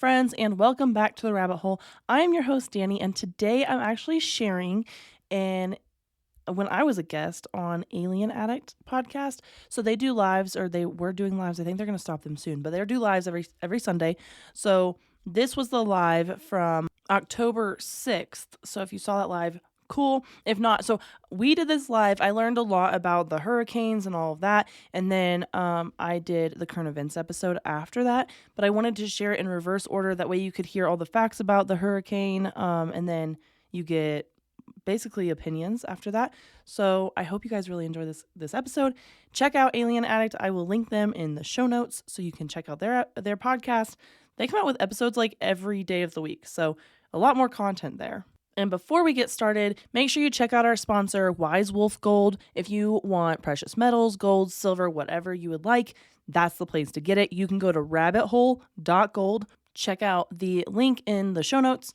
friends, and welcome back to the Rabbit Hole. I am your host, Danny, and today I'm actually sharing an when I was a guest on Alien Addict podcast. So they do lives, or they were doing lives. I think they're going to stop them soon, but they do lives every Sunday. So this was the live from October 6th. So if you saw that live, cool. If not, so we did this live. I learned a lot about the hurricanes and all of that. And then I did the current events episode after that. But I wanted to share it in reverse order. That way you could hear all the facts about the hurricane. And then you get basically opinions after that. So I hope you guys really enjoy this episode. Check out Alien Addict. I will link them in the show notes so you can check out their podcast. They come out with episodes like every day of the week. So a lot more content there. And before we get started, make sure you check out our sponsor, Wise Wolf Gold. If you want precious metals, gold, silver, whatever you would like, that's the place to get it. You can go to rabbithole.gold. Check out the link in the show notes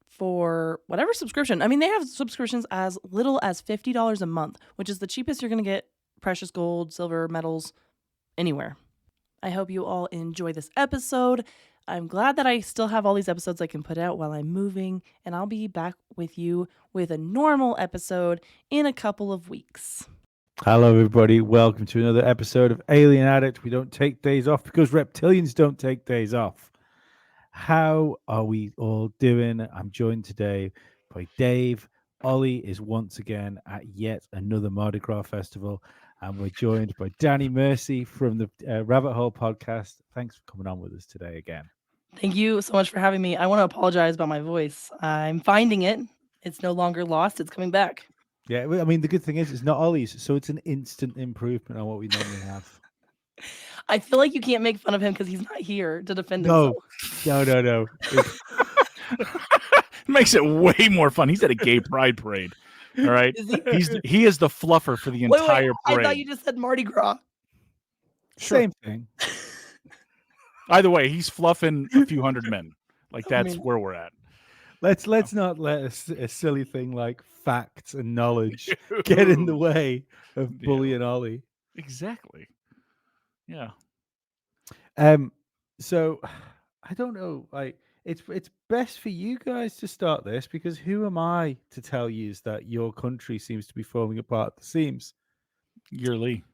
for whatever subscription. I mean, they have subscriptions as little as $50 a month, which is the cheapest you're going to get precious gold, silver, metals, anywhere. I hope you all enjoy this episode. I'm glad that I still have all these episodes I can put out while I'm moving, and I'll be back with you with a normal episode in a couple of weeks. Hello, everybody. Welcome to another episode of Alien Addict. We don't take days off because reptilians don't take days off. How are we all doing? I'm joined today by Dave. Ollie is once again at yet another Mardi Gras festival, and we're joined by Danny Mercy from the Rabbit Hole podcast. Thanks for coming on with us today again. Thank you so much for having me. I want to apologize about my voice. I'm finding it. It's no longer lost. It's coming back. Yeah, I mean, the good thing is it's not Ollie's, so it's an instant improvement on what we normally have. I feel like you can't make fun of him because he's not here to defend No. himself. No. It makes it way more fun. He's at a gay pride parade. All right. He is the fluffer for the entire parade. I thought you just said Mardi Gras. Sure. Same thing. Either way, he's fluffing a few hundred men. Like that's where we're at. Let's not let a silly thing like facts and knowledge get in the way of bullying Ollie. Exactly. Yeah. So I don't know. Like it's best for you guys to start this because who am I to tell you that your country seems to be falling apart at the seams? You're Lee.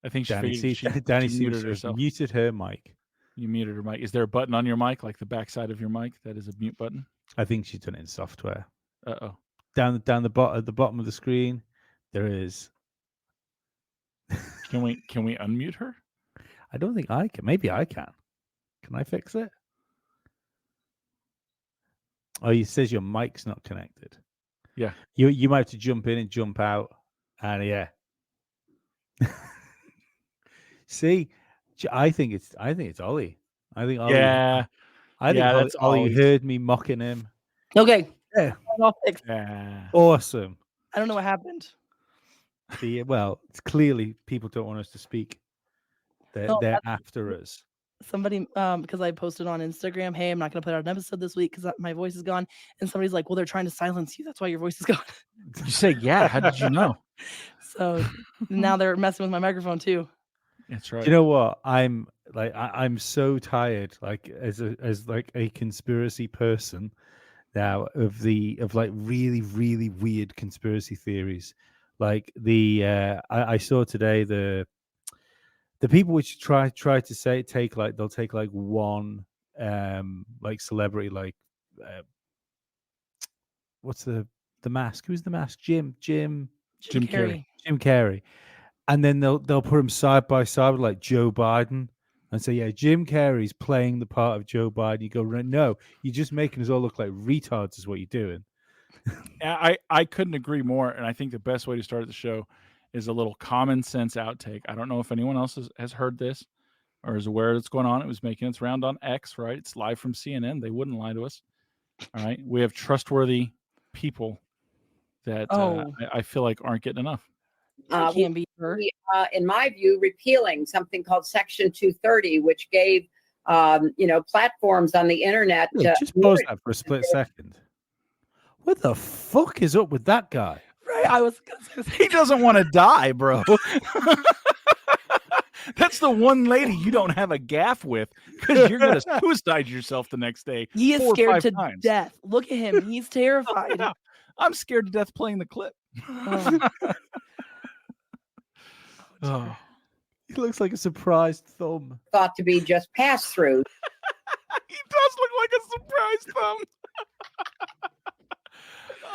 I think Danny she muted herself. Muted her mic. You muted her mic. Is there a button on your mic, like the backside of your mic, that is a mute button? I think she's done it in software. Uh-oh. Down at the bottom of the screen, there is. Can we unmute her? I don't think I can. Maybe I can. Can I fix it? Oh, it says your mic's not connected. Yeah. You might have to jump in and jump out. And yeah. See, I think it's Ollie. I think Ollie. Yeah. I think that's Ollie heard me mocking him. Okay. Yeah. Awesome. I don't know what happened. See, well, it's clearly people don't want us to speak. They're after us. Somebody, because I posted on Instagram, hey, I'm not going to put out an episode this week because my voice is gone. And somebody's like, well, they're trying to silence you. That's why your voice is gone. You say, yeah. How did you know? So now they're messing with my microphone too. That's right. You know what? I'm so tired, like as a conspiracy person now of really, really weird conspiracy theories. Like I saw today the people which try to say they'll take one like celebrity, like what's the mask? Who's the mask? Jim Carrey. Jim Carrey. And then they'll put him side by side with like Joe Biden and say, yeah, Jim Carrey's playing the part of Joe Biden. You go, no, you're just making us all look like retards is what you're doing. I couldn't agree more. And I think the best way to start the show is a little common sense outtake. I don't know if anyone else has heard this or is aware that's going on. It was making its round on X, right? It's live from CNN. They wouldn't lie to us. All right. We have trustworthy people that I feel like aren't getting enough. Can be her. In my view, repealing something called Section 230, which gave platforms on the internet. Just pause that for a split second. What the fuck is up with that guy? Right, I was gonna say he doesn't want to die, bro. That's the one lady you don't have a gaff with because you're gonna suicide yourself the next day. He is 4 or scared 5 to times. death. Look at him. He's terrified. Yeah. I'm scared to death playing the clip. Oh. Oh. He looks like a surprised thumb. thought to be just pass through. He does look like a surprise thumb.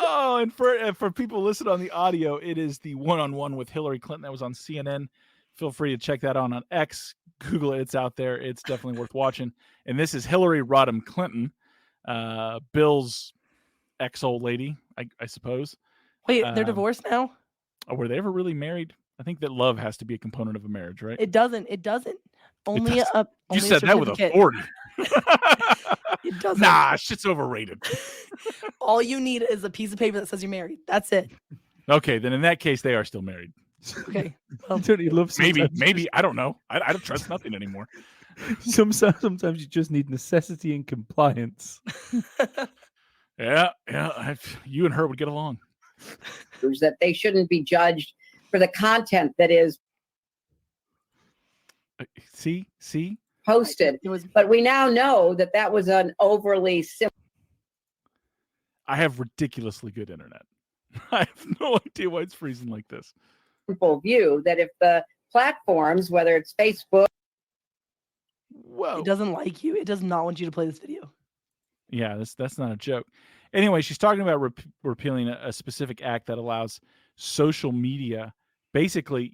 Oh, and for people listening on the audio, it is the one-on-one with Hillary Clinton that was on CNN. Feel free to check that on X. Google it. It's out there. It's definitely worth watching. And this is Hillary Rodham Clinton, Bill's ex-old lady, I suppose. Wait, they're divorced now? Were they ever really married? I think that love has to be a component of a marriage, right? It doesn't. Only doesn't. a You only said that with certificate. authority. It doesn't. Nah, shit's overrated. All you need is a piece of paper that says you're married. That's it. Okay, then in that case, they are still married. Okay. Well, Don't you love Maybe I don't know. I don't trust nothing anymore. Sometimes you just need necessity and compliance. Yeah. You and her would get along. That they shouldn't be judged for the content that is See, posted. it was But we now know that that was an overly I have ridiculously good internet. I have no idea why it's freezing like this. simple view that if the platforms, whether it's Facebook, Whoa. it doesn't like you. It does not want you to play this video. Yeah, that's not a joke. Anyway, she's talking about repealing a specific act that allows social media, basically,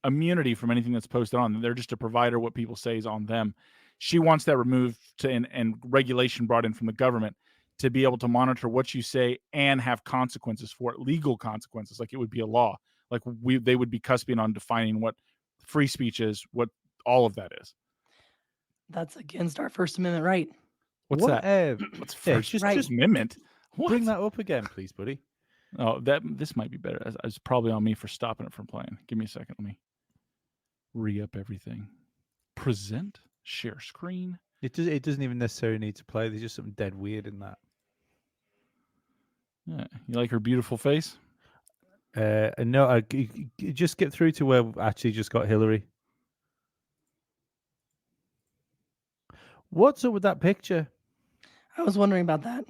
immunity from anything that's posted on them. They're just a provider. What people say is on them. She wants that removed and regulation brought in from the government to be able to monitor what you say and have consequences for it, legal consequences, like it would be a law. Like they would be cusping on defining what free speech is, what all of that is. That's against our First Amendment right. What's that? What's First just Amendment? What? Bring that up again, please, buddy. Oh, this might be better. It's probably on me for stopping it from playing. Give me a second. Let me re-up everything. Present, share screen. It doesn't even necessarily need to play. There's just something dead weird in that. Yeah, you like her beautiful face? No, just skip through to where we actually just got Hillary. What's up with that picture? I was wondering about that.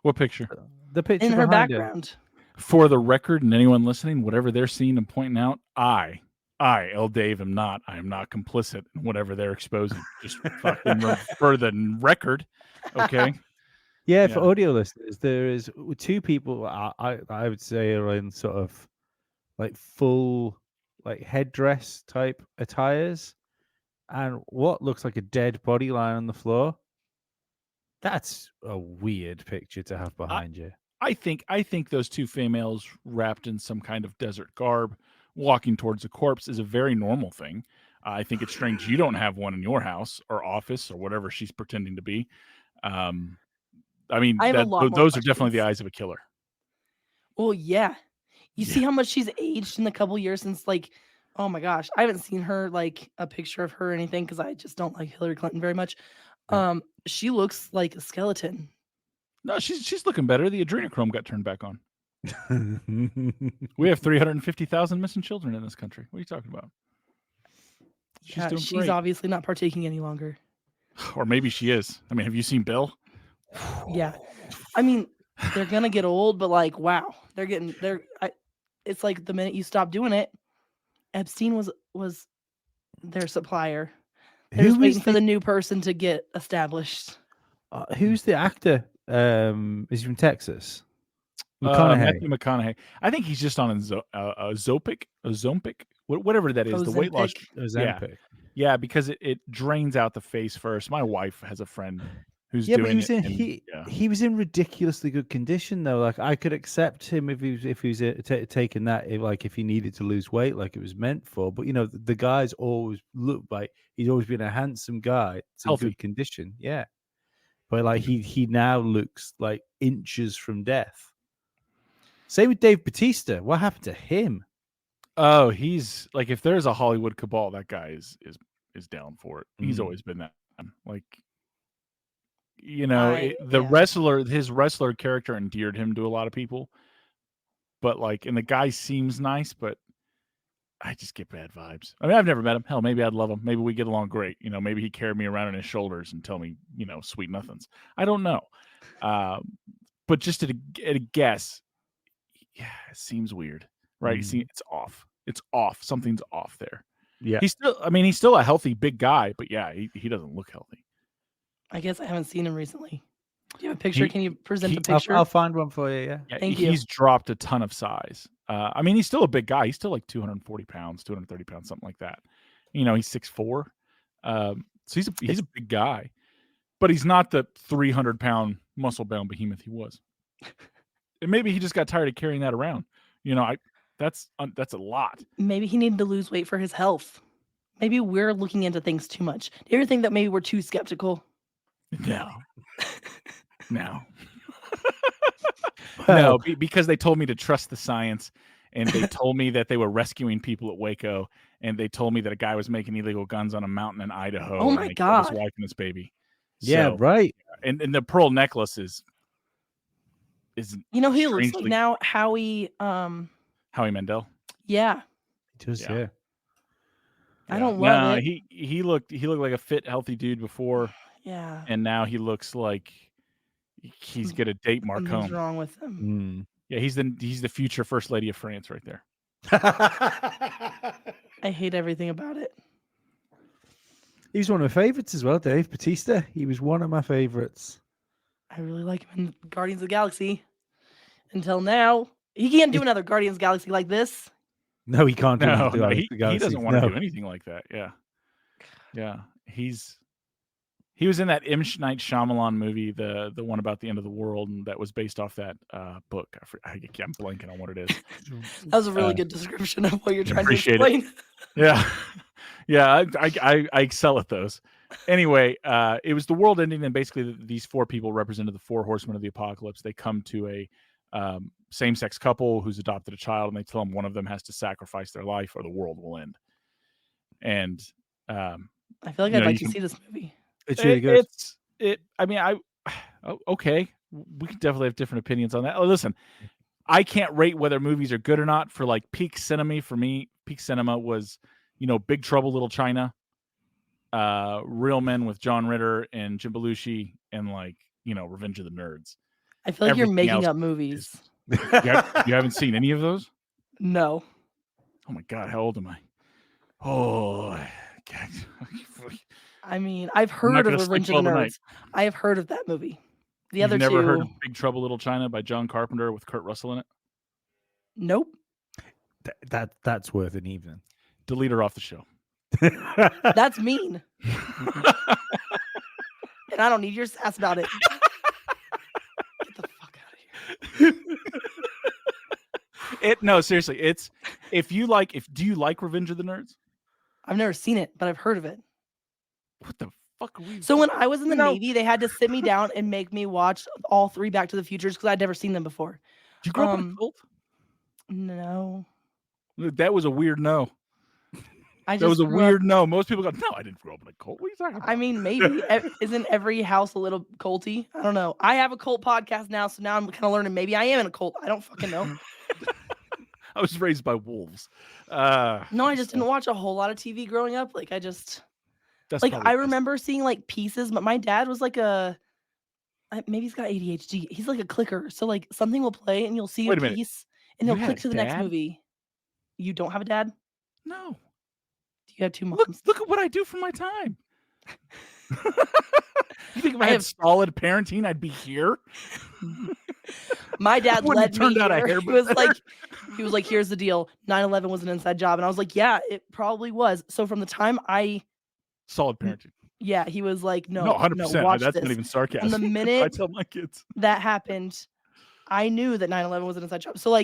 What picture? The picture In her behind background. For the record, and anyone listening, whatever they're seeing and pointing out, I, L. Dave, am not complicit in whatever they're exposing. Just fucking for the record, okay? Yeah, for audio listeners, there is two people I would say are in sort of like full like headdress type attires, and what looks like a dead body lying on the floor. That's a weird picture to have behind you. I think those two females wrapped in some kind of desert garb walking towards a corpse is a very normal thing. I think it's strange you don't have one in your house or office or whatever she's pretending to be. I mean, I have a lot more those are definitely the questions. eyes of a killer. Well, yeah. You see how much she's aged in the couple years since, like, oh my gosh, I haven't seen her like a picture of her or anything because I just don't like Hillary Clinton very much. Yeah. She looks like a skeleton. No, she's looking better. The adrenochrome got turned back on. We have 350,000 missing children in this country. What are you talking about? She's great. obviously not partaking any longer. Or maybe she is. I mean, have you seen Bill? Yeah. I mean, they're gonna get old, but like, wow, it's like the minute you stop doing it, Epstein was their supplier. They're just waiting for the new person to get established. Who's the actor? Is he from Texas? Matthew McConaughey. I think he's just on a Zompic, whatever that is. The weight loss. Ozempic. Yeah, because it drains out the face first. My wife has a friend who's Yeah, doing but he was it. he was in ridiculously good condition though. Like I could accept him if he was taking that, if he needed to lose weight, like it was meant for. But the guy's always looked like he's always been a handsome guy, Healthy. good condition. Yeah, but like he now looks like inches from death. Same with Dave Bautista. What happened to him? Oh, he's like, if there's a Hollywood cabal, that guy is down for it. He's always been that. Like, his wrestler character endeared him to a lot of people. But like, and the guy seems nice, but I just get bad vibes. I mean, I've never met him. Hell, maybe I'd love him. Maybe we get along great. Maybe he carried me around on his shoulders and tell me, sweet nothings. I don't know. But just at a guess, yeah, it seems weird, right? See, it's off. It's off. Something's off there. Yeah. He's still a healthy big guy, but yeah, he doesn't look healthy. I guess I haven't seen him recently. Do you have a picture? Can you present a I'll picture? I'll find one for you. Yeah. Thank you. He's dropped a ton of size. I mean, he's still a big guy. He's still like 240 pounds, 230 pounds, something like that. He's 6'4". So he's a big guy, but he's not the 300-pound muscle-bound behemoth he was. And maybe he just got tired of carrying that around. That's a lot. Maybe he needed to lose weight for his health. Maybe we're looking into things too much. Do you ever think that maybe we're too skeptical? No. No. No, because they told me to trust the science, and they told me that they were rescuing people at Waco, and they told me that a guy was making illegal guns on a mountain in Idaho. Oh my and they killed his God. wife and his baby. Yeah, So, right. and the pearl necklace is You know who he looks like strangely- now? Howie. Howie Mandel. Yeah. Just Yeah. yeah. I don't love it. He looked like a fit, healthy dude before, Yeah. and now he looks like he's gonna date Something's Marcone. wrong with him. Yeah, he's the future first lady of France right there. I hate everything about it. He was one of my favorites as well, Dave Bautista. He was one of my favorites. I really like him in Guardians of the Galaxy. Until now, he can't do another Guardians of the Galaxy like this. No, he can't do No, anything. he doesn't want to do anything like that. Yeah. He was in that M. Night Shyamalan movie, the one about the end of the world, and that was based off that book. I'm blanking on what it is. That was a really good description of what you're trying to appreciate it. explain. Yeah. I excel at those. Anyway, it was the world ending, and basically these four people represented the four horsemen of the apocalypse. They come to a same-sex couple who's adopted a child, and they tell them one of them has to sacrifice their life or the world will end. And I feel like I'd like to see this movie. It's really good. Okay. We can definitely have different opinions on that. Oh, listen, I can't rate whether movies are good or not. For like peak cinema, for me, peak cinema was, Big Trouble, Little China, Real Men with John Ritter and Jim Belushi, and Revenge of the Nerds. I feel like you're Everything making else up movies. You haven't seen any of those? No. Oh my God, how old am I? Oh, God. I mean, I've not heard of gonna sleep Revenge of well the tonight. Nerds. I have heard of that movie. The You've other never two, heard of Big Trouble, Little China by John Carpenter with Kurt Russell in it? nope. That's worth an evening. Delete her off the show. That's mean. And I don't need your sass about it. Get the fuck out of here. No, seriously, do you like Revenge of the Nerds? I've never seen it, but I've heard of it. What the fuck are we? So when I was in the Navy, they had to sit me down and make me watch all three Back to the Futures because I'd never seen them before. Did you grow up in a cult? No. That was a weird no. That was a weird no. Most people go, no, I didn't grow up in a cult. What are you talking about? I mean, maybe. Isn't every house a little culty? I don't know. I have a cult podcast now, so now I'm kind of learning maybe I am in a cult. I don't fucking know. I was raised by wolves. No, I just didn't watch a whole lot of TV growing up. That's I probably best. remember seeing pieces, but my dad was maybe he's got ADHD. He's like a clicker. So something will play and you'll see Wait a a minute. piece and You he'll had click a to the next dad? movie. You don't have a dad? No. Do you have two moms? Look at what I do for my time. You think if I I had have- solid parenting, I'd be here? My dad Wouldn't led have turned me out a here. hair He was better. like, here's the deal. 9/11 was an inside job. And I was like, yeah, it probably was. So from the time Solid parenting. he was like, no, 100%. watch That's this. not even sarcasm. And the I minute tell my kids. that happened, I knew that 9/11 was an inside job. So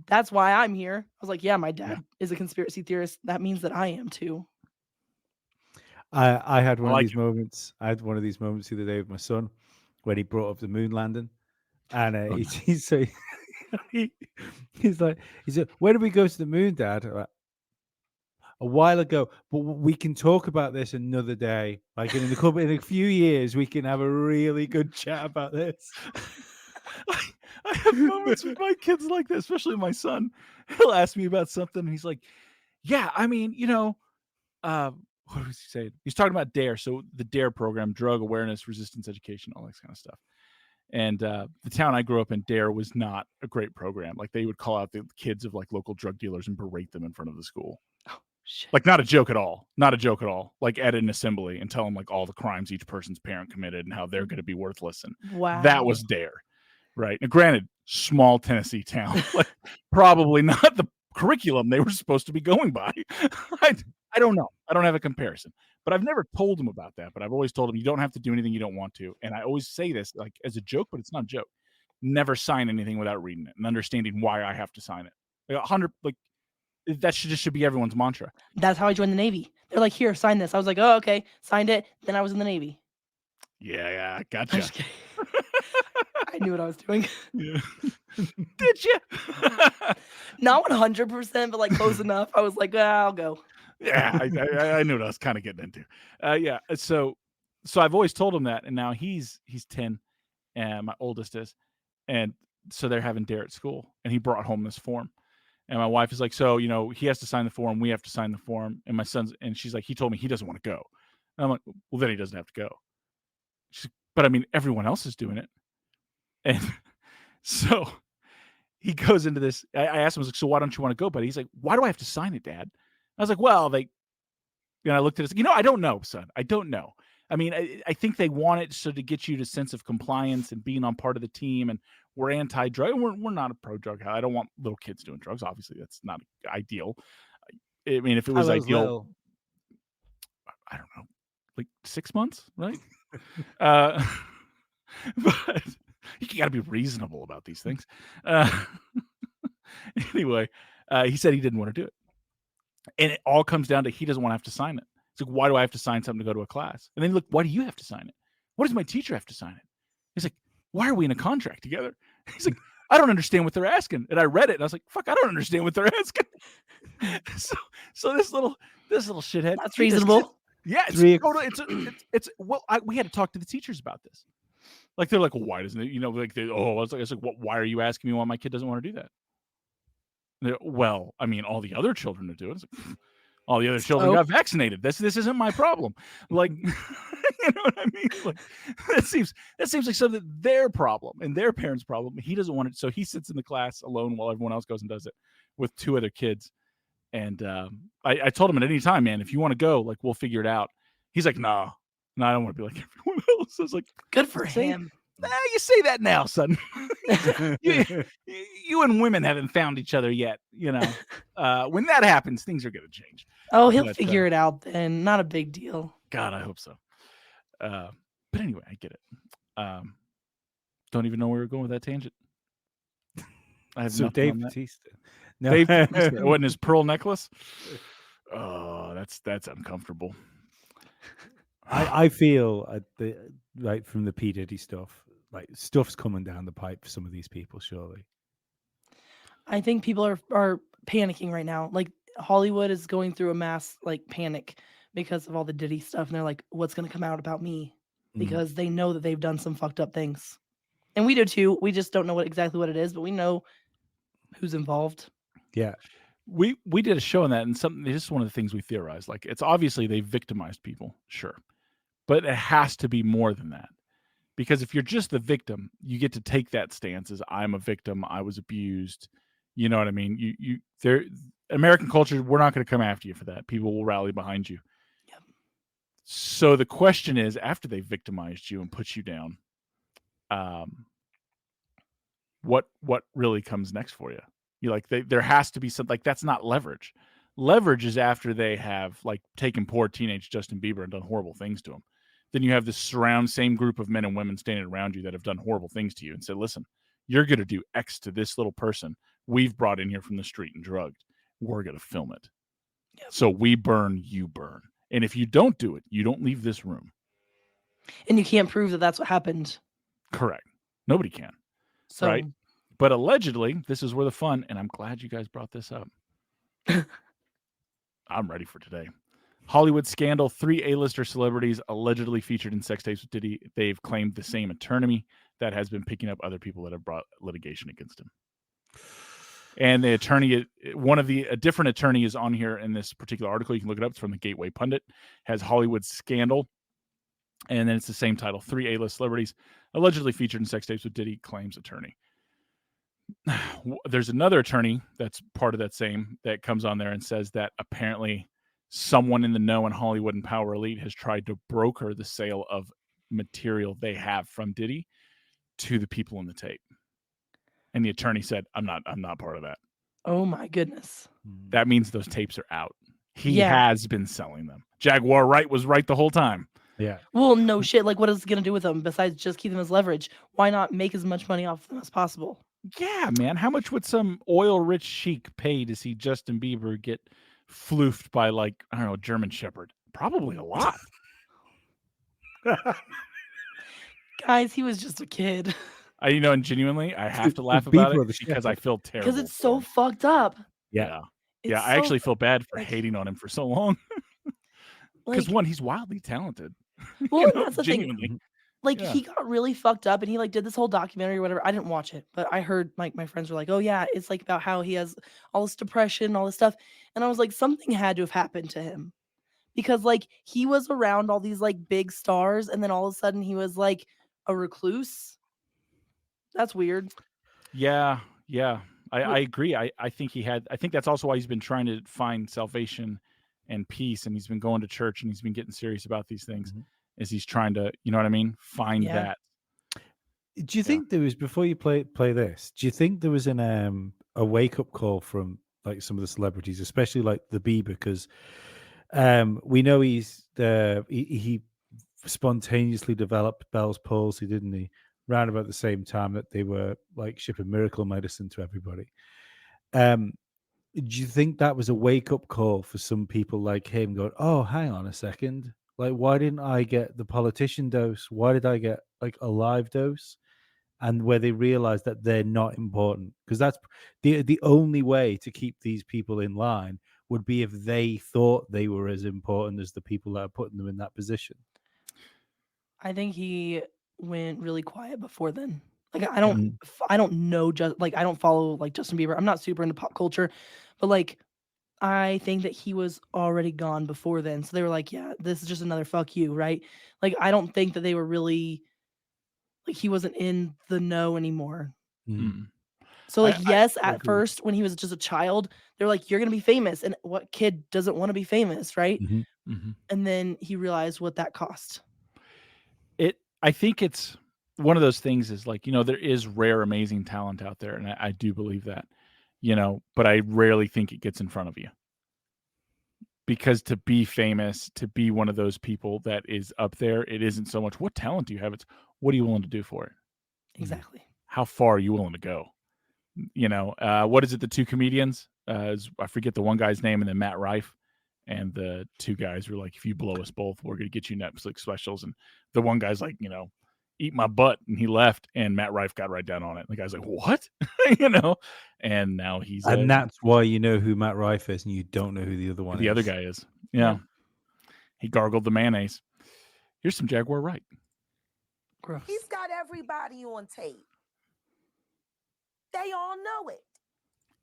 that's why I'm here. I was like, yeah, my dad is a conspiracy theorist. That means that I am too. I had one like of these moments. I had one of these moments the other day with my son when he brought up the moon landing, and he's like, where did we go to the moon, Dad? I'm like, a while ago, but we can talk about this another day. In a few years, we can have a really good chat about this. I have moments with my kids like that, especially my son. He'll ask me about something, and he's like, "Yeah, I mean, what was he saying? He's talking about DARE, so the DARE program, drug awareness, resistance education, all that kind of stuff. And the town I grew up in, DARE was not a great program. Like they would call out the kids of like local drug dealers and berate them in front of the school. Oh, shit. Like not a joke at all. Not a joke at all. Like at an assembly and tell them like all the crimes each person's parent committed and how they're going to be worthless. And Wow. that was DARE, right? Now, granted, small Tennessee town, like probably not the curriculum they were supposed to be going by. I don't know. I don't have a comparison, but I've never told them about that. But I've always told them you don't have to do anything you don't want to. And I always say this like as a joke, but it's not a joke. Never sign anything without reading it and understanding why I have to sign it. Like 100, like that should be everyone's mantra. That's how I joined the Navy. They're like, here, sign this. I was like, oh, okay, signed it. Then I was in the Navy. Yeah, I'm gotcha. just kidding. I knew what I was doing. Yeah. Did you? Not 100%, but like close enough. I was like, I'll go. Yeah, I knew what I was kind of getting into. Yeah, so I've always told him that, and now he's 10, and my oldest is, and so they're having DARE at school, and he brought home this form, and my wife is like, so he has to sign the form, we have to sign the form, and my son's, and she's like, he told me he doesn't want to go, and I'm like, well then he doesn't have to go. She's like, but I mean everyone else is doing it, and so he goes into this. I asked him, I was like, so why don't you want to go, buddy? He's like, why do I have to sign it, Dad? I was like, well, I looked at it, I don't know, son. I don't know. I mean, I think they want it so to get you to sense of compliance and being on part of the team. And we're anti-drug. We're not a pro-drug. I don't want little kids doing drugs. Obviously, that's not ideal. I mean, if it was ideal, I don't know, like 6 months, right? But you got to be reasonable about these things. Anyway, he said he didn't want to do it. And it all comes down to he doesn't want to have to sign it. It's like, why do I have to sign something to go to a class? And then look, why do you have to sign it? What does my teacher have to sign it? He's like, why are we in a contract together? He's like, I don't understand what they're asking. And I read it and I was like, fuck, I don't understand what they're asking. so this little shithead. That's reasonable. Yeah, it's well, we had to talk to the teachers about this. Like they're like, well, why doesn't it? I was like, why are you asking me why my kid doesn't want to do that? Well, I mean, all the other children are doing it. Like, all the other children got vaccinated. This isn't my problem. Like, you know what I mean? Like, that seems like something their problem and their parents' problem. He doesn't want it, so he sits in the class alone while everyone else goes and does it with 2 other kids. And I told him at any time, man, if you want to go, like, we'll figure it out. He's like, no, I don't want to be like everyone else. I was like, good for him. You say that now, son. you and women haven't found each other yet. When that happens, things are going to change. Oh, he'll figure it out then. Not a big deal. God, I hope so. But anyway, I get it. Don't even know where we're going with that tangent. I have so Dave Bautista. No. Dave Bautista. What, in his pearl necklace? Oh, that's uncomfortable. I feel right from the P. Diddy stuff, like stuff's coming down the pipe for some of these people, surely. I think people are panicking right now. Like Hollywood is going through a mass like panic because of all the Diddy stuff, and they're like, what's going to come out about me? Because they know that they've done some fucked up things. And we do too. We just don't know exactly what it is, but we know who's involved. Yeah. We did a show on that, and this is one of the things we theorized. Like, it's obviously they victimized people, sure. But it has to be more than that. Because if you're just the victim, you get to take that stance as I'm a victim, I was abused. You know what I mean? American culture, we're not going to come after you for that. People will rally behind you. Yep. So the question is, after they victimized you and put you down, what really comes next for you? There has to be something, like, that's not leverage. Leverage is after they have like taken poor teenage Justin Bieber and done horrible things to him. Then you have this same group of men and women standing around you that have done horrible things to you and said, listen, you're going to do X to this little person we've brought in here from the street and drugged. We're going to film it. Yep. So we burn, you burn. And if you don't do it, you don't leave this room. And you can't prove that that's what happened. Correct. Nobody can. So, right? But allegedly, this is where the fun, and I'm glad you guys brought this up. I'm ready for today. Hollywood scandal: 3 A-lister celebrities allegedly featured in sex tapes with Diddy. They've claimed the same attorney that has been picking up other people that have brought litigation against him. And the attorney, a different attorney is on here in this particular article. You can look it up. It's from the Gateway Pundit. Has Hollywood scandal. And then it's the same title: 3 A-list celebrities allegedly featured in sex tapes with Diddy, claims attorney. There's another attorney that's part of that same that comes on there and says that apparently someone in the know in Hollywood and Power Elite has tried to broker the sale of material they have from Diddy to the people in the tape. And the attorney said, I'm not part of that. Oh my goodness. That means those tapes are out. He Yeah. has been selling them. Jaguar Wright was right the whole time. Yeah. Well, no shit. Like, what is it going to do with them besides just keep them as leverage? Why not make as much money off them as possible? Yeah, man. How much would some oil-rich sheik pay to see Justin Bieber get floofed by, like, I don't know, German Shepherd? Probably a lot. Guys, he was just a kid. And genuinely, I have to The laugh about Bieber or it the because I Shepherd? feel terrible. Because it's for so him. fucked up. Yeah. It's Yeah, I so actually feel bad for like- hating on him for so long. Because like, one, he's wildly talented. well, and that's the thing. genuinely. Like, Yeah. he got really fucked up and he like did this whole documentary or whatever. I didn't watch it, but I heard like my friends were like, oh yeah, it's like about how he has all this depression, all this stuff. And I was like, something had to have happened to him. Because like he was around all these like big stars and then all of a sudden he was like a recluse. That's weird. Yeah. Well- I agree. I think that's also why he's been trying to find salvation and peace, and he's been going to church and he's been getting serious about these things. Is he's trying to, you know what I mean? Find Yeah. that. Do you think there was, before you play this, do you think there was a wake up call from like some of the celebrities, especially like the Bieber, because we know he spontaneously developed Bell's palsy, didn't he? Round about the same time that they were like shipping miracle medicine to everybody. Do you think that was a wake up call for some people like him going, oh, hang on a second. Like, why didn't I get the politician dose? Why did I get like a live dose? And where they realize that they're not important, because that's the only way to keep these people in line would be if they thought they were as important as the people that are putting them in that position. I think he went really quiet before then. Like I don't know, just like I don't follow like Justin Bieber. I'm not super into pop culture, but like I think that he was already gone before then. So they were like, yeah, this is just another fuck you, right? Like I don't think that they were really like he wasn't in the know anymore. So like yes, at agree. first when he was just a child, they're like, you're gonna be famous, and what kid doesn't want to be famous, right? And then he realized what that cost. I think it's one of those things is like, there is rare, amazing talent out there. And I do believe that, but I rarely think it gets in front of you. Because to be famous, to be one of those people that is up there, it isn't so much what talent do you have, it's what are you willing to do for it? Exactly. How far are you willing to go? What is it? The two comedians, I forget the one guy's name, and then Matt Rife. And the two guys were like, if you blow us both, we're going to get you Netflix specials. And the one guy's like, eat my butt. And he left, and Matt Rife got right down on it. And the guy's like, what? And now he's... And that's why you know who Matt Rife is, and you don't know who the other one is. The other guy is. Yeah. He gargled the mayonnaise. Here's some Jaguar Wright. Gross. He's got everybody on tape. They all know it.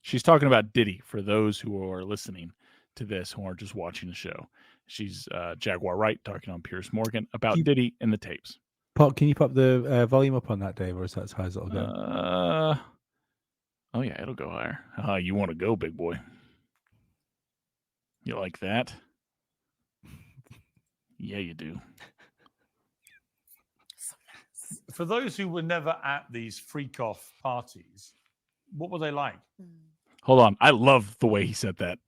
She's talking about Diddy, for those who are listening to this, who aren't just watching the show. She's Jaguar Wright talking on Piers Morgan about Diddy and the tapes. Can you pop the volume up on that, Dave, or is that as high as it'll go? Oh yeah, it'll go higher. You want to go, big boy? You like that? Yeah, you do. For those who were never at these freak-off parties, what were they like? Hold on, I love the way he said that.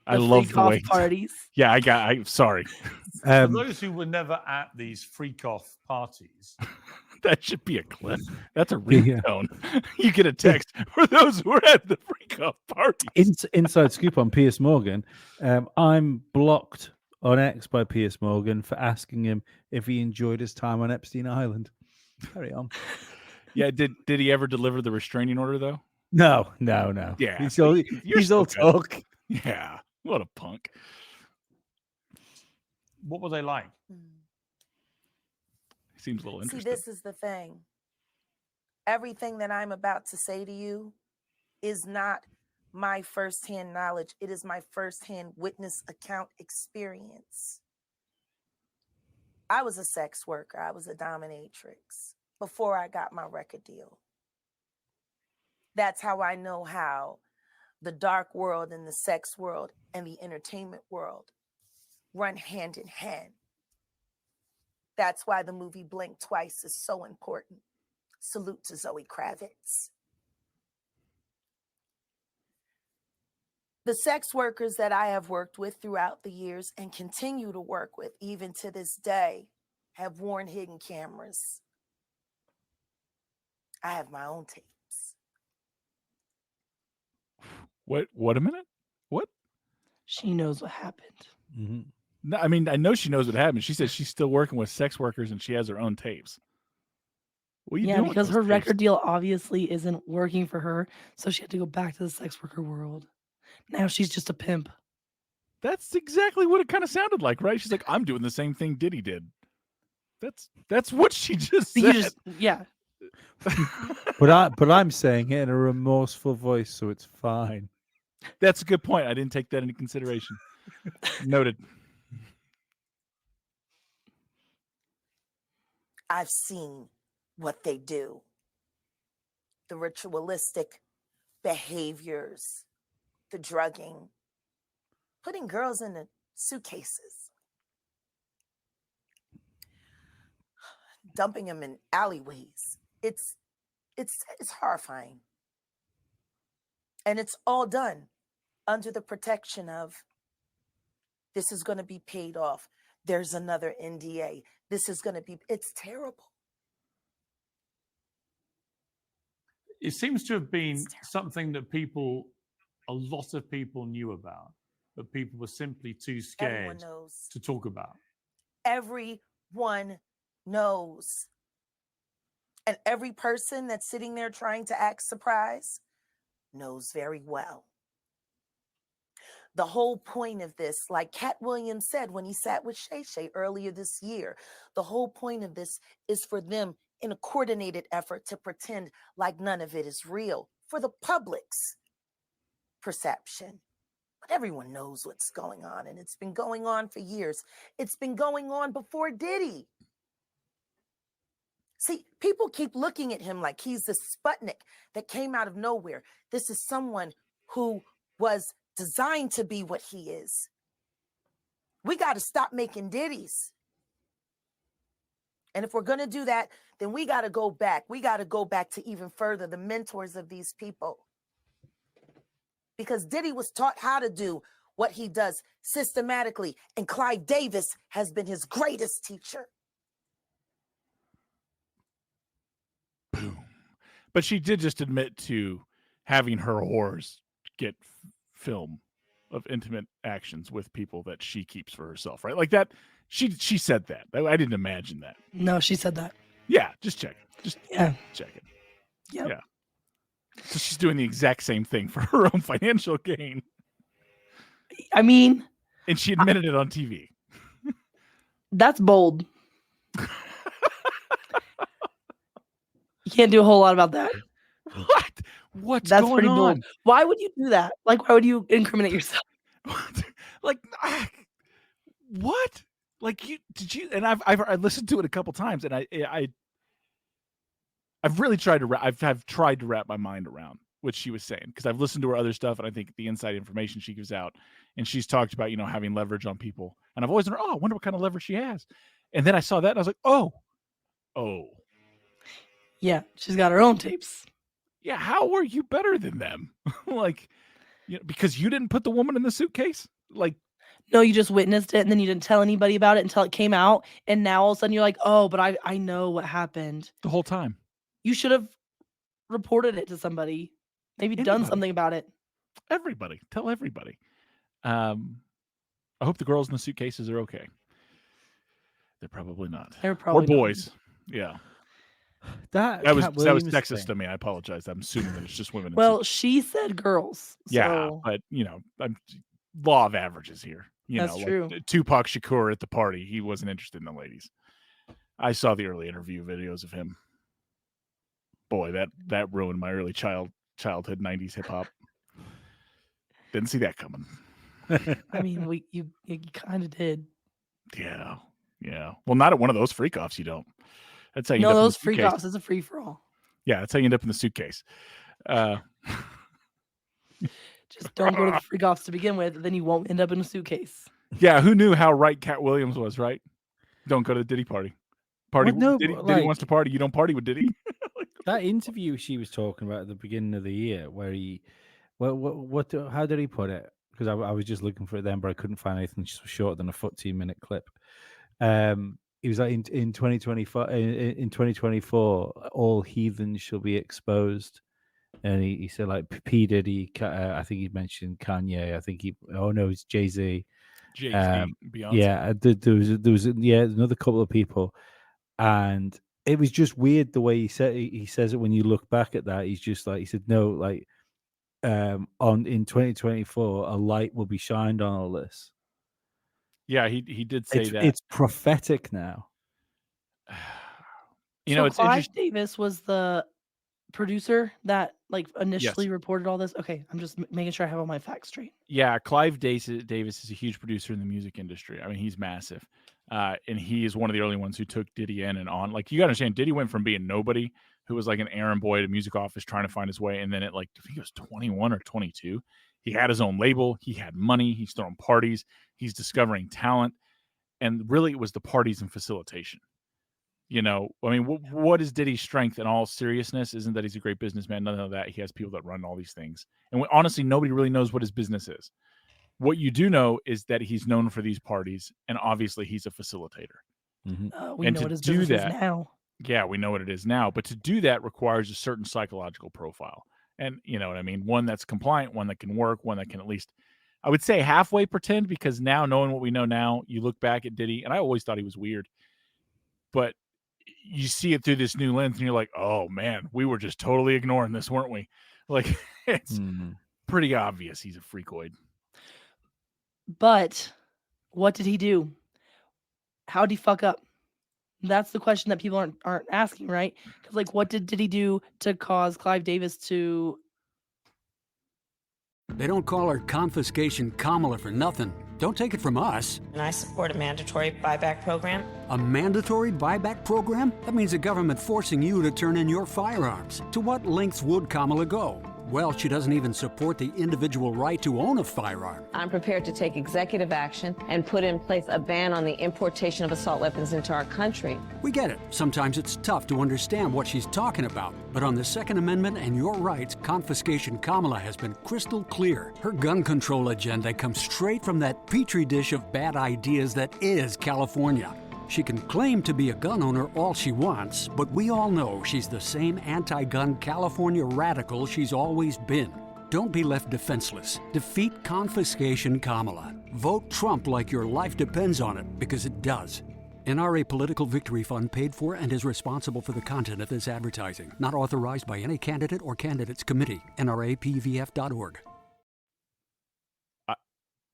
I The love the freak-off way. parties. Yeah, I'm sorry. For those who were never at these freak-off parties, that should be a clip. That's a ringtone. You get a text for those who were at the freak-off parties. Inside scoop on Piers Morgan. I'm blocked on X by Piers Morgan for asking him if he enjoyed his time on Epstein Island. Carry on. Yeah, did he ever deliver the restraining order though? No. Yeah, He's all so talk. Yeah, what a punk. What were they like? Seems a little See, interesting. this is the thing. Everything that I'm about to say to you is not my firsthand knowledge. It is my firsthand witness account experience. I was a sex worker. I was a dominatrix before I got my record deal. That's how I know how the dark world and the sex world and the entertainment world run hand in hand. That's why the movie Blink Twice is so important. Salute to Zoe Kravitz. The sex workers that I have worked with throughout the years and continue to work with even to this day have worn hidden cameras. I have my own tapes. What a minute? What? She knows what happened. Mm-hmm. No, I mean, I know she knows what happened. She says she's still working with sex workers and she has her own tapes. What are you Yeah, doing with because those her tapes? record deal obviously isn't working for her, so she had to go back to the sex worker world. Now she's just a pimp. That's exactly what it kind of sounded like, right? She's like, I'm doing the same thing Diddy did. That's what she just But said. yeah. But I'm saying it in a remorseful voice, so it's fine. That's a good point. I didn't take that into consideration. Noted. I've seen what they do. The ritualistic behaviors, the drugging, putting girls in the suitcases, dumping them in alleyways. It's horrifying. And it's all done under the protection of this is going to be paid off. There's another NDA. This is going to be, it's terrible. It seems to have been something that a lot of people knew about, but people were simply too Everyone scared knows. to talk about. Everyone knows. And every person that's sitting there trying to act surprised knows very well. The whole point of this, like Cat Williams said when he sat with Shay Shay earlier this year, the whole point of this is for them in a coordinated effort to pretend like none of it is real for the public's perception. But everyone knows what's going on, and it's been going on for years. It's been going on before Diddy. See, people keep looking at him like he's the Sputnik that came out of nowhere. This is someone who was designed to be what he is. We got to stop making Diddies. And if we're going to do that, then we got to go back. We got to go back to even further, the mentors of these people. Because Diddy was taught how to do what he does systematically. And Clive Davis has been his greatest teacher. Boom. But she did just admit to having her whores get film of intimate actions with people that she keeps for herself, right? Like that. She said that. I didn't imagine that. No, she said that. Yeah, just check it. Just Yeah. check it. Yep. Yeah. So she's doing the exact same thing for her own financial gain. I mean, And she admitted it on TV. that's bold. You can't do a whole lot about that. What? What's That's going pretty on? bold. Why would you do that? Like, why would you incriminate yourself? Like, what? Like, did you? And I've listened to it a couple times, and I've really tried to I've tried to wrap my mind around what she was saying, because I've listened to her other stuff, and I think the inside information she gives out, and she's talked about, having leverage on people, and I've always wondered, I wonder what kind of leverage she has. And then I saw that, and I was like, oh, Yeah, she's got her own tapes. yeah. How are you better than them? Like, because you didn't put the woman in the suitcase, like. No, you just witnessed it and then you didn't tell anybody about it until it came out. And now all of a sudden you're like, oh, but I know what happened. The whole time. You should have reported it to somebody. Maybe done Anybody. something about it. Everybody. Tell everybody. I hope the girls in the suitcases are okay. They're probably not. They're probably or boys. Yeah. That was Cat sexist Williams to me. I apologize. I'm assuming that it's just women. Well, she said girls. yeah, So but I'm law of averages here. That's true. Tupac Shakur at the party. He wasn't interested in the ladies. I saw the early interview videos of him. Boy, that ruined my early childhood 90s hip hop. Didn't see that coming. I mean, you kind of did. Yeah. Well, not at one of those freak offs. You don't. That's how you No, end up in the those freak suitcase. offs is a free for all. Yeah, that's how you end up in the suitcase. Just don't go to the freak offs to begin with, then you won't end up in a suitcase. Yeah, who knew how right Cat Williams was, right? Don't go to the Diddy party. Well, no, Diddy like- wants to party. You don't party with Diddy. That interview she was talking about at the beginning of the year, where he, how did he put it? Because I was just looking for it then, but I couldn't find anything shorter than a 14-minute clip. He was like, in 2024, in 2024, all heathens shall be exposed. And he said, like, P. Diddy, I think he mentioned Kanye. I think it's Jay-Z. Jay-Z, Beyonce. Yeah, there was another couple of people. And it was just weird the way he says it when you look back at that. He's just like, he said, no, like, in 2024, a light will be shined on all this. Yeah, he did say that. It's prophetic now. So Clive Davis was the producer that like initially reported all this. Okay, I'm just making sure I have all my facts straight. Yeah, Clive Davis is a huge producer in the music industry. I mean, he's massive. And he is one of the early ones who took Diddy in and on. Like, you got to understand, Diddy went from being nobody, who was like an errand boy at a music office trying to find his way. And then at like, I think he was 21 or 22, he had his own label. He had money. He's throwing parties. He's discovering talent. And really, it was the parties and facilitation. I mean, what is Diddy's strength in all seriousness? Isn't that he's a great businessman? None of that. He has people that run all these things. And honestly, nobody really knows what his business is. What you do know is that he's known for these parties, and obviously he's a facilitator. Mm-hmm. We know what his business is now. Yeah, we know what it is now. But to do that requires a certain psychological profile. And you know what I mean? One that's compliant, one that can work, one that can at least, I would say, halfway pretend, because now, knowing what we know now, you look back at Diddy, and I always thought he was weird. But you see it through this new lens, and you're like, oh, man, we were just totally ignoring this, weren't we? Like, it's pretty obvious he's a freakoid. But what did he do? How'd he fuck up? That's the question that people aren't asking, right? Because, like, what did he do to cause Clive Davis to... They don't call her Confiscation Kamala for nothing. Don't take it from us. And I support a mandatory buyback program. A mandatory buyback program? That means the government forcing you to turn in your firearms. To what lengths would Kamala go? Well, she doesn't even support the individual right to own a firearm. I'm prepared to take executive action and put in place a ban on the importation of assault weapons into our country. We get it. Sometimes it's tough to understand what she's talking about. But on the Second Amendment and your rights, Confiscation Kamala has been crystal clear. Her gun control agenda comes straight from that petri dish of bad ideas that is California. She can claim to be a gun owner all she wants, but we all know she's the same anti-gun California radical she's always been. Don't be left defenseless. Defeat Confiscation Kamala. Vote Trump like your life depends on it, because it does. NRA Political Victory Fund paid for and is responsible for the content of this advertising. Not authorized by any candidate or candidates committee. NRAPVF.org.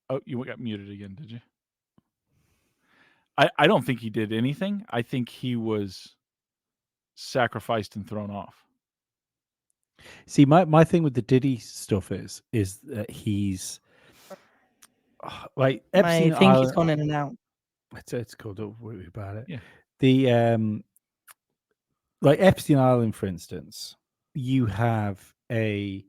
Oh, you got muted again, did you? I don't think he did anything. I think he was sacrificed and thrown off. See, my thing with the Diddy stuff is that he's like Epstein. I think he's gone in and out. It's cool. Don't worry about it. Yeah. The like Epstein Island, for instance, you have a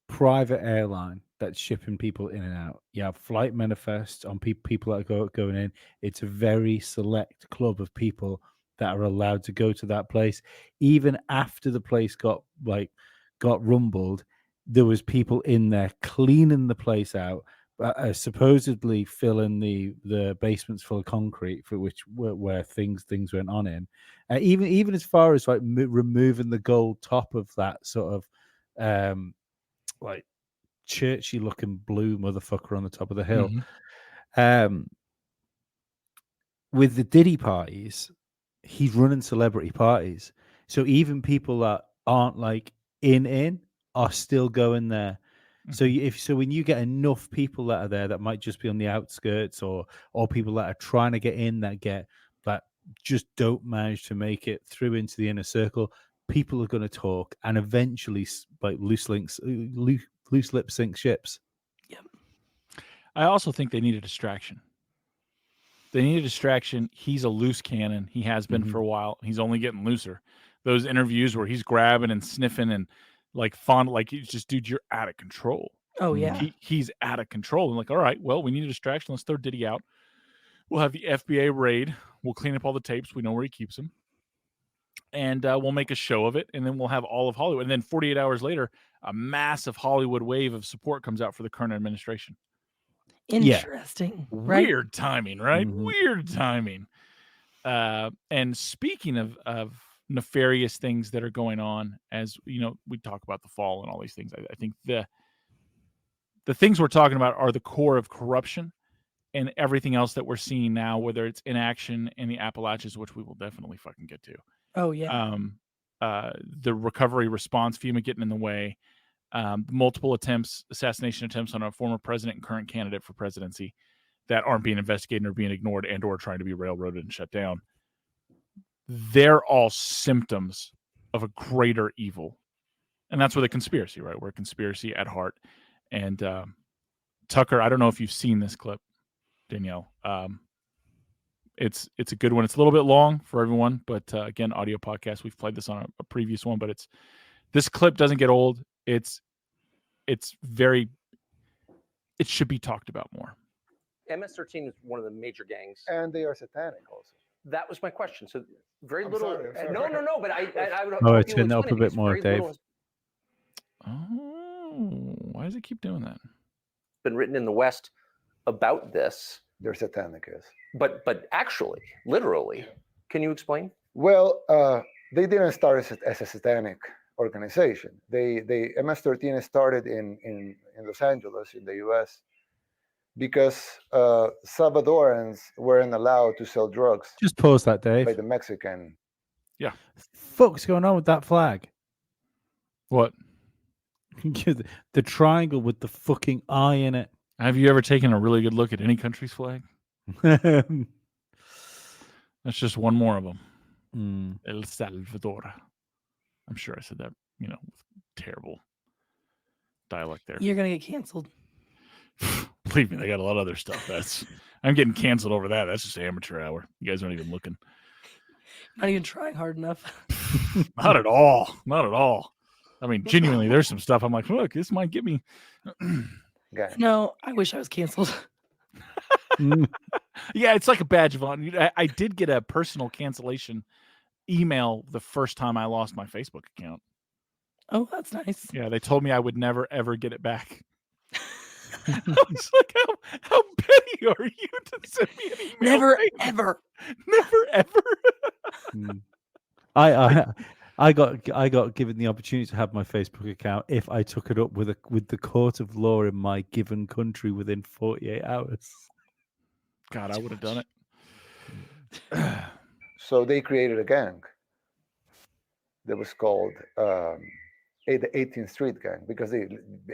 private airline that's shipping people in and out. You have flight manifests on people that are going in. It's a very select club of people that are allowed to go to that place. Even after the place got rumbled, there was people in there cleaning the place out, supposedly filling the basements full of concrete for where things went on in. Even as far as like removing the gold top of that sort of like churchy looking blue motherfucker on the top of the hill. With the Diddy parties, he's running celebrity parties, so even people that aren't like in are still going there So when you get enough people that are there that might just be on the outskirts, or people that are trying to get in that just don't manage to make it through into the inner circle, people are going to talk, and eventually, like loose lip sync ships. Yep. I also think they need a distraction. They need a distraction. He's a loose cannon. He has been for a while. He's only getting looser. Those interviews where he's grabbing and sniffing and like fond, like he's just, dude, you're out of control. Oh yeah. He's out of control. And like, all right, well, we need a distraction. Let's throw Diddy out. We'll have the FBA raid. We'll clean up all the tapes. We know where he keeps them. And we'll make a show of it. And then we'll have all of Hollywood. And then 48 hours later, a massive Hollywood wave of support comes out for the current administration. Interesting. Right? Weird timing, right? Weird timing. And speaking of nefarious things that are going on, as you know, we talk about the fall and all these things. I think the things we're talking about are the core of corruption and everything else that we're seeing now, whether it's inaction in the Appalachians, which we will definitely fucking get to. Oh yeah. The recovery response, FEMA getting in the way, multiple assassination attempts on a former president and current candidate for presidency that aren't being investigated or being ignored and or trying to be railroaded and shut down. They're all symptoms of a greater evil. And that's where the conspiracy, right? We're a conspiracy at heart. And Tucker, I don't know if you've seen this clip, Danielle. It's a good one. It's a little bit long for everyone, but again, audio podcast. We've played this on a previous one, but this clip doesn't get old. It should be talked about more. MS-13 is one of the major gangs, and they are satanic also. That was my question. So very I'm little. sorry. No. But I would. Oh, turn it up a bit more, Dave. Oh, why does it keep doing that? Been written in the West about this. They're satanic, yes. But actually, literally, can you explain? Well, they didn't start as a satanic organization. They MS-13 started in Los Angeles in the U.S. because Salvadorans weren't allowed to sell drugs. Just pause that, Dave. By the Mexican. Yeah. Fuck's going on with that flag? What? The triangle with the fucking eye in it. Have you ever taken a really good look at any country's flag? That's just one more of them. El Salvador. I'm sure I said that, with terrible dialect there. You're gonna get canceled. Believe me, they got a lot of other stuff. I'm getting canceled over that. That's just amateur hour. You guys aren't even looking. Not even trying hard enough. Not at all. Not at all. I mean, genuinely, there's some stuff I'm like, look, this might get me. No, I wish I was canceled. Yeah, it's like a badge of honor. I did get a personal cancellation email the first time I lost my Facebook account. Oh, that's nice. Yeah, they told me I would never, ever get it back. I was like, how petty are you to send me an email? Never, ever. Never, ever. I got given the opportunity to have my Facebook account if I took it up with the court of law in my given country within 48 hours. God, I would have done it. So they created a gang that was called the 18th Street Gang because they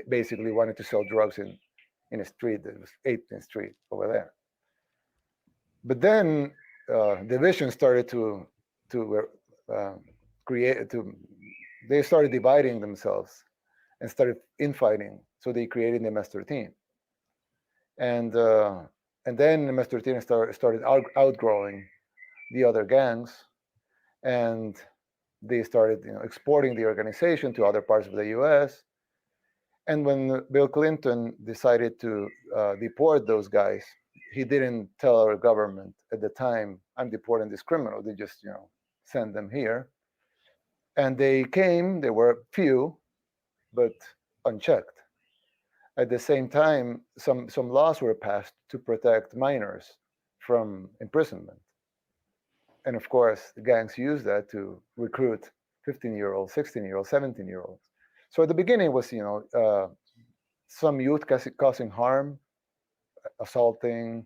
basically wanted to sell drugs in a street that was 18th Street over there. But then division started to they started dividing themselves and started infighting. So they created the MS-13. And then the MS-13 started outgrowing the other gangs, and they started exporting the organization to other parts of the U.S. And when Bill Clinton decided to deport those guys, he didn't tell our government at the time, I'm deporting this criminal. They just send them here. And they came, there were few, but unchecked. At the same time, some laws were passed to protect minors from imprisonment. And of course, the gangs use that to recruit 15-year-olds, 16-year-olds, 17-year-olds. So at the beginning it was, some youth causing harm, assaulting,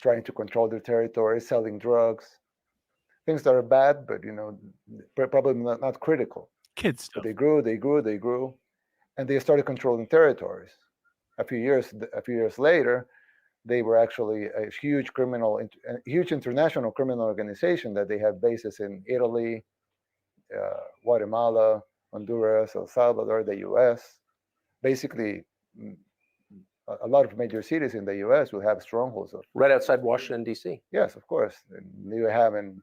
trying to control their territory, selling drugs, things that are bad, but probably not critical. Kids stuff. But they grew. and they started controlling territories. A few years later, they were actually a huge international criminal organization that they had bases in Italy, Guatemala, Honduras, El Salvador, the U.S. Basically, a lot of major cities in the U.S. will have strongholds of. Right outside Washington, D.C. Yes, of course. And you have in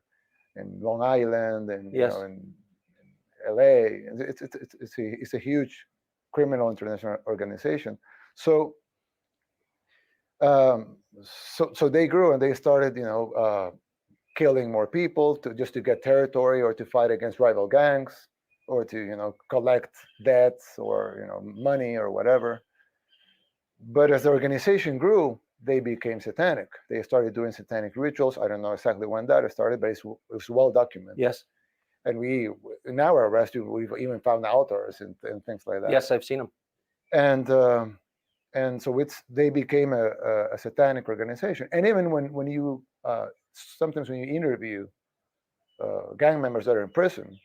Long Island and Yes. in L.A. It's a huge criminal international organization. So so they grew and they started, killing more people just to get territory or to fight against rival gangs or to collect debts or money or whatever. But as the organization grew, they became satanic. They started doing satanic rituals. I don't know exactly when that started, but it was well documented. Yes. And we, in our arrest, we've even found authors and things like that. Yes, I've seen them. And so they became a satanic organization. And even when you sometimes when you interview gang members that are in prison,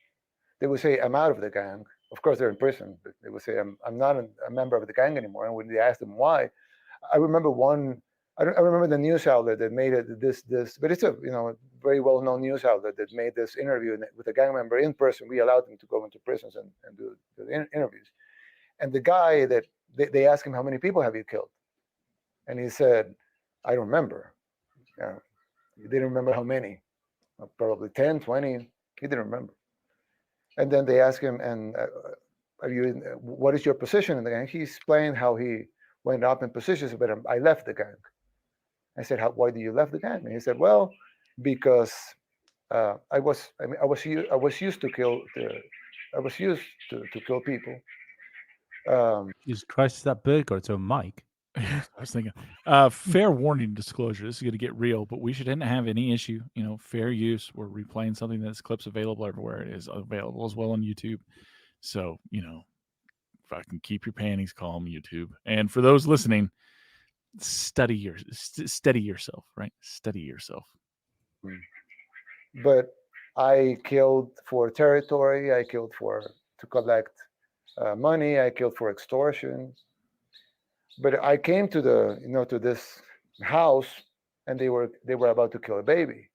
they would say, "I'm out of the gang." Of course, they're in prison, but they would say, "I'm not a member of the gang anymore." And when they asked them why, I remember one. I remember the news outlet that made it this, but it's a very well known news outlet that made this interview with a gang member in person. We allowed them to go into prisons and do the interviews. And the guy that they asked him, "How many people have you killed?" And he said, "I don't remember." He didn't remember how many, probably 10, 20. He didn't remember. And then they asked him, "And what is your position in the gang?" He explained how he went up in positions, but I left the gang. I said, "Why did you left the gang?" And he said, "Well, because I was used to kill people." Jesus Christ, is that bird got its own mic? I was thinking, fair warning disclosure. This is going to get real, but we shouldn't have any issue. Fair use. We're replaying something that's clips available everywhere. It is available as well on YouTube. So, if I can keep your panties calm, YouTube. And for those listening, steady yourself, right? Steady yourself. But I killed for territory. I killed to collect money. I killed for extortion. But I came to to this house, and they were about to kill a baby.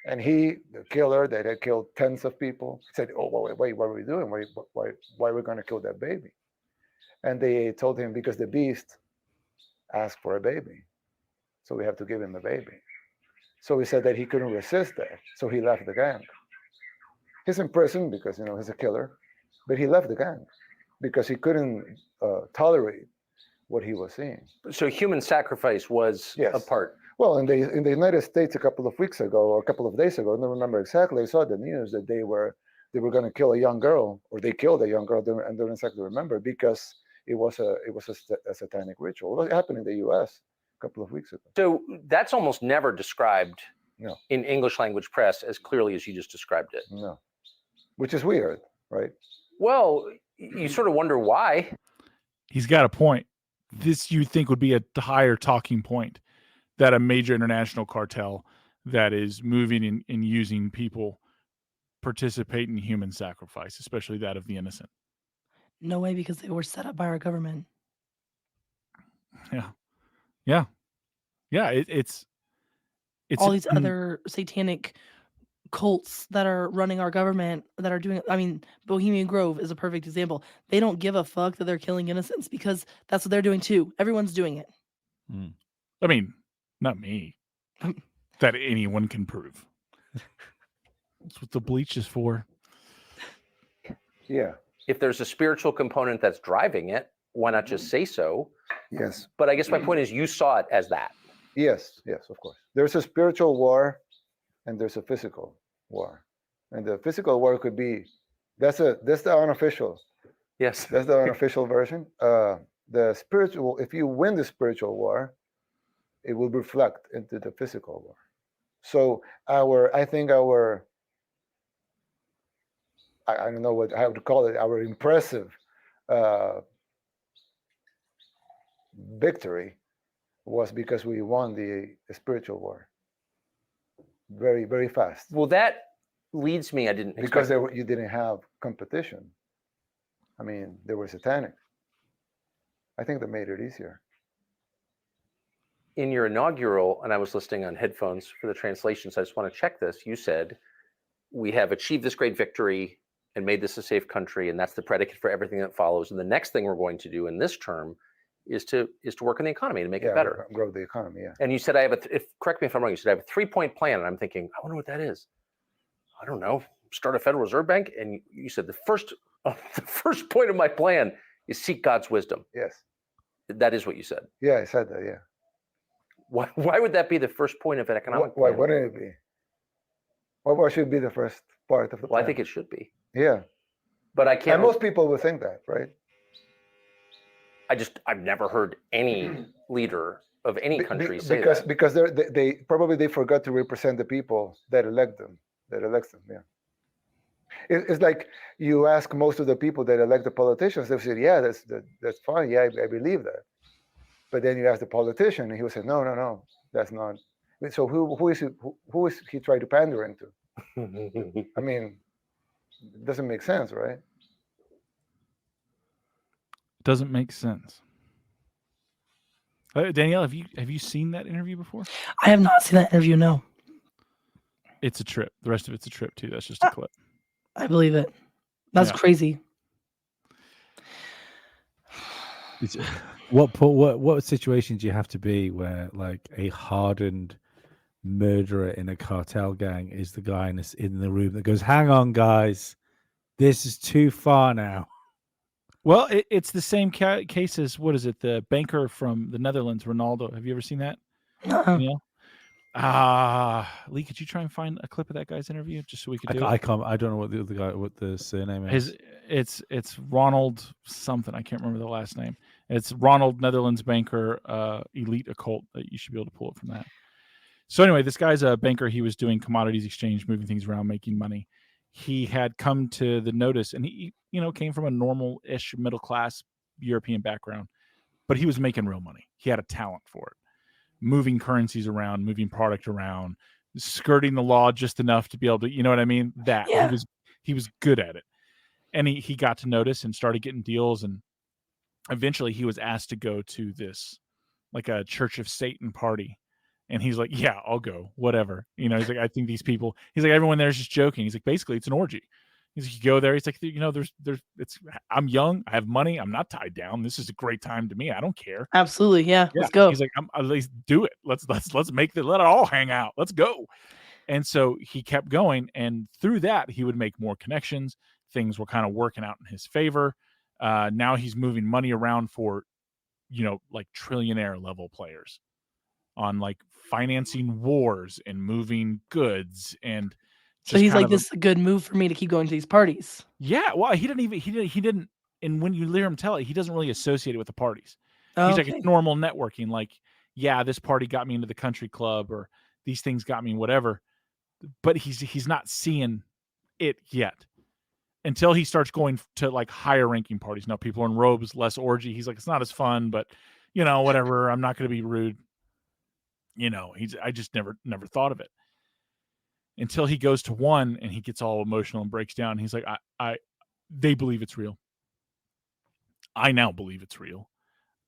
And the killer that had killed tens of people, said, "Oh, wait, what are we doing? Why are we going to kill that baby?" And they told him, "Because the beast asked for a baby, so we have to give him a baby." So he said that he couldn't resist that, so he left the gang. He's in prison because he's a killer, but he left the gang because he couldn't tolerate what he was seeing. So human sacrifice was a part. Well, in the United States a couple of weeks ago or a couple of days ago, I don't remember exactly, I saw the news that they were going to kill a young girl, or they killed a young girl. I don't exactly remember, because it was a satanic ritual. It happened in the U.S. a couple of weeks ago. So that's almost never described No. in English language press as clearly as you just described it. No, which is weird, right? Well, you sort of wonder why. He's got a point. This, you think, would be a higher talking point, that a major international cartel that is moving and using people participate in human sacrifice, especially that of the innocent. No way, because they were set up by our government. Yeah. It's all these other satanic cults that are running our government that are doing. I mean, Bohemian Grove is a perfect example. They don't give a fuck that they're killing innocents, because that's what they're doing too. Everyone's doing it. I mean, not me. That anyone can prove. That's what the bleach is for. Yeah. If there's a spiritual component that's driving it, why not just say so? Yes. But I guess my point is, you saw it as that. Yes, of course. There's a spiritual war, and there's a physical war. And the physical war could be, that's the unofficial. Yes. That's the unofficial version. The spiritual, if you win the spiritual war, it will reflect into the physical war. So I don't know how to call it, our impressive victory was because we won the spiritual war very, very fast. Well, that leads me, I didn't expect, because you didn't have competition. I mean, they were satanic. I think that made it easier. In your inaugural, and I was listening on headphones for the translations, I just want to check this. You said, we have achieved this great victory and made this a safe country, and that's the predicate for everything that follows. And the next thing we're going to do in this term is to work on the economy to make it better. Grow the economy, yeah. And you said, correct me if I'm wrong, you said I have a 3-point plan. And I'm thinking, I wonder what that is. I don't know, start a Federal Reserve Bank? And you said the first point of my plan is seek God's wisdom. Yes. That is what you said. Yeah, I said that, yeah. Why would that be the first point of an economic plan? Why wouldn't it be? Why should it be the first part of the plan? Well, I think it should be. Yeah. But I can't. And most people would think that, right? I've never heard any leader of any country say that. Because they probably forgot to represent the people that elect them, yeah. It's like you ask most of the people that elect the politicians, they say, yeah, that's fine, yeah, I believe that. But then you ask the politician, and he will say, no, that's not. So who is he trying to pander into? I mean, it doesn't make sense, right? Doesn't make sense. Danielle, have you seen that interview before? I have not seen that interview, no. It's a trip. The rest of it's a trip too. That's just a clip. I believe it. That's crazy. What situation do you have to be where like a hardened murderer in a cartel gang is the guy in the room that goes, hang on guys, this is too far now? Well, it's the same case as, what is it, the banker from the Netherlands, Ronaldo. Have you ever seen that? Lee, could you try and find a clip of that guy's interview just so we could do it? I can't. I don't know what the surname is. It's Ronald something. I can't remember the last name. It's Ronald, Netherlands banker, elite occult. That you should be able to pull it from that. So anyway, this guy's a banker. He was doing commodities exchange, moving things around, making money. He had come to the notice, and he came from a normal-ish middle-class European background, but he was making real money. He had a talent for it. Moving currencies around, moving product around, skirting the law just enough to be able to, you know what I mean? That he was good at it. And he got to notice and started getting deals. And eventually he was asked to go to this, like a Church of Satan party. And he's like, yeah, I'll go, whatever. He's like, I think these people, he's like, everyone there's just joking. He's like, basically it's an orgy. He's like, you go there. He's like, I'm young. I have money. I'm not tied down. This is a great time to me. I don't care. Absolutely. Yeah. Let's go. He's like, at least do it. Let's make let it all hang out. Let's go. And so he kept going. And through that, he would make more connections. Things were kind of working out in his favor. Now he's moving money around for, like trillionaire level players on like financing wars and moving goods. And so he's like, this is a good move for me to keep going to these parties. Yeah. Well, he didn't. And when you hear him tell it, he doesn't really associate it with the parties. Oh, he's like, it's normal networking. Like, yeah, this party got me into the country club, or these things got me whatever. But he's not seeing it yet until he starts going to like higher ranking parties. Now people are in robes, less orgy. He's like, it's not as fun, but whatever. I'm not going to be rude. I just never thought of it until he goes to one and he gets all emotional and breaks down. He's like, they believe it's real. I now believe it's real.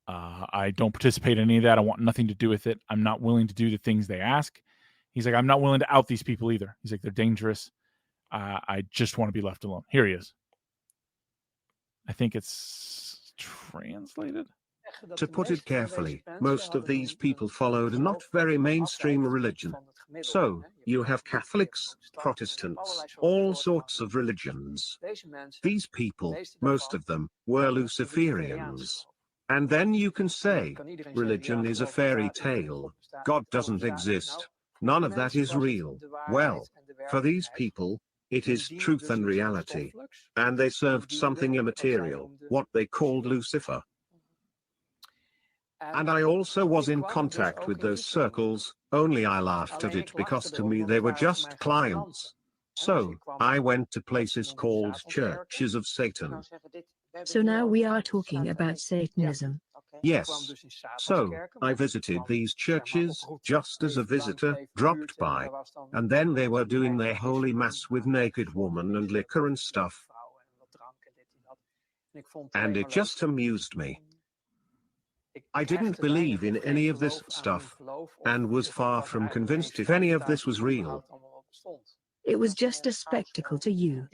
I don't participate in any of that. I want nothing to do with it. I'm not willing to do the things they ask. He's like, I'm not willing to out these people either. He's like, they're dangerous. I just want to be left alone. Here he is. I think it's translated. To put it carefully, most of these people followed a not very mainstream religion. So, you have Catholics, Protestants, all sorts of religions. These people, most of them, were Luciferians. And then you can say, religion is a fairy tale. God doesn't exist. None of that is real. Well, for these people, it is truth and reality. And they served something immaterial, what they called Lucifer. And I also was in contact with those circles, only I laughed at it because to me they were just clients. So, I went to places called Churches of Satan. So now we are talking about Satanism. Yes. So, I visited these churches, just as a visitor dropped by. And then they were doing their holy mass with naked woman and liquor and stuff. And it just amused me. I didn't believe in any of this stuff, and was far from convinced if any of this was real. It was just a spectacle to you.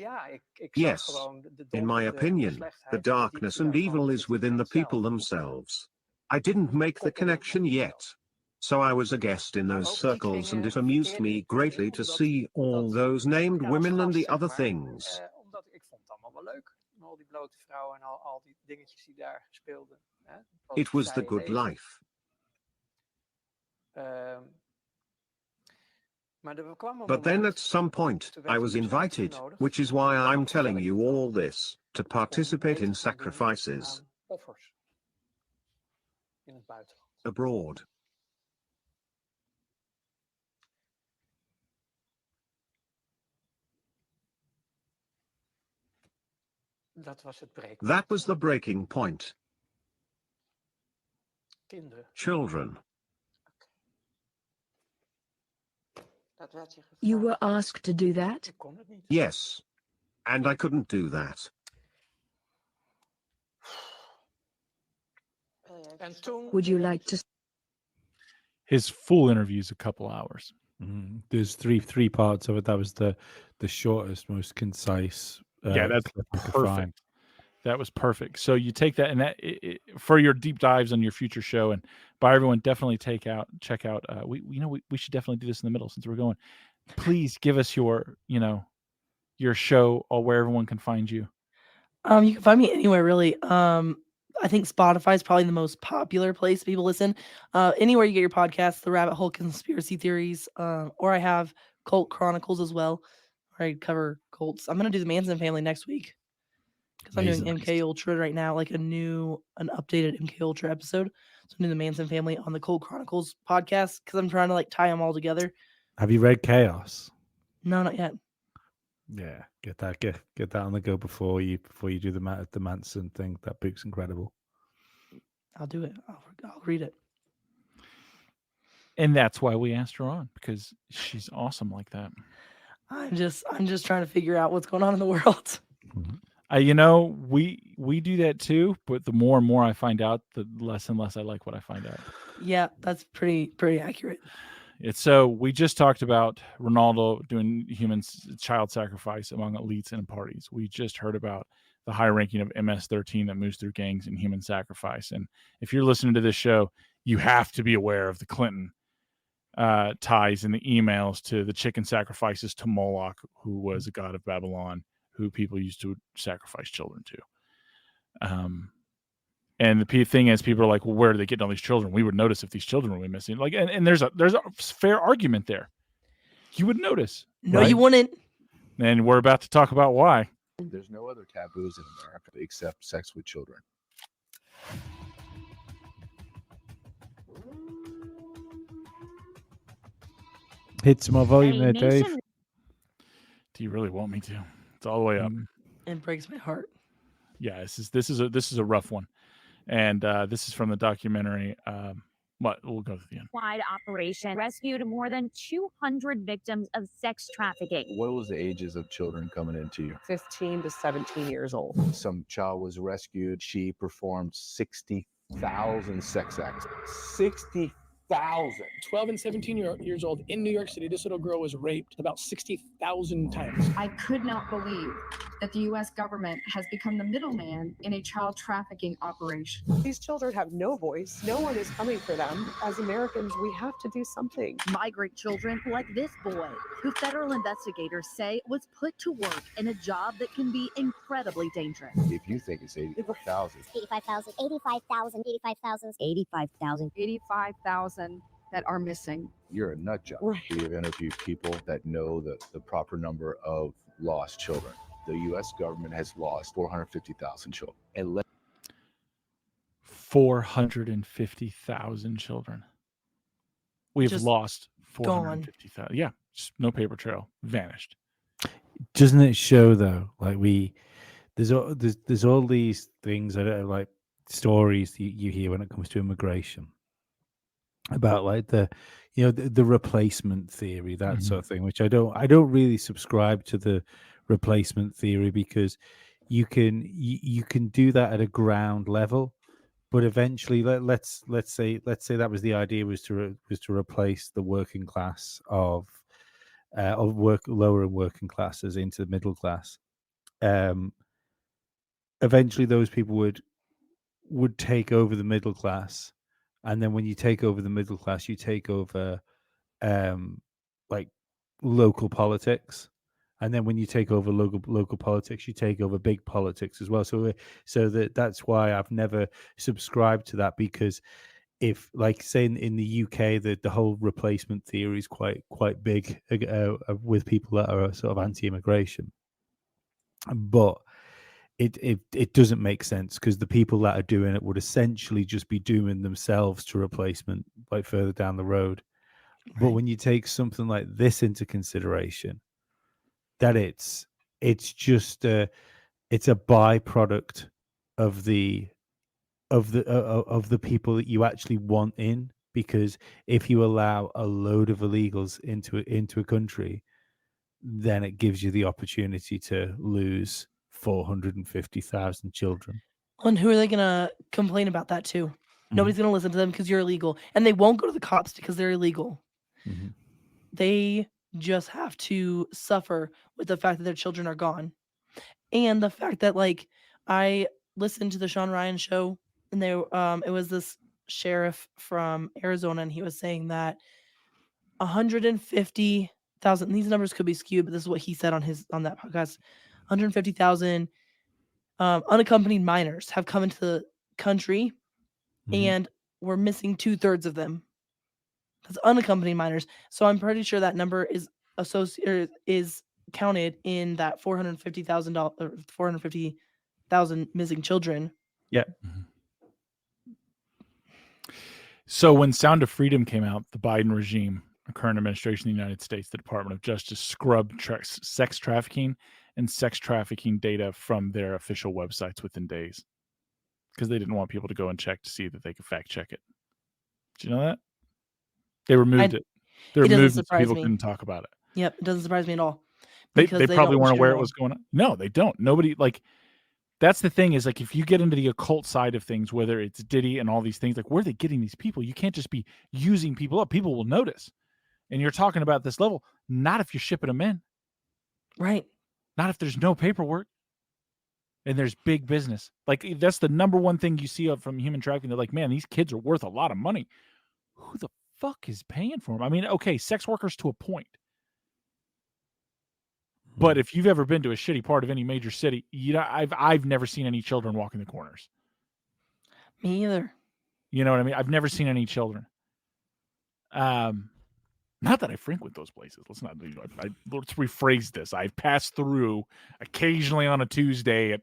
Yes, in my opinion, the darkness and evil is within the people themselves. I didn't make the connection yet. So I was a guest in those circles, and it amused me greatly to see all those named women and the other things. It was the good life. But then at some point, I was invited, which is why I'm telling you all this, to participate in sacrifices abroad. That was the breaking point. Children. You were asked to do that? Yes. And I couldn't do that. Would you like to? His full interview is a couple hours. There's three parts of it. That was the shortest, most concise. Yeah, that's clip I could find. perfect. That was perfect. So you take that, and that for your deep dives on your future show, and by everyone, definitely check out. We should definitely do this in the middle since we're going. Please give us your show or where everyone can find you. You can find me anywhere really. I think Spotify is probably the most popular place people listen. Anywhere you get your podcasts, the Rabbit Hole Conspiracy Theories, or I have Cult Chronicles as well, where I cover cults. I'm gonna do the Manson family next week because I'm doing MK Ultra right now, like an updated MK Ultra episode. So I'm doing the Manson family on the Cult Chronicles podcast because I'm trying to like tie them all together. Have you read Chaos? No, not yet. Yeah, get that on the go before you do the Manson thing. That book's incredible. I'll do it. I'll read it. And that's why we asked her on, because she's awesome like that. I'm just trying to figure out what's going on in the world. We do that too, but the more and more I find out, the less and less I like what I find out. Yeah, that's pretty accurate. So we just talked about Ronaldo doing human child sacrifice among elites and parties. We just heard about the high ranking of MS-13 that moves through gangs and human sacrifice. And if you're listening to this show, you have to be aware of the Clinton ties in the emails to the chicken sacrifices to Moloch, who was a god of Babylon, who people used to sacrifice children to. And the thing is, people are like, well, where are they getting all these children? We would notice if these children were missing. Like, and there's a fair argument there. You would notice. No, right? You wouldn't. And we're about to talk about why. There's no other taboos in America except sex with children. Hit some more volume there, Dave. Do you really want me to? It's all the way up. It breaks my heart. Yeah, this is a rough one. And this is from the documentary. But we'll go to the end. Wide operation rescued more than 200 victims of sex trafficking. What was the ages of children coming into you? 15 to 17 years old. Some child was rescued. She performed 60,000 sex acts. 60,000. 12 and 17 years old in New York City, this little girl was raped about 60,000 times. I could not believe that the U.S. government has become the middleman in a child trafficking operation. These children have no voice. No one is coming for them. As Americans, we have to do something. Migrant children like this boy, who federal investigators say was put to work in a job that can be incredibly dangerous. If you think it's 85,000. 85,000, 85,000, 85,000, 85,000, 85,000 that are missing. You're a nut job. Right. We have interviewed people that know the proper number of lost children. The U.S. government has lost 450,000 children. 450,000 children. We've Just lost 450,000. Yeah, just no paper trail. Vanished. Doesn't it show though? Like there's all these things that are like stories you hear when it comes to immigration about like the replacement theory, that sort of thing, which I don't really subscribe to the replacement theory, because you can do that at a ground level, but eventually let's say that was the idea, was to replace the working class of lower and working classes into the middle class. Eventually those people would take over the middle class, and then when you take over the middle class, you take over like local politics, and then when you take over local politics, you take over big politics as well. So that's why I've never subscribed to that, because if, like, say in the UK, the whole replacement theory is quite big with people that are sort of anti-immigration, but it doesn't make sense, because the people that are doing it would essentially just be dooming themselves to replacement like further down the road. But when you take something like this into consideration, that it's just it's a byproduct of the people that you actually want in, because if you allow a load of illegals into a country, then it gives you the opportunity to lose 450,000 children. And who are they going to complain about that to? Nobody's going to listen to them because you're illegal. And they won't go to the cops because they're illegal. They just have to suffer with the fact that their children are gone. And the fact that, like, I listened to the Sean Ryan show, and it was this sheriff from Arizona, and he was saying that 150,000, these numbers could be skewed, but this is what he said on that podcast. 150,000 unaccompanied minors have come into the country, and we're missing 2/3 of them. That's unaccompanied minors. So I'm pretty sure that number is counted in that $450,000 missing children. Yeah. So when Sound of Freedom came out, the Biden regime, the current administration in the United States, the Department of Justice scrubbed sex trafficking and sex trafficking data from their official websites within days, because they didn't want people to go and check to see that they could fact check it. Did you know that? They removed it. They removed it so people couldn't talk about it. Yep, it doesn't surprise me at all. They probably weren't aware it was going on. No, they don't. Nobody, like, that's the thing, is like, if you get into the occult side of things, whether it's Diddy and all these things, like, where are they getting these people? You can't just be using people up. People will notice. And you're talking about this level, not if you're shipping them in. Right. Not if there's no paperwork and there's big business. Like, that's the number one thing you see from human trafficking. They're like, man, these kids are worth a lot of money. Who the fuck is paying for them? I mean, okay, sex workers to a point. But if you've ever been to a shitty part of any major city, I've never seen any children walking the corners. Me either. You know what I mean? I've never seen any children. Not that I frequent those places. Let's rephrase this. I pass through occasionally on a Tuesday at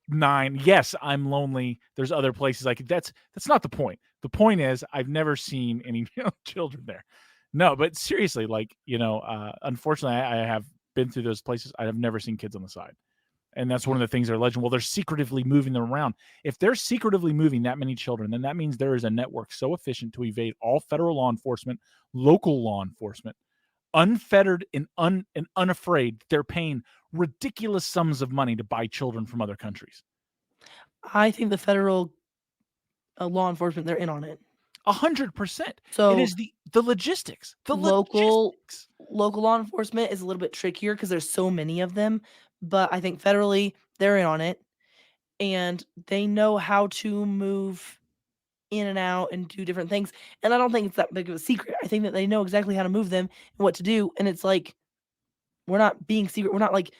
9. Yes, I'm lonely. There's other places that's not the point. The point is, I've never seen any children there. No, but seriously, like, unfortunately, I have been through those places. I have never seen kids on the side. And that's one of the things they're alleging. Well, they're secretively moving them around. If they're secretively moving that many children, then that means there is a network so efficient to evade all federal law enforcement, local law enforcement, unfettered and unafraid. They're paying ridiculous sums of money to buy children from other countries. I think the federal law enforcement, they're in on it. 100%. So it is the logistics. The local law enforcement is a little bit trickier because there's so many of them. But I think federally, they're in on it, and they know how to move in and out and do different things. And I don't think it's that big of a secret. I think that they know exactly how to move them and what to do. And it's like, we're not being secret. We're not like,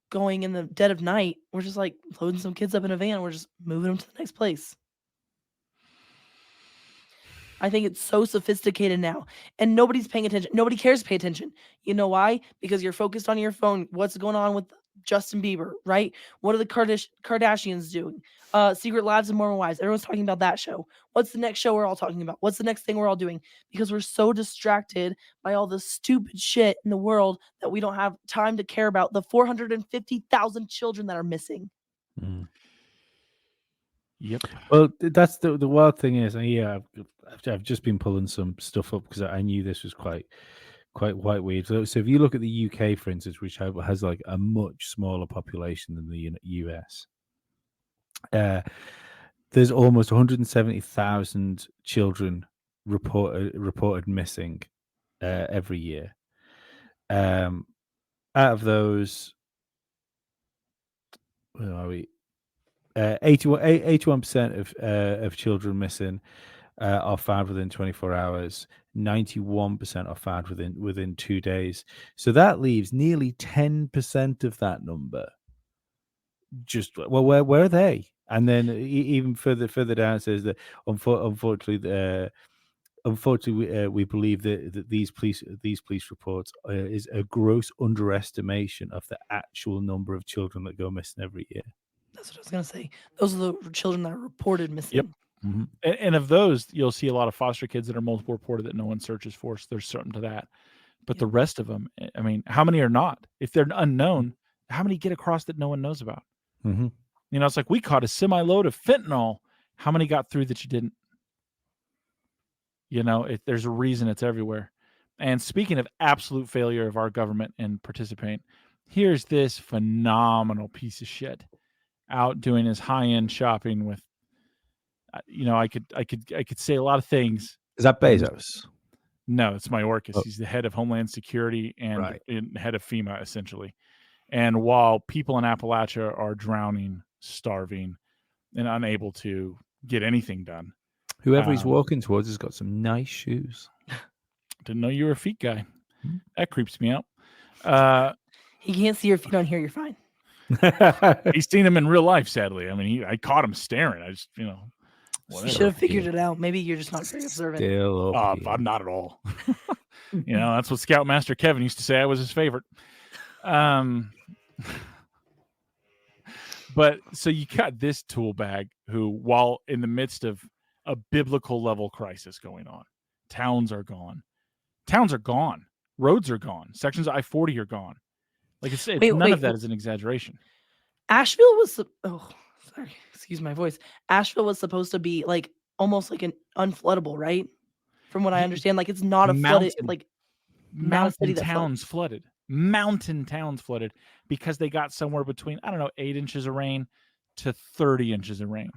going in the dead of night. We're just like loading some kids up in a van. And we're just moving them to the next place. I think it's so sophisticated now, and nobody's paying attention. Nobody cares to pay attention. You know why? Because you're focused on your phone. What's going on with Justin Bieber, right? What are the Kardashians doing? Secret Lives of Mormon Wives. Everyone's talking about that show. What's the next show we're all talking about? What's the next thing we're all doing? Because we're so distracted by all the stupid shit in the world that we don't have time to care about the 450,000 children that are missing. Yep. Well, that's the wild thing is, I've just been pulling some stuff up because I knew this was quite quite weird. So if you look at the UK, for instance, which has like a much smaller population than the US, there's almost 170,000 children reported missing every year. Out of those, where are we? 81% of children missing are found within 24 hours. 91% are found within 2 days. So that leaves nearly 10% of that number. Just where are they? And then even further down, it says that unfortunately, we believe that these police reports is a gross underestimation of the actual number of children that go missing every year. That's what I was gonna say. Those are the children that are reported missing. Yep. Mm-hmm. And of those, you'll see a lot of foster kids that are multiple reported that no one searches for. So there's something to that. But the rest of them, I mean, how many are not? If they're unknown, how many get across that no one knows about? Mm-hmm. You know, it's like we caught a semi-load of fentanyl. How many got through that you didn't? You know, there's a reason it's everywhere. And speaking of absolute failure of our government and participate, here's this phenomenal piece of shit out doing his high-end shopping with, you know, I could say a lot of things. Is that Bezos? No, it's Mayorkas. Oh. He's the head of Homeland Security and Right. Head of FEMA, essentially. And while people in Appalachia are drowning, starving, and unable to get anything done, Whoever he's walking towards has got some nice shoes. Didn't know you were a feet guy. That creeps me out. He can't see your feet on here. You're fine. He's seen him in real life, sadly. I mean, I caught him staring. I just, you know, You should have figured it out. Maybe you're just not very observant. I'm not at all. You know, that's what Scoutmaster Kevin used to say. I was his favorite. But so you got this tool bag who, while in the midst of a biblical level crisis going on, towns are gone. Roads are gone. Sections of I-40 are gone. Like it's none of that is an exaggeration. Asheville was sorry, excuse my voice. Asheville was supposed to be like almost like an unfloodable, right? From what I understand, like it's not a flooded, like not a city mountain that towns flooded. Mountain towns flooded because they got somewhere between 8 inches of rain to 30 inches of rain.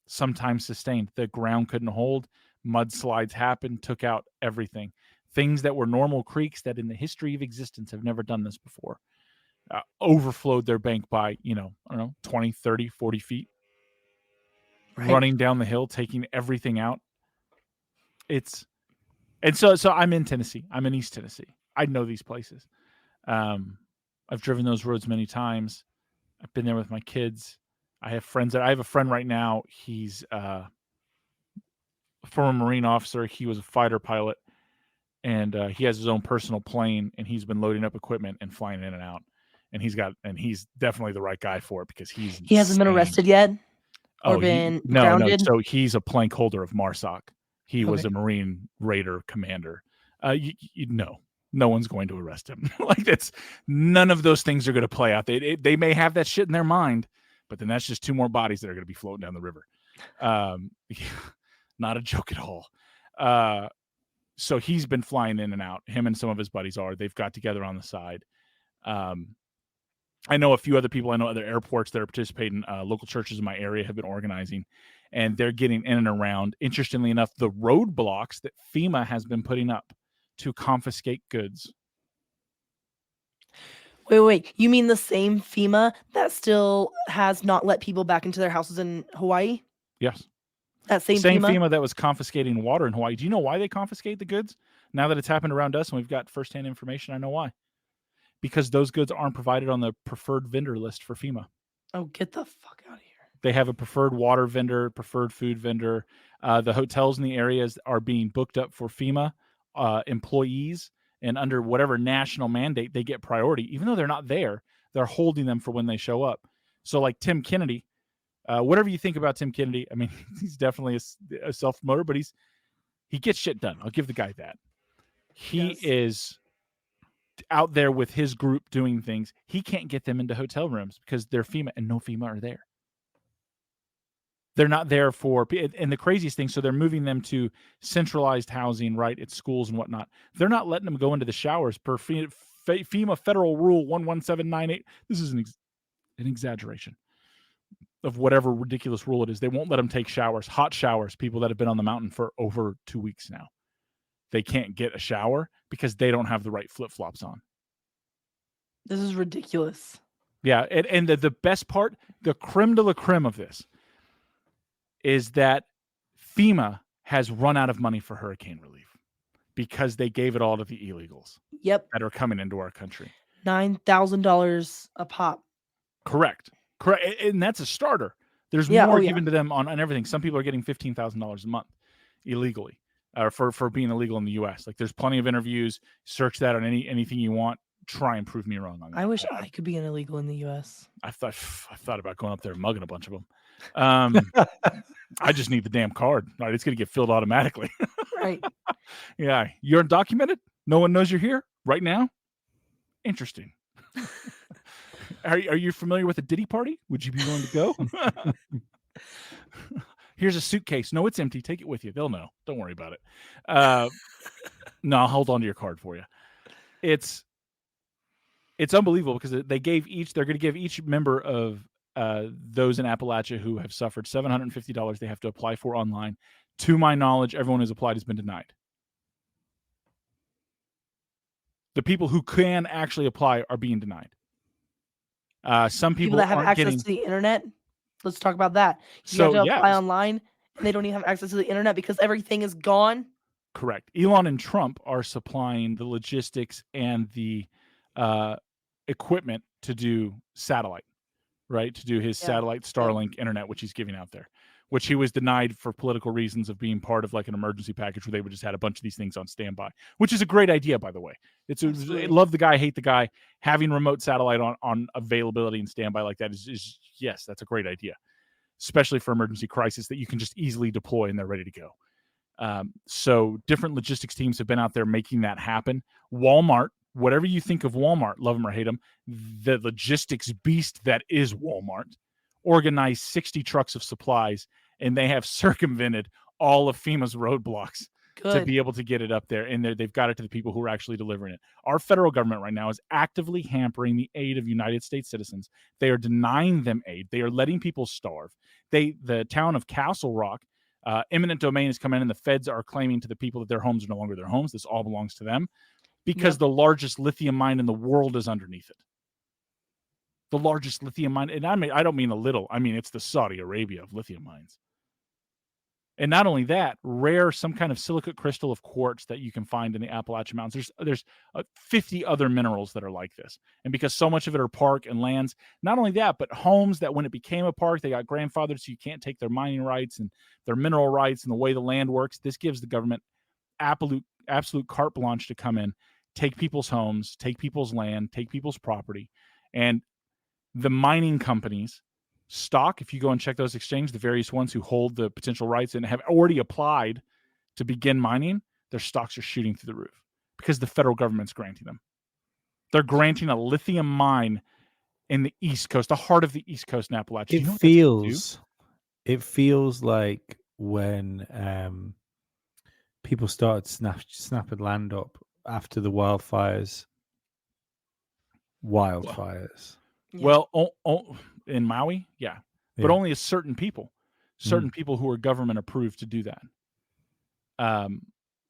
Sometimes sustained. The ground couldn't hold. Mudslides happened, took out everything. Things that were normal creeks that in the history of existence have never done this before. Overflowed their bank by, I don't know, 20, 30, 40 feet. Right. Running down the hill, taking everything out. So I'm in Tennessee. I'm in East Tennessee. I know these places. I've driven those roads many times. I've been there with my kids. I have friends I have a friend right now. He's a former Marine officer. He was a fighter pilot, and he has his own personal plane, and he's been loading up equipment and flying in and out. And he's definitely the right guy for it because he hasn't been arrested yet or been grounded. No. So he's a plank holder of MARSOC. He was a Marine Raider commander. No one's going to arrest him. Like that's none of those things are going to play out. They may have that shit in their mind, but then that's just 2 more bodies that are going to be floating down the river. Not a joke at all. So he's been flying in and out. Him and some of his buddies they've got together on the side. I know a few other people. I know other airports that are participating. Local churches in my area have been organizing, and they're getting in and around. Interestingly enough, the roadblocks that FEMA has been putting up to confiscate goods. Wait. You mean the same FEMA that still has not let people back into their houses in Hawaii? Yes. That same FEMA that was confiscating water in Hawaii. Do you know why they confiscate the goods? Now that it's happened around us and we've got firsthand information, I know why. Because those goods aren't provided on the preferred vendor list for FEMA. Oh, get the fuck out of here. They have a preferred water vendor, preferred food vendor. The hotels in the areas are being booked up for FEMA employees, and under whatever national mandate, they get priority. Even though they're not there, they're holding them for when they show up. So like Tim Kennedy, whatever you think about Tim Kennedy, I mean, he's definitely a self-promoter, but he gets shit done. I'll give the guy that. He is out there with his group doing things. He can't get them into hotel rooms because they're FEMA and no FEMA are there. They're not there for, and the craziest thing, so they're moving them to centralized housing, right, at schools and whatnot. They're not letting them go into the showers per FEMA Federal Rule 11798. This is an exaggeration of whatever ridiculous rule it is. They won't let them take showers, hot showers, people that have been on the mountain for over 2 weeks now. They can't get a shower because they don't have the right flip-flops on. This is ridiculous. Yeah, and the best part, the creme de la creme of this, is that FEMA has run out of money for hurricane relief because they gave it all to the illegals. Yep. That are coming into our country. $9,000 a pop. Correct. And that's a starter. There's more given to them on everything. Some people are getting $15,000 a month illegally for being illegal in the U.S. Like, there's plenty of interviews. Search that on anything you want. Try and prove me wrong on that. I wish I could be an illegal in the U.S. I thought about going up there and mugging a bunch of them. I just need the damn card. Right, it's going to get filled automatically. Right. Yeah, you're undocumented. No one knows you're here right now. Interesting. Are you familiar with a Diddy party? Would you be willing to go? Here's a suitcase. No, it's empty. Take it with you. They'll know. Don't worry about it. No, I'll hold on to your card for you. It's unbelievable because they're going to give each member of those in Appalachia who have suffered $750 they have to apply for online. To my knowledge, everyone who's applied has been denied. The people who can actually apply are being denied. Some people that have aren't access getting to the internet. Let's talk about that. You have to apply online, and they don't even have access to the internet because everything is gone. Correct. Elon and Trump are supplying the logistics and the equipment to do satellite, right? To do his satellite Starlink internet, which he's giving out there, which he was denied for political reasons of being part of like an emergency package where they would just had a bunch of these things on standby, which is a great idea, by the way. Love the guy, hate the guy. Having remote satellite on availability and standby like that is yes, that's a great idea, especially for emergency crisis that you can just easily deploy and they're ready to go. So different logistics teams have been out there making that happen. Walmart, whatever you think of Walmart, love them or hate them, the logistics beast that is Walmart organized 60 trucks of supplies, and they have circumvented all of FEMA's roadblocks to be able to get it up there. And they've got it to the people who are actually delivering it. Our federal government right now is actively hampering the aid of United States citizens. They are denying them aid. They are letting people starve. The town of Castle Rock, eminent domain is coming in, and the feds are claiming to the people that their homes are no longer their homes. This all belongs to them because the largest lithium mine in the world is underneath it. The largest lithium mine, and I don't mean a little. I mean, it's the Saudi Arabia of lithium mines. And not only that, rare some kind of silicate crystal of quartz that you can find in the Appalachian Mountains. There's 50 other minerals that are like this. And because so much of it are park and lands, not only that, but homes that when it became a park, they got grandfathered, so you can't take their mining rights and their mineral rights and the way the land works. This gives the government absolute carte blanche to come in, take people's homes, take people's land, take people's property. And the mining companies stock, if you go and check those exchanges, the various ones who hold the potential rights and have already applied to begin mining, their stocks are shooting through the roof because the federal government's granting them. They're granting a lithium mine in the East Coast, the heart of the East Coast in Appalachia. It feels like when people started snapping land up after the wildfires. Well, in Maui, but only a certain people who are government approved to do that.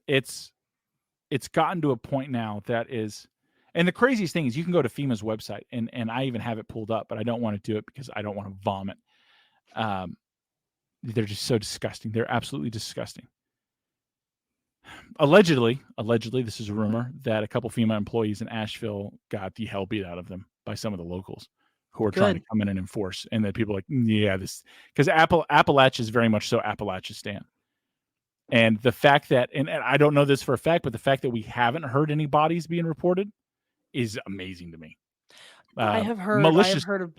It's gotten to a point now that is, and the craziest thing is you can go to FEMA's website and I even have it pulled up, but I don't want to do it because I don't want to vomit. They're just so disgusting. They're absolutely disgusting. Allegedly, this is a rumor that a couple FEMA employees in Asheville got the hell beat out of them by some of the locals who are trying to come in and enforce. And then people are like, this, because Appalachia is very much so Appalachian. And the fact that, and I don't know this for a fact, but the fact that we haven't heard any bodies being reported is amazing to me. I have heard of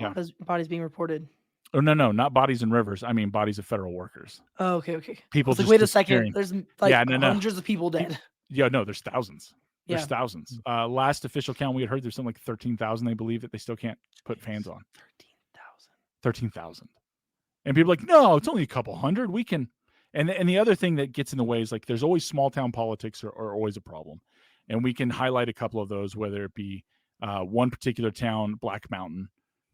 bodies being reported. Oh, no, not bodies in rivers. I mean, bodies of federal workers. Oh, okay. People just wait a second. There's hundreds of people dead. Yeah, no, there's thousands. There's thousands. Last official count we had heard, there's something like 13,000. They believe that they still can't put fans on. 13,000. And people are like, no, it's only a couple hundred. We can. And the other thing that gets in the way is like there's always small town politics are always a problem. And we can highlight a couple of those, whether it be one particular town, Black Mountain,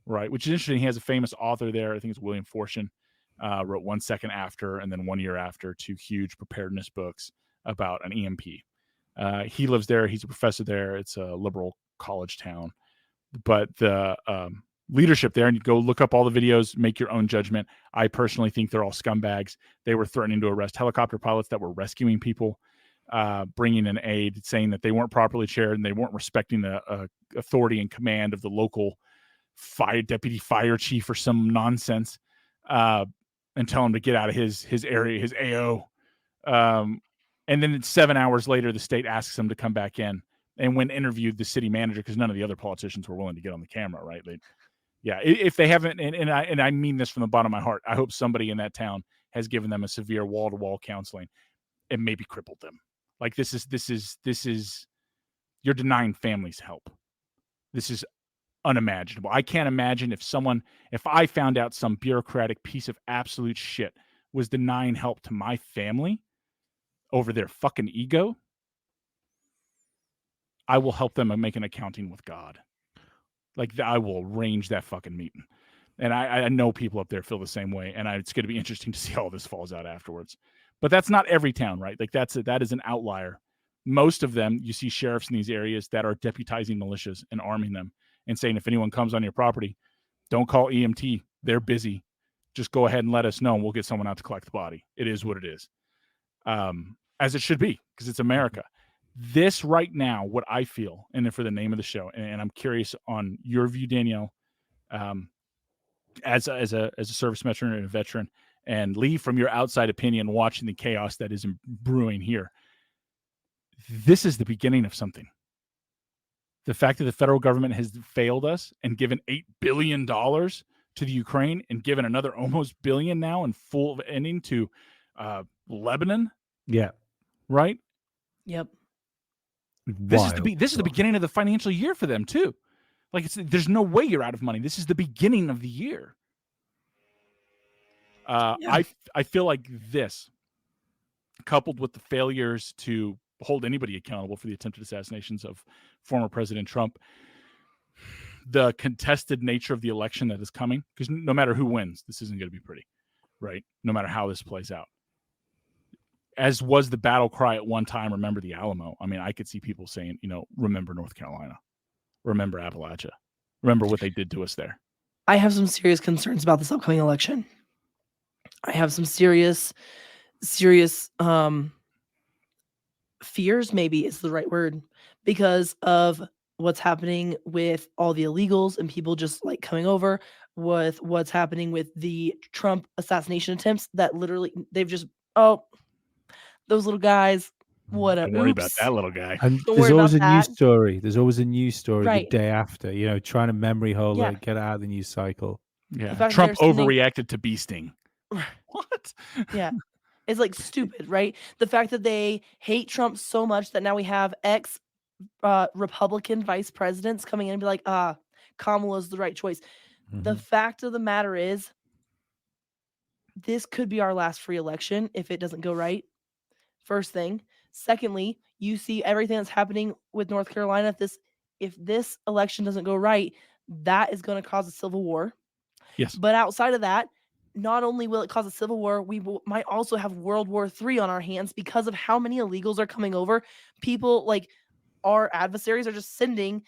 right? Which is interesting. He has a famous author there. I think it's William Fortune, wrote 1 Second After and then 1 Year After, 2 huge preparedness books about an EMP. He lives there. He's a professor there. It's a liberal college town. But the leadership there, and you go look up all the videos, make your own judgment. I personally think they're all scumbags. They were threatening to arrest helicopter pilots that were rescuing people, bringing in aid, saying that they weren't properly chaired and they weren't respecting the authority and command of the local deputy fire chief or some nonsense, and tell him to get out of his area, his AO. And then 7 hours later, the state asks him to come back in. And when interviewed, the city manager, because none of the other politicians were willing to get on the camera, right? If they haven't, and I mean this from the bottom of my heart, I hope somebody in that town has given them a severe wall-to-wall counseling and maybe crippled them. Like this is you're denying families help. This is unimaginable. I can't imagine if I found out some bureaucratic piece of absolute shit was denying help to my family over their fucking ego. I will help them and make an accounting with God. Like I will arrange that fucking meeting. And I know people up there feel the same way. And it's going to be interesting to see how this falls out afterwards. But that's not every town, right? Like that is an outlier. Most of them, you see sheriffs in these areas that are deputizing militias and arming them and saying, if anyone comes on your property, don't call EMT. They're busy. Just go ahead and let us know and we'll get someone out to collect the body. It is what it is. As it should be, because it's America. This right now, what I feel, and then for the name of the show, and I'm curious on your view, Danielle, as a service veteran and a veteran, and Lee, from your outside opinion, watching the chaos that is brewing here, this is the beginning of something. The fact that the federal government has failed us and given $8 billion to the Ukraine and given another almost $1 billion now in full ending to Lebanon. Yeah. Right? Yep. This is the beginning of the financial year for them too. Like there's no way you're out of money. This is the beginning of the year. I feel like this, coupled with the failures to hold anybody accountable for the attempted assassinations of former President Trump, the contested nature of the election that is coming, because no matter who wins, this isn't going to be pretty, right? No matter how this plays out. As was the battle cry at one time, remember the Alamo. I mean, I could see people saying, remember North Carolina, remember Appalachia, remember what they did to us there. I have some serious concerns about this upcoming election. I have some serious fears, maybe is the right word, because of what's happening with all the illegals and people just like coming over, with what's happening with the Trump assassination attempts that literally they've just, those little guys, whatever. Don't worry about that little guy. And Don't there's worry always a about news that. story. There's always a news story Right. the day after, trying to memory hole Yeah. it, get out of the news cycle. Yeah. fact Trump they're sending- overreacted to bee sting. What? Yeah. It's like stupid, right? The fact that they hate Trump so much that now we have ex Republican vice presidents coming in and be like, Kamala's the right choice. The fact of the matter is, this could be our last free election if it doesn't go right. First thing. Secondly, you see everything that's happening with North Carolina. If this election doesn't go right, that is going to cause a civil war. Yes. But outside of that, not only will it cause a civil war, we might also have World War III on our hands because of how many illegals are coming over. People like our adversaries are just sending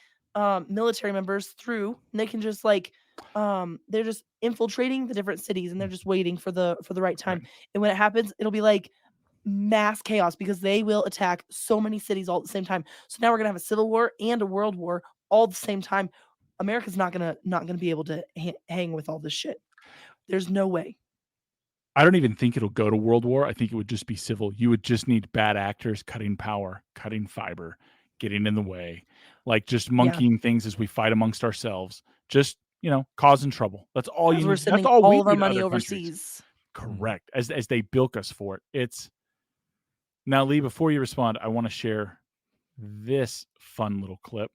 military members through, and they can just they're just infiltrating the different cities, and they're just waiting for the right time. Right. And when it happens, it'll be like mass chaos because they will attack so many cities all at the same time. So now we're gonna have a civil war and a world war all at the same time. America's not gonna be able to hang with all this shit. There's no way. I don't even think it'll go to world war. I think it would just be civil. You would just need bad actors cutting power, cutting fiber, getting in the way, like just monkeying things as we fight amongst ourselves. Just causing trouble. That's all you need. We're sending That's all we all of our do to money other overseas. countries. Correct. As they bilk us for it. It's now, Lee, before you respond, I want to share this fun little clip.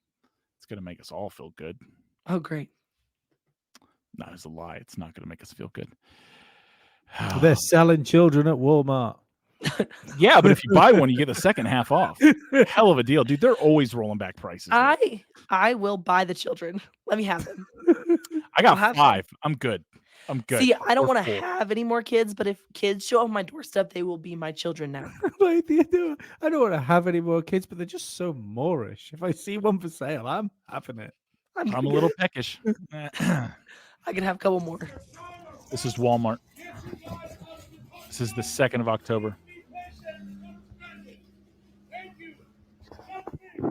It's going to make us all feel good. Oh, great. Not as a lie. It's not going to make us feel good. They're selling children at Walmart. Yeah, but if you buy one, you get the second half off. Hell of a deal, dude. They're always rolling back prices. I will buy the children. Let me have them. I got 5. I'm good. I'm good. See, I don't Or want to 4. have any more kids, but if kids show up on my doorstep, they will be my children now. I don't want to have any more kids, but they're just so Moorish. If I see one for sale, I'm having it. I'm a little peckish. I can have a couple more. This is Walmart. This is the 2nd of October.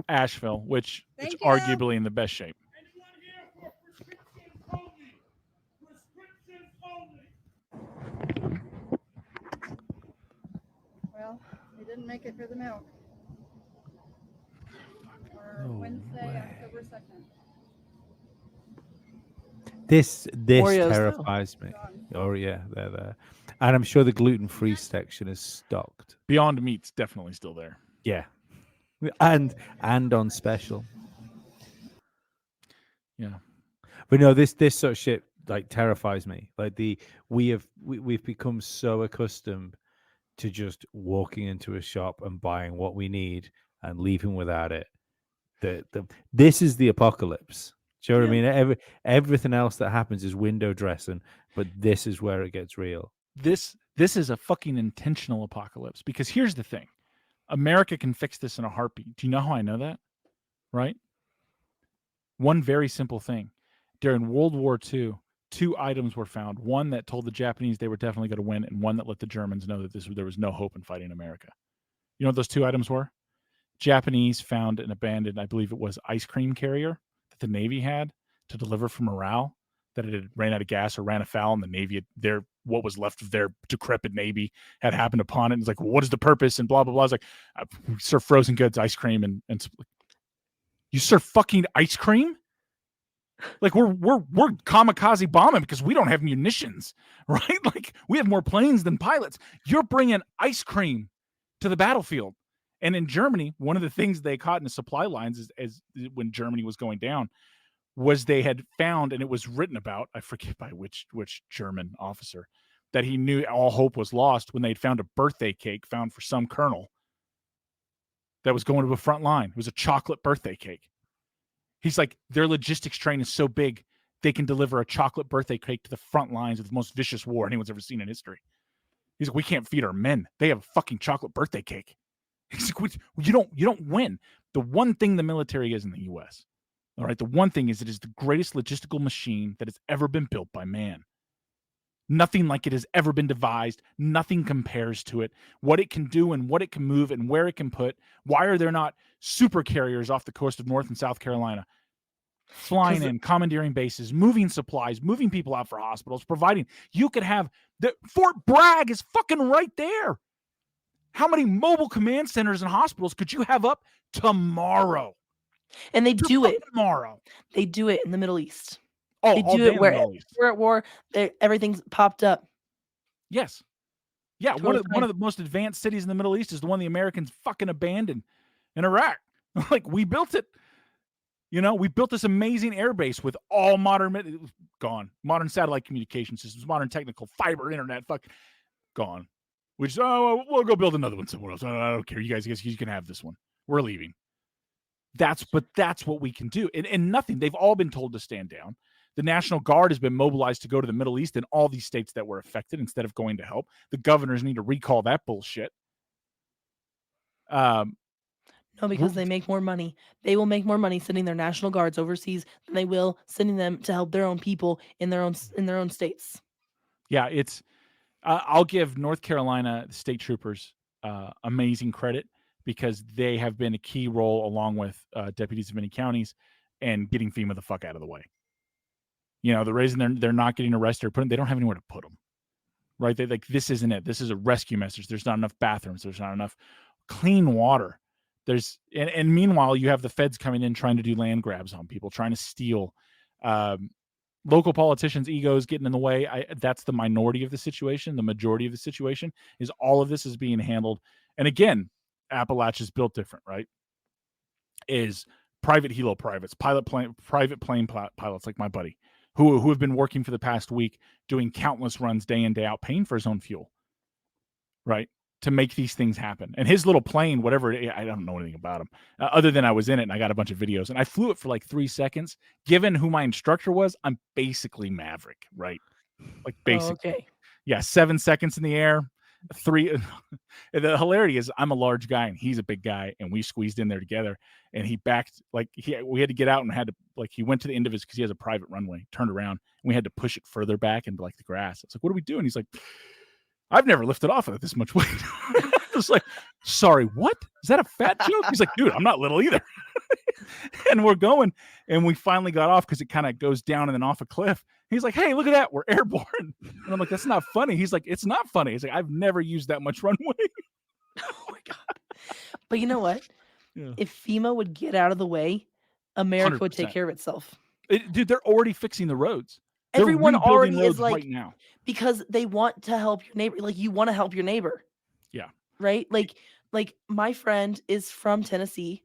Asheville, which is arguably in the best shape. Well, we didn't make it for the milk. No Wednesday, way. October 2nd. This Oreos, terrifies me. Oh yeah, they're there, and I'm sure the gluten-free section is stocked. Beyond Meat's definitely still there. Yeah, and on special. Yeah, but no, this sort of shit like terrifies me. Like we've become so accustomed to just walking into a shop and buying what we need and leaving without it. This is the apocalypse. Do you know what I mean? Everything else that happens is window dressing, but this is where it gets real. This is a fucking intentional apocalypse, because here's the thing. America can fix this in a heartbeat. Do you know how I know that? Right? One very simple thing. During World War II, 2 items were found. One that told the Japanese they were definitely going to win, and one that let the Germans know that there was no hope in fighting America. You know what those 2 items were? Japanese found an abandoned, I believe it was, ice cream carrier that the Navy had to deliver for morale, that it had ran out of gas or ran afoul, and the Navy, what was left of their decrepit Navy had happened upon it. And it's like, well, what is the purpose? And blah, blah, blah. It's like, we serve frozen goods, ice cream, and you serve fucking ice cream? Like we're kamikaze bombing because we don't have munitions, right? Like we have more planes than pilots. You're bringing ice cream to the battlefield. And in Germany, one of the things they caught in the supply lines as when Germany was going down was they had found, and it was written about, I forget by which German officer, that he knew all hope was lost when they'd found a birthday cake found for some colonel that was going to the front line. It was a chocolate birthday cake. He's like, their logistics train is so big, they can deliver a chocolate birthday cake to the front lines of the most vicious war anyone's ever seen in history. He's like, we can't feed our men. They have a fucking chocolate birthday cake. He's like, you don't win. The one thing the military is in the U.S., all right, the one thing is it is the greatest logistical machine that has ever been built by man. Nothing like it has ever been devised. Nothing compares to it. What it can do and what it can move and where it can put. Why are there not super carriers off the coast of North and South Carolina flying in, commandeering bases, moving supplies, moving people out for hospitals, providing? You could have Fort Bragg is fucking right there. How many mobile command centers and hospitals could you have up tomorrow? And they do it tomorrow. They do it in the Middle East. Oh, they do it where we're at war. Everything's popped up. Yes. Yeah, one of the most advanced cities in the Middle East is the one the Americans fucking abandoned in Iraq. Like, we built it. You know, we built this amazing air base with all modern, gone. Modern satellite communication systems, modern technical fiber internet, gone. We just, we'll go build another one somewhere else. I don't care. You guys can have this one. We're leaving. That's what we can do. And nothing. They've all been told to stand down. The National Guard has been mobilized to go to the Middle East in all these states that were affected instead of going to help. The governors need to recall that bullshit. No, because they make more money. They will make more money sending their National Guards overseas than they will sending them to help their own people in their own states. Yeah, it's. I'll give North Carolina state troopers amazing credit because they have been a key role along with deputies of many counties and getting FEMA the fuck out of the way. You know, the reason they're not getting arrested or they don't have anywhere to put them, right? They like, this isn't it. This is a rescue message. There's not enough bathrooms. There's not enough clean water. And meanwhile, you have the feds coming in trying to do land grabs on people, trying to steal. Local politicians' egos getting in the way. That's the minority of the situation. The majority of the situation is all of this is being handled. And again, Appalachia's built different, right? Is private helo privates, private plane pilots like my buddy, who have been working for the past week, doing countless runs day in, day out, paying for his own fuel, right, to make these things happen. And his little plane, whatever, I don't know anything about him, other than I was in it and I got a bunch of videos. And I flew it for like 3 seconds. Given who my instructor was, I'm basically Maverick, right? Like basically. okay. Yeah, 7 seconds in the air, 3. The hilarity is I'm a large guy and he's a big guy, and we squeezed in there together. And he backed, like we had to get out and had to, like, he went to the end of his, because he has a private runway, turned around, and we had to push it further back into like the grass. I was like, what are we doing? He's like, I've never lifted off of this much weight. I was like, sorry, what? Is that a fat joke? He's like, dude, I'm not little either. And we're going, and we finally got off because it kind of goes down and then off a cliff. He's like, hey, look at that, we're airborne. And I'm like, that's not funny. He's like, it's not funny. He's like, I've never used that much runway. Oh my God. But you know what? Yeah. If FEMA would get out of the way, America would take 100%. care of itself. Dude, they're already fixing the roads. They're Everyone rebuilding already roads is like, right now. because they want to help your neighbor. Like, you want to help your neighbor. Yeah. Right? Like my friend is from Tennessee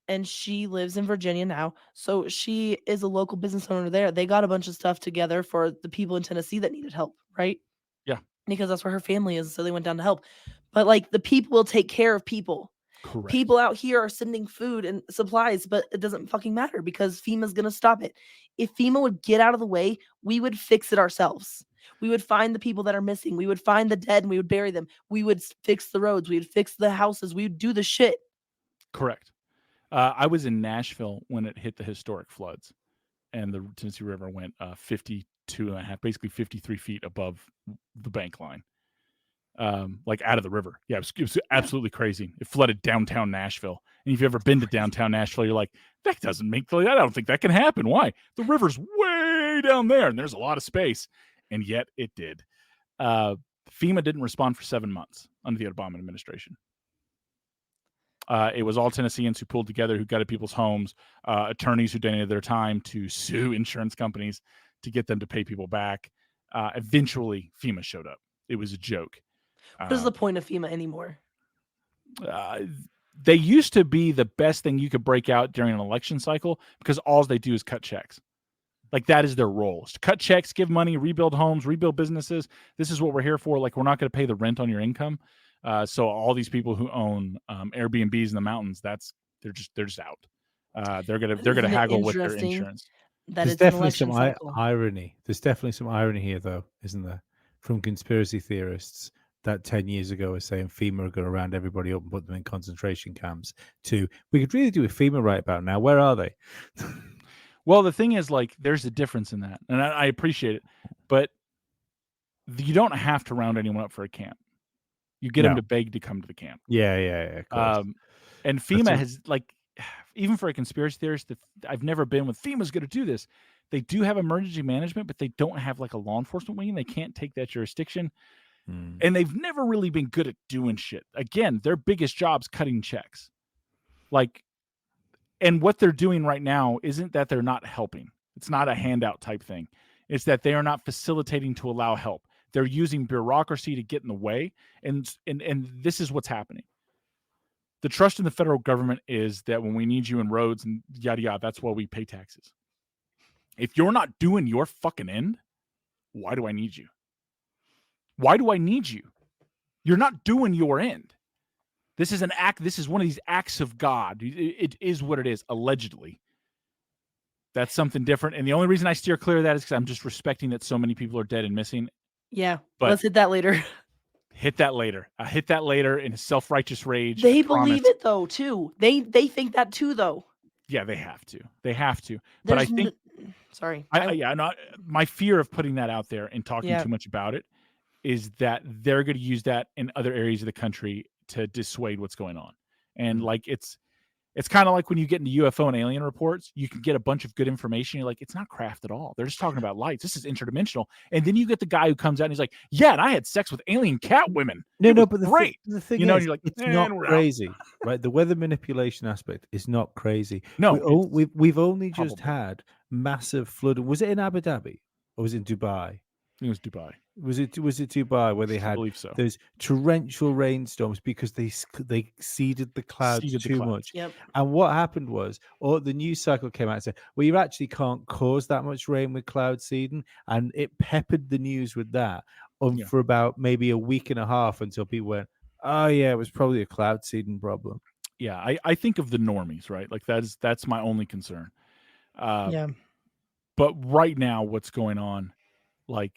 and she lives in Virginia now. So she is a local business owner there. They got a bunch of stuff together for the people in Tennessee that needed help, right? Yeah. Because that's where her family is. So they went down to help. But like, the people will take care of people. Correct. People out here are sending food and supplies, but it doesn't fucking matter because FEMA's going to stop it. If FEMA would get out of the way, we would fix it ourselves. We would find the people that are missing. We would find the dead and we would bury them. We would fix the roads. We would fix the houses. We would do the shit. Correct. I was in Nashville when it hit the historic floods, and the Tennessee River went 52 and a half, basically 53 feet above the bank line, like out of the river. Yeah, it was absolutely crazy. It flooded downtown Nashville. And if you've ever been to downtown Nashville, you're like, that doesn't make, I don't think that can happen. Why? The river's way down there, and there's a lot of space. And yet it did. FEMA didn't respond for 7 months under the Obama administration. It was all Tennesseans who pulled together, who gutted people's homes, attorneys who donated their time to sue insurance companies to get them to pay people back. Eventually, FEMA showed up. It was a joke. What is the point of FEMA anymore? They used to be the best thing you could break out during an election cycle because all they do is cut checks. Like, that is their role. Is to cut checks, give money, rebuild homes, rebuild businesses. This is what we're here for. Like, we're not going to pay the rent on your income. So all these people who own Airbnbs in the mountains, they're just out. They're gonna haggle with their insurance. That There's definitely some irony. There's definitely some irony here, though, isn't there? From conspiracy theorists that 10 years ago were saying FEMA are going to round everybody up and put them in concentration camps. To, we could really do with FEMA right about now. Where are they? Well, the thing is, like, there's a difference in that, and I appreciate it, but you don't have to round anyone up for a camp. You get them to beg to come to the camp. Yeah. Of course. And FEMA has, like, even for a conspiracy theorist that I've never been with, FEMA's going to do this. They do have emergency management, but they don't have like a law enforcement wing. They can't take that jurisdiction. And they've never really been good at doing shit. Again, their biggest job's cutting checks. Like, and what they're doing right now isn't that they're not helping. It's not a handout type thing. It's that they are not facilitating to allow help. They're using bureaucracy to get in the way. And this is what's happening. The trust in the federal government is that when we need you in roads and yada, yada, that's why we pay taxes. If you're not doing your fucking end, why do I need you? Why do I need you? You're not doing your end. This is an act. This is one of these acts of God. It is what it is, allegedly. That's something different. And the only reason I steer clear of that is because I'm just respecting that so many people are dead and missing. Yeah, but let's hit that later. Hit that later. I hit that later in a self-righteous rage. They believe it though too. They think that too though. Yeah, they have to. They have to. But I think. Sorry. My fear of putting that out there and talking too much about it is that they're going to use that in other areas of the country to dissuade what's going on. And like, it's kind of like when you get into UFO and alien reports, you can get a bunch of good information. You're like, it's not craft at all. They're just talking about lights. This is interdimensional. And then you get the guy who comes out and he's like, yeah, and I had sex with alien cat women. But great. The thing you know, is, and you're like, it's not crazy, right? The weather manipulation aspect is not crazy. No, we've only just had massive flooding. Was it in Abu Dhabi or was it in Dubai? It was Dubai. Was it Dubai where they I had believe so. those torrential rainstorms because they seeded the clouds Seeded the too clouds. much? Yep. And what happened was, or the news cycle came out and said, "Well, you actually can't cause that much rain with cloud seeding," and it peppered the news with that Yeah. for about maybe a week and a half until people went, "Oh yeah, it was probably a cloud seeding problem." Yeah, I think of the normies, right? Like that's my only concern. Yeah. But right now, what's going on, like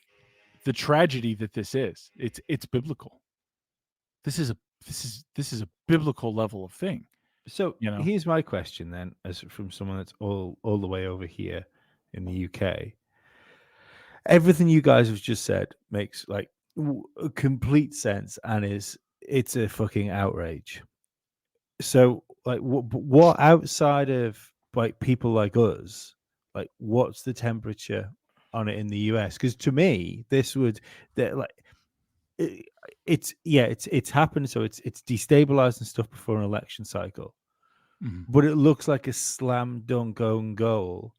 the tragedy that this is, it's biblical. This is a biblical level of thing. So You know, here's my question then, as from someone that's all the way over here in the UK. Everything you guys have just said makes like complete sense, and it's a fucking outrage. So like, what outside of like people like us, like what's the temperature on it in the US? Because to me, this would that like it, it's happened, so it's destabilizing stuff before an election cycle. Mhm. But it looks like a slam dunk own goal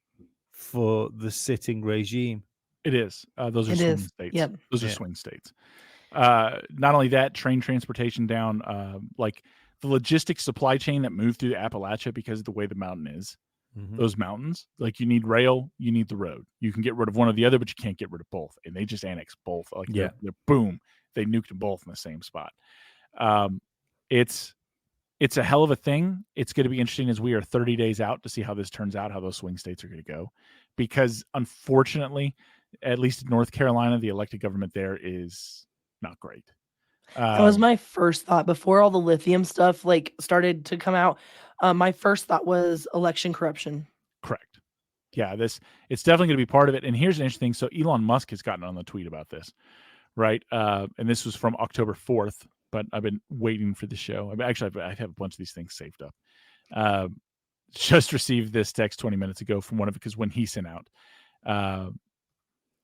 for the sitting regime. it is. Those are It swing is. states. Yep. Those are Yeah. swing states. Not only that, train transportation down, like the logistics supply chain that moved through Appalachia because of the way the mountain is. Mhm. Those mountains, like you need rail, you need the road. You can get rid of one or the other, but you can't get rid of both. And they just annexed both. Like Yeah. they're boom, they nuked them both in the same spot. It's a hell of a thing. It's going to be interesting as we are 30 days out to see how this turns out, how those swing states are going to go, because unfortunately, at least in North Carolina, the elected government there is not great. That was my first thought before all the lithium stuff like started to come out. My first thought was election corruption. Correct. Yeah, it's definitely going to be part of it. And here's an interesting. So Elon Musk has gotten on the tweet about this, right? And this was from October 4th, but I've been waiting for the show. I have a bunch of these things saved up. Just received this text 20 minutes ago from one of it because when he sent out,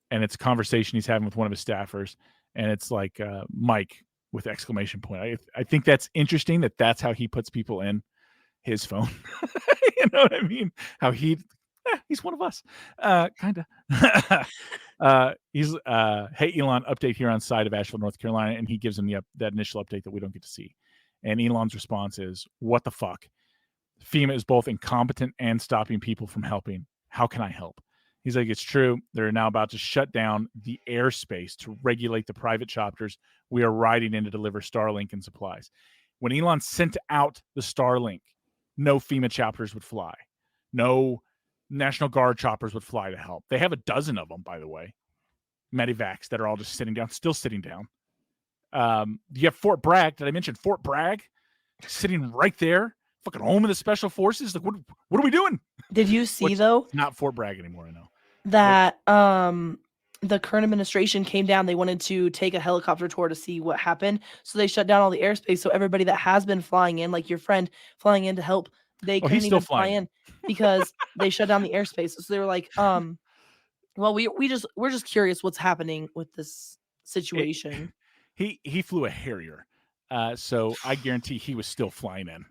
and it's a conversation he's having with one of his staffers, and it's like Mike with exclamation point. I think that's interesting that that's how he puts people in his phone. You know what I mean? How he's one of us, kind of. He's hey Elon, update here on side of Asheville, North Carolina, and he gives him that initial update that we don't get to see. And Elon's response is, "What the fuck? FEMA is both incompetent and stopping people from helping. How can I help?" He's like, "It's true. They're now about to shut down the airspace to regulate the private chopters we are riding in to deliver Starlink and supplies." When Elon sent out the Starlink, no FEMA chopters would fly. No National Guard choppers would fly to help. They have a dozen of them, by the way. Medivacs that are all just still sitting down. You have Fort Bragg. Did I mention Fort Bragg? Sitting right there. Fucking home of the special forces. Like, what are we doing? Did you see though? It's not Fort Bragg anymore, I know. That the current administration came down. They wanted to take a helicopter tour to see what happened. So they shut down all the airspace. So everybody that has been flying in, like your friend flying in to help, they couldn't he's still even fly flying in because they shut down the airspace. So they were like, well, we're just curious what's happening with this situation. He flew a Harrier. So I guarantee he was still flying in.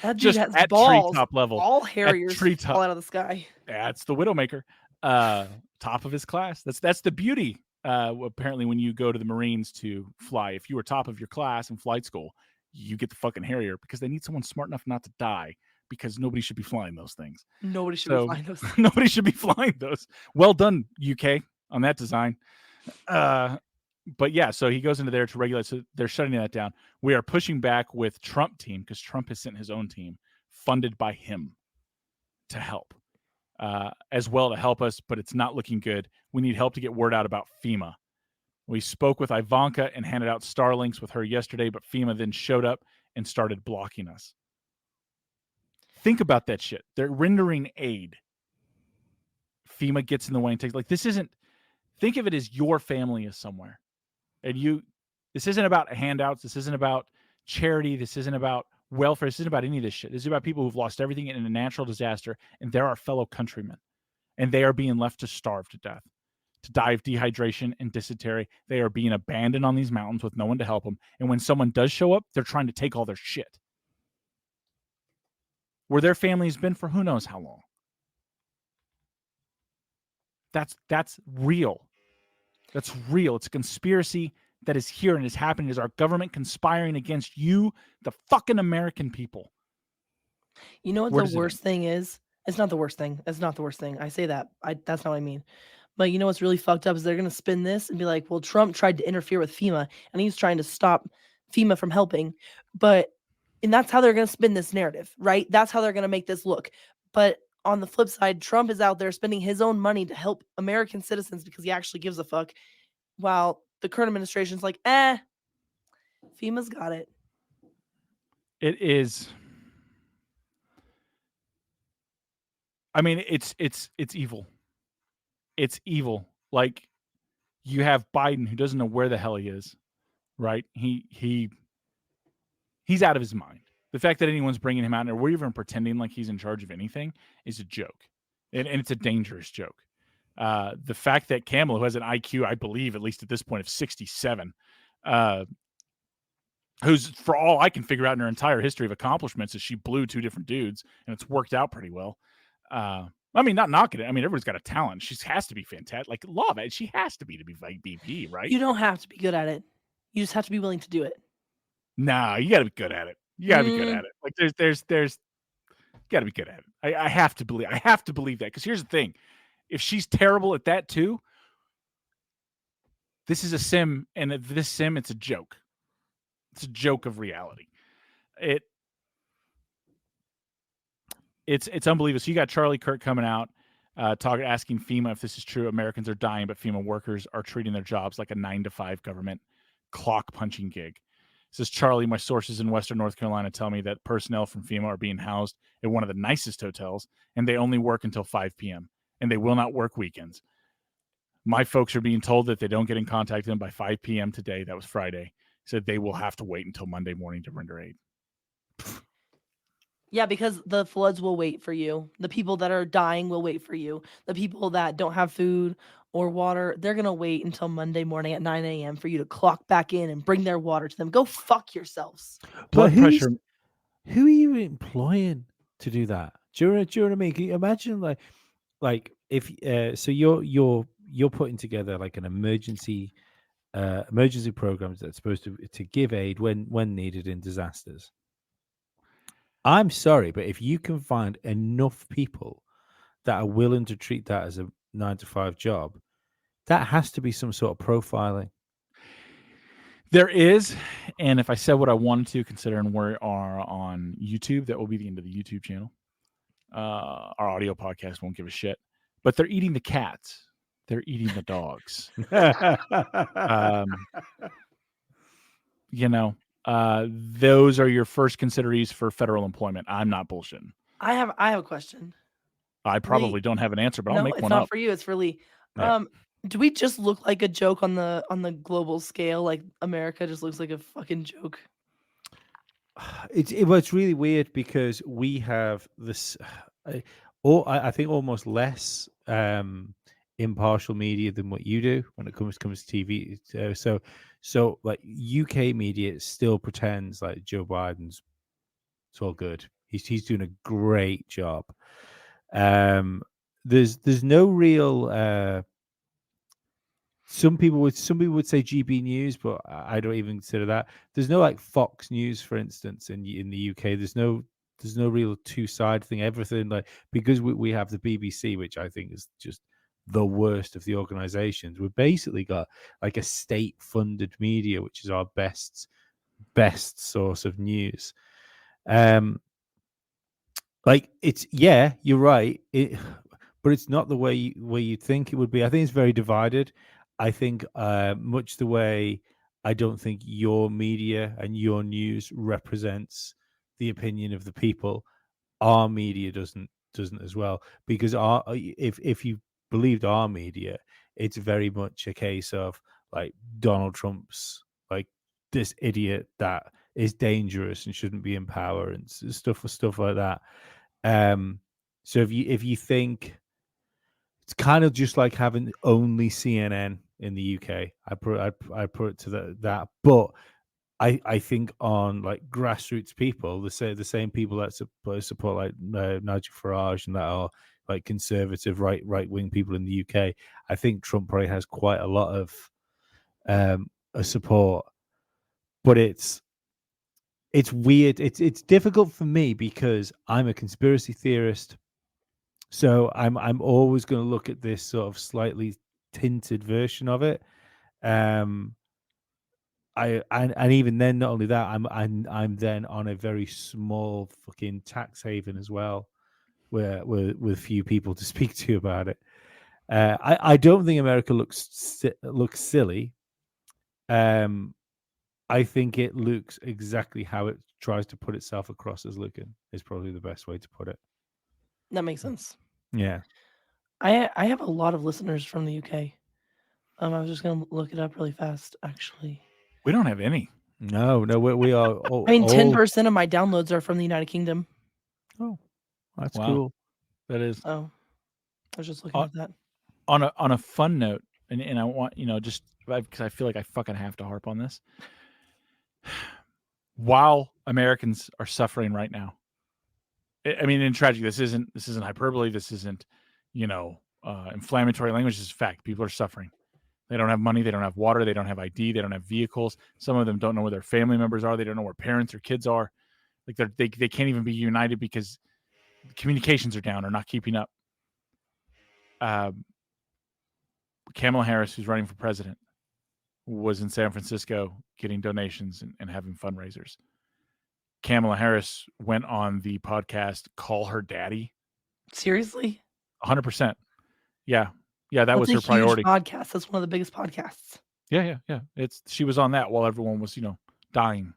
That dude just has at balls. treetop level. All Harriers fall out of the sky. That's the Widowmaker. Top of his class. That's the beauty. Apparently, when you go to the Marines to fly, if you were top of your class in flight school, you get the fucking Harrier because they need someone smart enough not to die. Because nobody should be flying those things. Nobody should be flying those things. Nobody should be flying those. Well done, UK, on that design. But yeah, so he goes into there to regulate. So they're shutting that down. We are pushing back with Trump team because Trump has sent his own team funded by him to help as well to help us, but it's not looking good. We need help to get word out about FEMA. We spoke with Ivanka and handed out Starlinks with her yesterday, but FEMA then showed up and started blocking us. Think about that shit. They're rendering aid. FEMA gets in the way and takes this isn't. Think of it as your family is somewhere, and this isn't about handouts. This isn't about charity. This isn't about welfare. This isn't about any of this shit. This is about people who've lost everything in a natural disaster, and they're our fellow countrymen, and they are being left to starve to death, to die of dehydration and dysentery. They are being abandoned on these mountains with no one to help them. And when someone does show up, they're trying to take all their shit. Where their family's been for who knows how long. That's real. That's real. It's a conspiracy that is here and is happening. Is our government conspiring against you, the fucking American people? You know what Where the does it worst end? thing is? It's not the worst thing. It's not the worst thing. I say that. That's not what I mean. But you know what's really fucked up is they're gonna spin this and be like, well, Trump tried to interfere with FEMA and he's trying to stop FEMA from helping. And that's how they're gonna spin this narrative, right? That's how they're gonna make this look. But on the flip side, Trump is out there spending his own money to help American citizens because he actually gives a fuck. While the current administration's like, FEMA's got it. It is. I mean, it's evil. It's evil. Like, you have Biden, who doesn't know where the hell he is, right? He's out of his mind. The fact that anyone's bringing him out, or even pretending like he's in charge of anything, is a joke, and it's a dangerous joke. The fact that Kamala, who has an IQ, I believe, at least at this point, of 67, who's, for all I can figure out in her entire history of accomplishments, is she blew 2 different dudes, and it's worked out pretty well. I mean, not knocking it. I mean, everybody's got a talent. She has to be fantastic. Like, love it. She has to be VP, right? You don't have to be good at it. You just have to be willing to do it. Nah, you got to be good at it. You got to be good at it. Like, there's you got to be good at it. I have to believe. I have to believe that, because here's the thing: if she's terrible at that too, this is a sim, and this sim, it's a joke. It's a joke of reality. It's unbelievable. So you got Charlie Kirk coming out, asking FEMA if this is true. Americans are dying, but FEMA workers are treating their jobs like a 9-to-5 government clock punching gig. Says Charlie, my sources in Western North Carolina tell me that personnel from FEMA are being housed at one of the nicest hotels, and they only work until 5 p.m., and they will not work weekends. My folks are being told that if they don't get in contact with them by 5 p.m. today, that was Friday, said they will have to wait until Monday morning to render aid. Yeah, because the floods will wait for you. The people that are dying will wait for you. The people that don't have food or water, they're going to wait until Monday morning at 9 a.m. for you to clock back in and bring their water to them. Go fuck yourselves. Blood pressure. Who are you employing to do that? Do you know what I mean? Can you imagine, like if so you're putting together like an emergency programs that's supposed to give aid when needed in disasters. I'm sorry, but if you can find enough people that are willing to treat that as a 9-to-5 job, that has to be some sort of profiling. There is, and if I said what I wanted to, considering we are on YouTube, that will be the end of the YouTube channel. Our audio podcast won't give a shit, but they're eating the cats. They're eating the dogs. Those are your first considerees for federal employment. I'm not bullshitting. I have a question. I probably Lee, don't have an answer, but no, I'll make it's one not up. for you. It's for Lee. Yeah. Do we just look like a joke on the global scale? Like America just looks like a fucking joke. It's really weird because we have this, I think almost less impartial media than what you do when it comes to TV. So like UK media still pretends like Joe Biden's it's all good. He's doing a great job. There's no real. Some people would say GB News, but I don't even consider that. There's no like Fox News, for instance, in the UK. There's no real two-side thing. Everything like because we have the BBC, which I think is just the worst of the organizations. We've basically got like a state-funded media, which is our best source of news. Like you're right. But it's not the way you'd think it would be. I think it's very divided. I think much the way I don't think your media and your news represents the opinion of the people. Our media doesn't as well, because if you believed our media, it's very much a case of like Donald Trump's like this idiot that is dangerous and shouldn't be in power and stuff like that. So if you think it's kind of just like having only CNN in the UK, I put it to that. But I think on like grassroots people, the same people that support like Nigel Farage and that are like conservative right wing people in the UK. I think Trump probably has quite a lot of a support, but it's weird. It's difficult for me because I'm a conspiracy theorist, so I'm always going to look at this sort of slightly tinted version of it. And even then, not only that, I'm then on a very small fucking tax haven as well, where with few people to speak to about it. I don't think America looks silly. I think it looks exactly how it tries to put itself across as looking is probably the best way to put it. That makes sense. Yeah. I have a lot of listeners from the UK. I was just gonna look it up really fast, actually. We don't have any. No, we are. I mean, 10% of my downloads are from the United Kingdom. Oh, that's Wow. cool. That is. Oh, I was just looking at that. On a fun note, and I want just because I feel like I fucking have to harp on this. While Americans are suffering right now, I mean, in tragedy, this isn't hyperbole. This isn't, inflammatory language. This is fact. People are suffering. They don't have money. They don't have water. They don't have ID. They don't have vehicles. Some of them don't know where their family members are. They don't know where parents or kids are. Like they can't even be united because the communications are down or not keeping up. Kamala Harris, who's running for president, was in San Francisco getting donations and having fundraisers. Kamala Harris went on the podcast Call Her Daddy. Seriously? 100%. Yeah. Yeah, that That's was a her priority. Huge podcast. That's one of the biggest podcasts. Yeah. She was on that while everyone was, dying,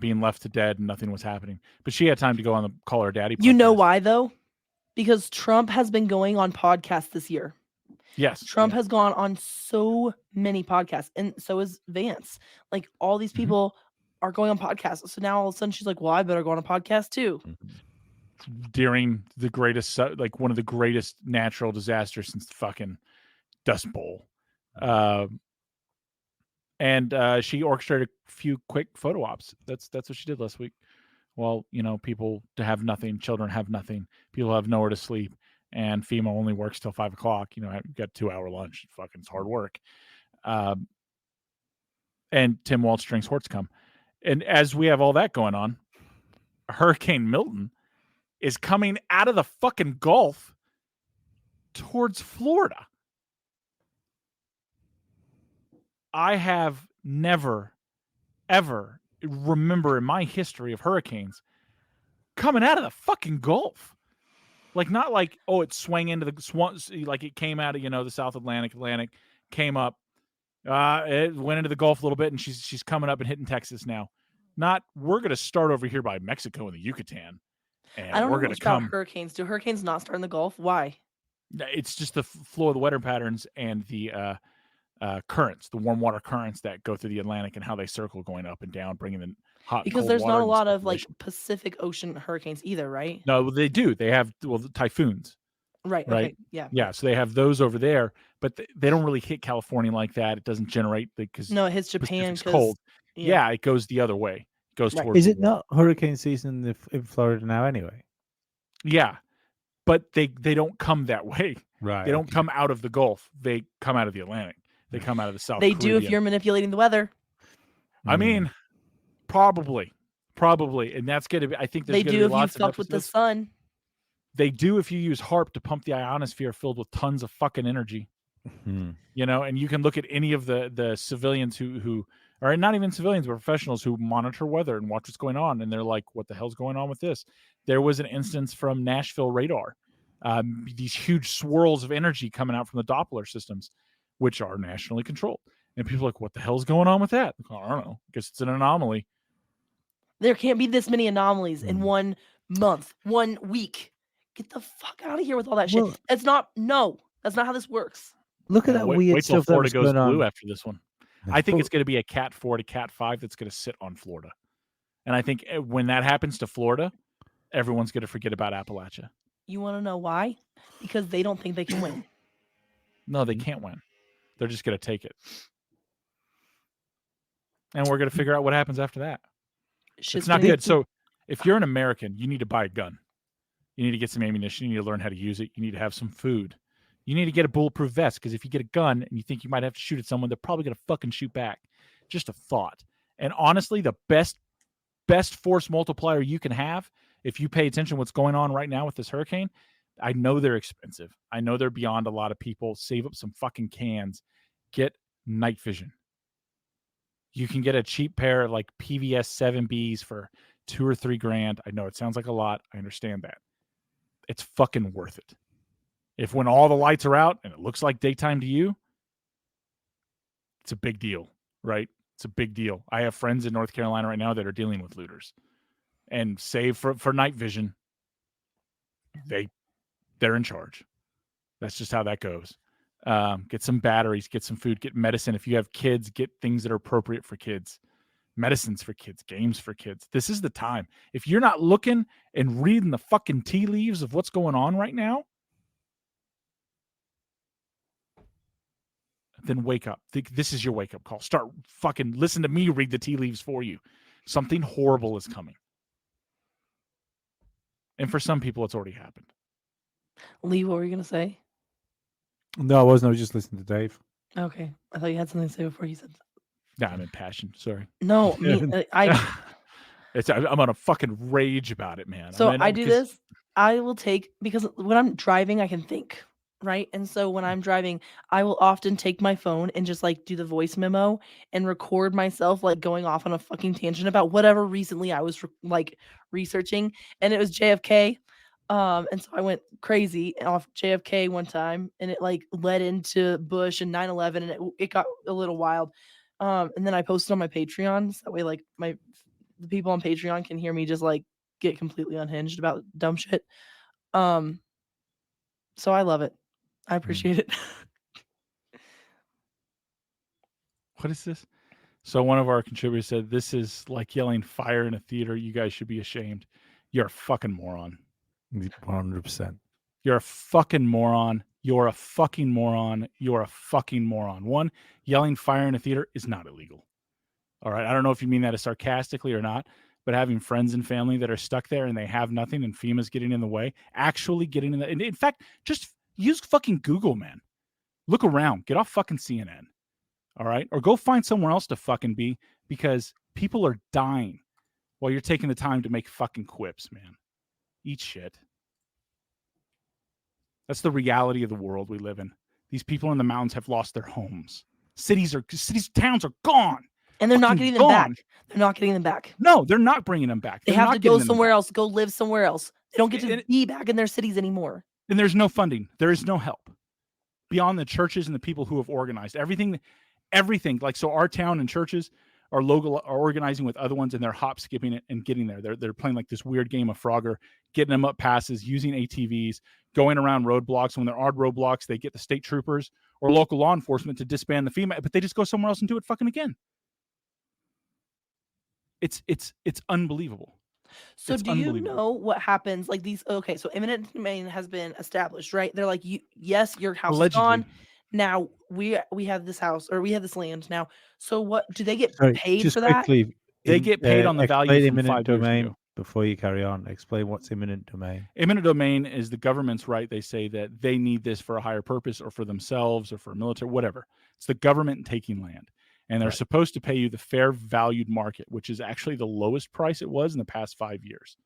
being left to dead and nothing was happening. But she had time to go on the Call Her Daddy podcast. You know why, though? Because Trump has been going on podcasts this year. Yes. Trump has gone on so many podcasts, and so is Vance. Like, all these people are going on podcasts. So now all of a sudden she's like, well, I better go on a podcast too. During the greatest, like one of the greatest natural disasters since the fucking Dust Bowl. And she orchestrated a few quick photo ops. That's what she did last week. Well, people to have nothing, children have nothing, people have nowhere to sleep, and FEMA only works till 5 o'clock. You got 2-hour lunch. Fucking it's hard work. And Tim Waldstring's Horts come. And as we have all that going on, Hurricane Milton is coming out of the fucking Gulf towards Florida. I have never, ever remember in my history of hurricanes coming out of the fucking Gulf. Like, not like, oh, it swung into the swamps, like it came out of, the South Atlantic, came up, it went into the Gulf a little bit, and she's coming up and hitting Texas now. Not, we're going to start over here by Mexico and the Yucatan. And I don't we're know going much to come. about hurricanes. Do hurricanes not start in the Gulf? Why? It's just the flow of the weather patterns and the currents, the warm water currents that go through the Atlantic and how they circle going up and down, bringing in hot. Because and cold there's not a lot of circulation. like Pacific Ocean hurricanes either, right? No, they do. They have the typhoons. Right. Okay. Yeah. Yeah. So they have those over there, but they don't really hit California like that. It doesn't generate because no, it hits Japan because cold. Yeah, it goes the other way. It goes towards. Is it not hurricane season in Florida now anyway? Yeah, but they don't come that way. Right. They don't come out of the Gulf. They come out of the Atlantic. They come out of the South. They Caribbean. do if you're manipulating the weather. I mean, probably, and that's going to be. I think there's they gonna do be if you lots of fucked with the sun. They do if you use HARP to pump the ionosphere filled with tons of fucking energy. And you can look at any of the civilians who are not even civilians, but professionals who monitor weather and watch what's going on. And they're like, what the hell's going on with this? There was an instance from Nashville radar. These huge swirls of energy coming out from the Doppler systems, which are nationally controlled. And people are like, what the hell's going on with that? I don't know. I guess it's an anomaly. There can't be this many anomalies in 1 month, 1 week. Get the fuck out of here with all that shit. That's not how this works. Look at that weird wait till stuff Florida that goes going blue on. after this one. I think it's going to be a Cat 4 to Cat 5 that's going to sit on Florida. And I think when that happens to Florida, everyone's going to forget about Appalachia. You want to know why? Because they don't think they can win. No, they can't win. They're just going to take it. And we're going to figure out what happens after that. Shit's It's not gonna good. get- So if you're an American, you need to buy a gun. You need to get some ammunition. You need to learn how to use it. You need to have some food. You need to get a bulletproof vest, because if you get a gun and you think you might have to shoot at someone, they're probably going to fucking shoot back. Just a thought. And honestly, the best force multiplier you can have, if you pay attention to what's going on right now with this hurricane, I know they're expensive. I know they're beyond a lot of people. Save up some fucking cans. Get night vision. You can get a cheap pair of like PVS 7Bs for $2 or $3 grand. I know it sounds like a lot. I understand that. It's fucking worth it. If when all the lights are out and it looks like daytime to you, it's a big deal, right? It's a big deal. I have friends in North Carolina right now that are dealing with looters, and save for night vision, they're in charge. That's just how that goes. Get some batteries, get some food, get medicine. If you have kids, get things that are appropriate for kids. Medicines for kids, games for kids. This is the time. If you're not looking and reading the fucking tea leaves of what's going on right now, then wake up. This is your wake-up call. Start fucking listen to me read the tea leaves for you. Something horrible is coming. And for some people, it's already happened. Lee, what were you going to say? No, I wasn't. I was just listening to Dave. Okay. I thought you had something to say before you said that. Nah, I'm impassioned. Sorry. No, I'm on a fucking rage about it, man. So I do this. I will take, because when I'm driving, I can think, right? And so when I'm driving, I will often take my phone and just like do the voice memo and record myself like going off on a fucking tangent about whatever recently I was like researching, and it was JFK. And so I went crazy off JFK one time, and it like led into Bush and 9/11, and it got a little wild. And then I posted on my Patreon, so that way like the people on Patreon can hear me just like get completely unhinged about dumb shit. So I love it. I appreciate it. What is this? So one of our contributors said, this is like yelling fire in a theater. You guys should be ashamed. You're a fucking moron. 100%. You're a fucking moron. You're a fucking moron. You're a fucking moron. One, yelling fire in a theater is not illegal. All right. I don't know if you mean that as sarcastically or not, but having friends and family that are stuck there and they have nothing and FEMA's getting in the way, actually getting in the, in fact, just use fucking Google, man. Look around. Get off fucking CNN. All right. Or go find somewhere else to fucking be, because people are dying while you're taking the time to make fucking quips, man. Eat shit. That's the reality of the world we live in. These people in the mountains have lost their homes. Cities, towns are gone. And they're not getting them back. They're not getting them back. No, they're not bringing them back. They have to go somewhere else, go live somewhere else. They don't get to be back in their cities anymore. And there's no funding. There is no help beyond the churches and the people who have organized everything. Like, so our town and churches are organizing with other ones, and they're hop skipping it and getting there. They're playing like this weird game of Frogger, getting them up passes, using ATVs, going around roadblocks. When there are roadblocks, they get the state troopers or local law enforcement to disband the FEMA, but they just go somewhere else and do it fucking again. It's unbelievable. So do you know what happens? Like these, okay, so eminent domain has been established, right? They're like, yes, your house is gone. Now we have this house, or we have this land now. So what do they get paid for that? Quickly, they get paid on the value from imminent 5 years domain ago. Before you carry on, explain what's imminent domain. Eminent domain is the government's right. They say that they need this for a higher purpose, or for themselves, or for military, whatever. It's the government taking land. And they're supposed to pay you the fair valued market, which is actually the lowest price it was in the past 5 years.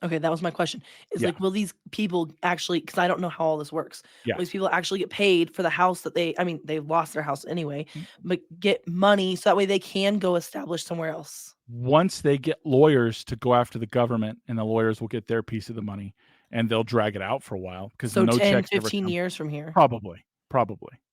Okay, that was my question. Like, will these people actually, because I don't know how all this works, will these people actually get paid for the house that they've lost their house anyway, but get money so that way they can go establish somewhere else? Once they get lawyers to go after the government, and the lawyers will get their piece of the money, and they'll drag it out for a while. Because So no 10, checks 15 years from here? Probably.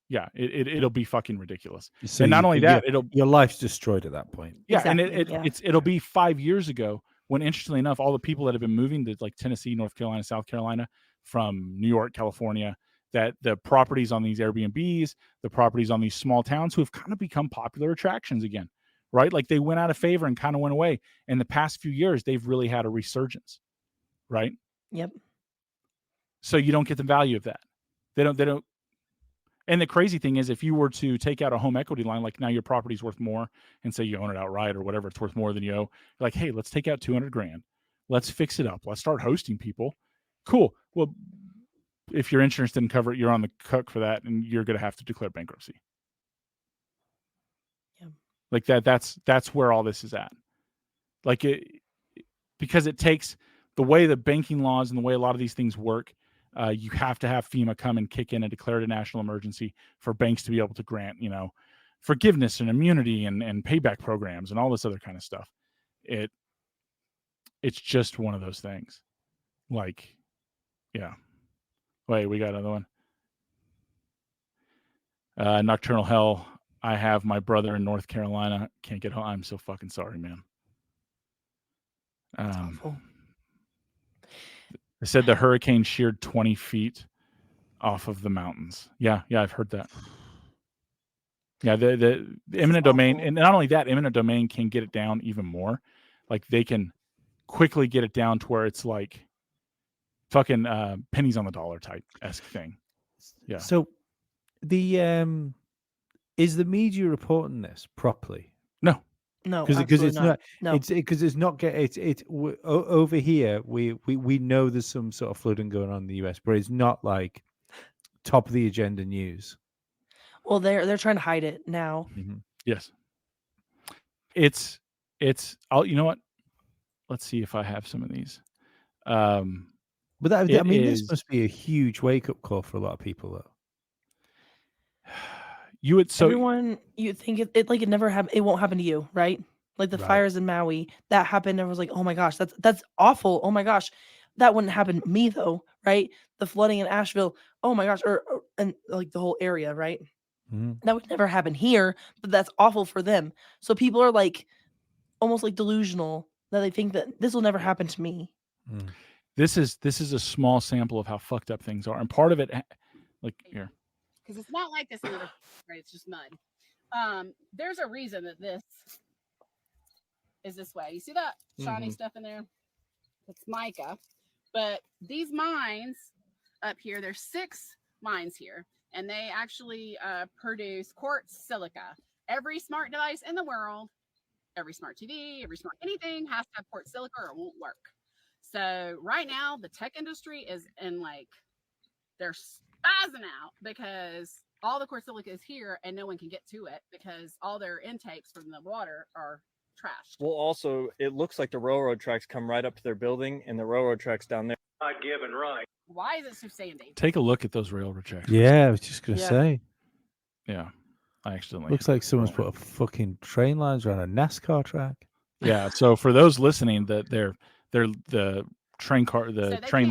Yeah, it'll be fucking ridiculous. So and not only that, your life's destroyed at that point. Yeah, exactly, and it'll be 5 years ago when, interestingly enough, all the people that have been moving to like Tennessee, North Carolina, South Carolina, from New York, California, that the properties on these Airbnbs, the properties on these small towns, who have kind of become popular attractions again, right? Like they went out of favor and kind of went away. In the past few years, they've really had a resurgence, right? Yep. So you don't get the value of that. They don't. And the crazy thing is, if you were to take out a home equity line, like now your property's worth more, and say you own it outright or whatever, it's worth more than you owe. You're like, hey, let's take out $200,000. Let's fix it up. Let's start hosting people. Cool. Well, if your insurance didn't cover it, you're on the hook for that, and you're going to have to declare bankruptcy. Yeah. Like that's where all this is at. Like because it takes the way the banking laws and the way a lot of these things work. You have to have FEMA come and kick in and declare it a national emergency for banks to be able to grant, forgiveness and immunity and payback programs and all this other kind of stuff. It's just one of those things. Like, yeah. Wait, we got another one. Nocturnal Hell. I have my brother in North Carolina. Can't get home. I'm so fucking sorry, man. Awful. They said the hurricane sheared 20 feet off of the mountains. Yeah, I've heard that. Yeah, the eminent domain, and not only that, eminent domain can get it down even more. Like they can quickly get it down to where it's like fucking pennies on the dollar type-esque thing. Yeah. So the is the media reporting this properly? No. No, because it's not. No. It's because it's not. Over here. We know there's some sort of flooding going on in the US, but it's not like top of the agenda news. Well, they're trying to hide it now. Mm-hmm. Yes. It's. You know what? Let's see if I have some of these. But this must be a huge wake up call for a lot of people, though. Everyone, you think it never happened. It won't happen to you, right? Like the fires in Maui that happened. Everyone was like, "Oh my gosh, that's awful." Oh my gosh, that wouldn't happen to me though, right? The flooding in Asheville. Oh my gosh, and like the whole area, right? Mm-hmm. That would never happen here, but that's awful for them. So people are like, almost like delusional that they think that this will never happen to me. This is a small sample of how fucked up things are, and part of it, like here. Because it's not like this in other, right? It's just mud. There's a reason that this is this way. You see that shiny stuff in there? It's mica. But these mines up here, there's 6 mines here, and they actually produce quartz silica. Every smart device in the world, every smart TV, every smart anything has to have quartz silica or it won't work. So right now, the tech industry is in they're spazzing out because all the quartz silica is here and no one can get to it because all their intakes from the water are trashed. Well, also, it looks like the railroad tracks come right up to their building and the railroad tracks down there. Not given right. Why is it so sandy? Take a look at those railroad tracks. Yeah, I was just gonna say. Yeah, I accidentally. Looks like someone's put a fucking train lines around a NASCAR track. Yeah. So for those listening, that they're the train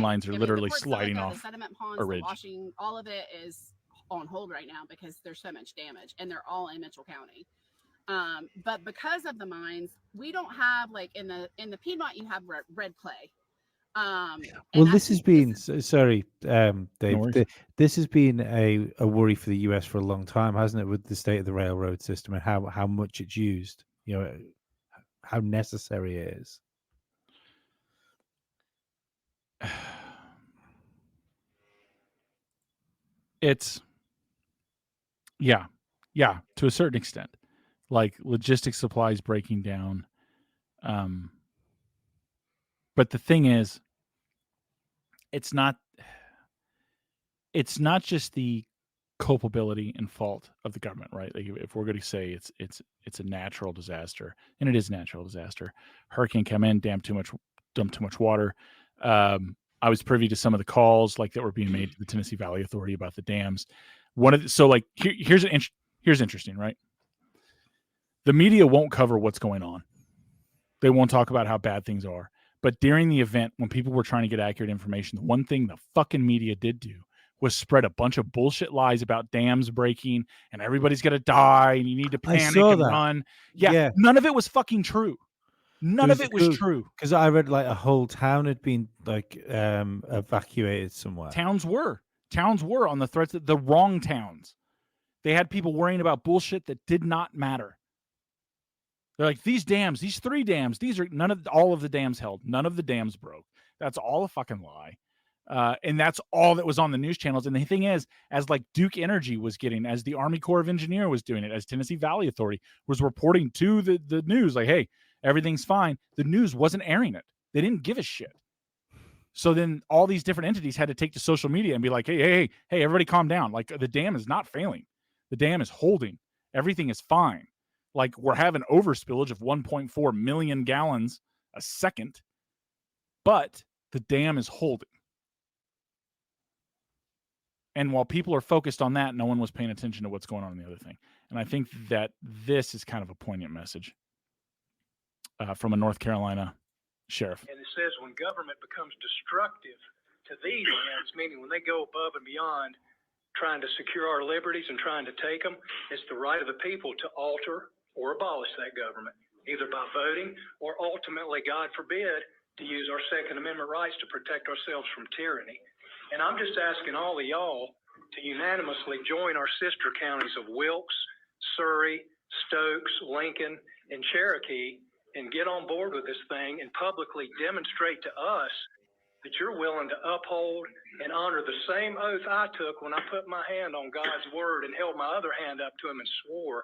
lines are literally sliding off the sediment ponds, a ridge. The washing, all of it is on hold right now because there's so much damage, and they're all in Mitchell County. But because of the mines, we don't have in the Piedmont you have red clay. Well, this has been sorry, Dave. This has been a worry for the US for a long time, hasn't it? With the state of the railroad system and how much it's used. How necessary it is. It's yeah, to a certain extent, like logistics supplies breaking down. But the thing is, it's not just the culpability and fault of the government, right? Like if we're going to say it's a natural disaster, and it is a natural disaster, hurricane come in, dump too much water. I was privy to some of the calls that were being made to the Tennessee Valley Authority about the dams. Here's interesting, right? The media won't cover what's going on. They won't talk about how bad things are. But during the event, when people were trying to get accurate information, the one thing the fucking media did do was spread a bunch of bullshit lies about dams breaking and everybody's going to die and you need to panic and run. Yeah, none of it was fucking true. None of it was true. Because I read a whole town had been evacuated somewhere. Towns were on the threats that the wrong towns. They had people worrying about bullshit that did not matter. They're like, these 3 dams, all of the dams held. None of the dams broke. That's all a fucking lie. And that's all that was on the news channels. And the thing is, as like Duke Energy was getting, as the Army Corps of Engineer was doing it, as Tennessee Valley Authority was reporting to the news, like, hey, everything's fine. The news wasn't airing it. They didn't give a shit. So then all these different entities had to take to social media and be like, hey, everybody calm down. Like, the dam is not failing. The dam is holding. Everything is fine. Like, we're having overspillage of 1.4 million gallons a second, but the dam is holding. And while people are focused on that, no one was paying attention to what's going on in the other thing. And I think that this is kind of a poignant message from a North Carolina sheriff. And it says when government becomes destructive to these ends, meaning when they go above and beyond trying to secure our liberties and trying to take them, it's the right of the people to alter or abolish that government, either by voting or ultimately, God forbid, to use our Second Amendment rights to protect ourselves from tyranny. And I'm just asking all of y'all to unanimously join our sister counties of Wilkes, Surrey, Stokes, Lincoln, and Cherokee and get on board with this thing and publicly demonstrate to us that you're willing to uphold and honor the same oath I took when I put my hand on God's word and held my other hand up to him and swore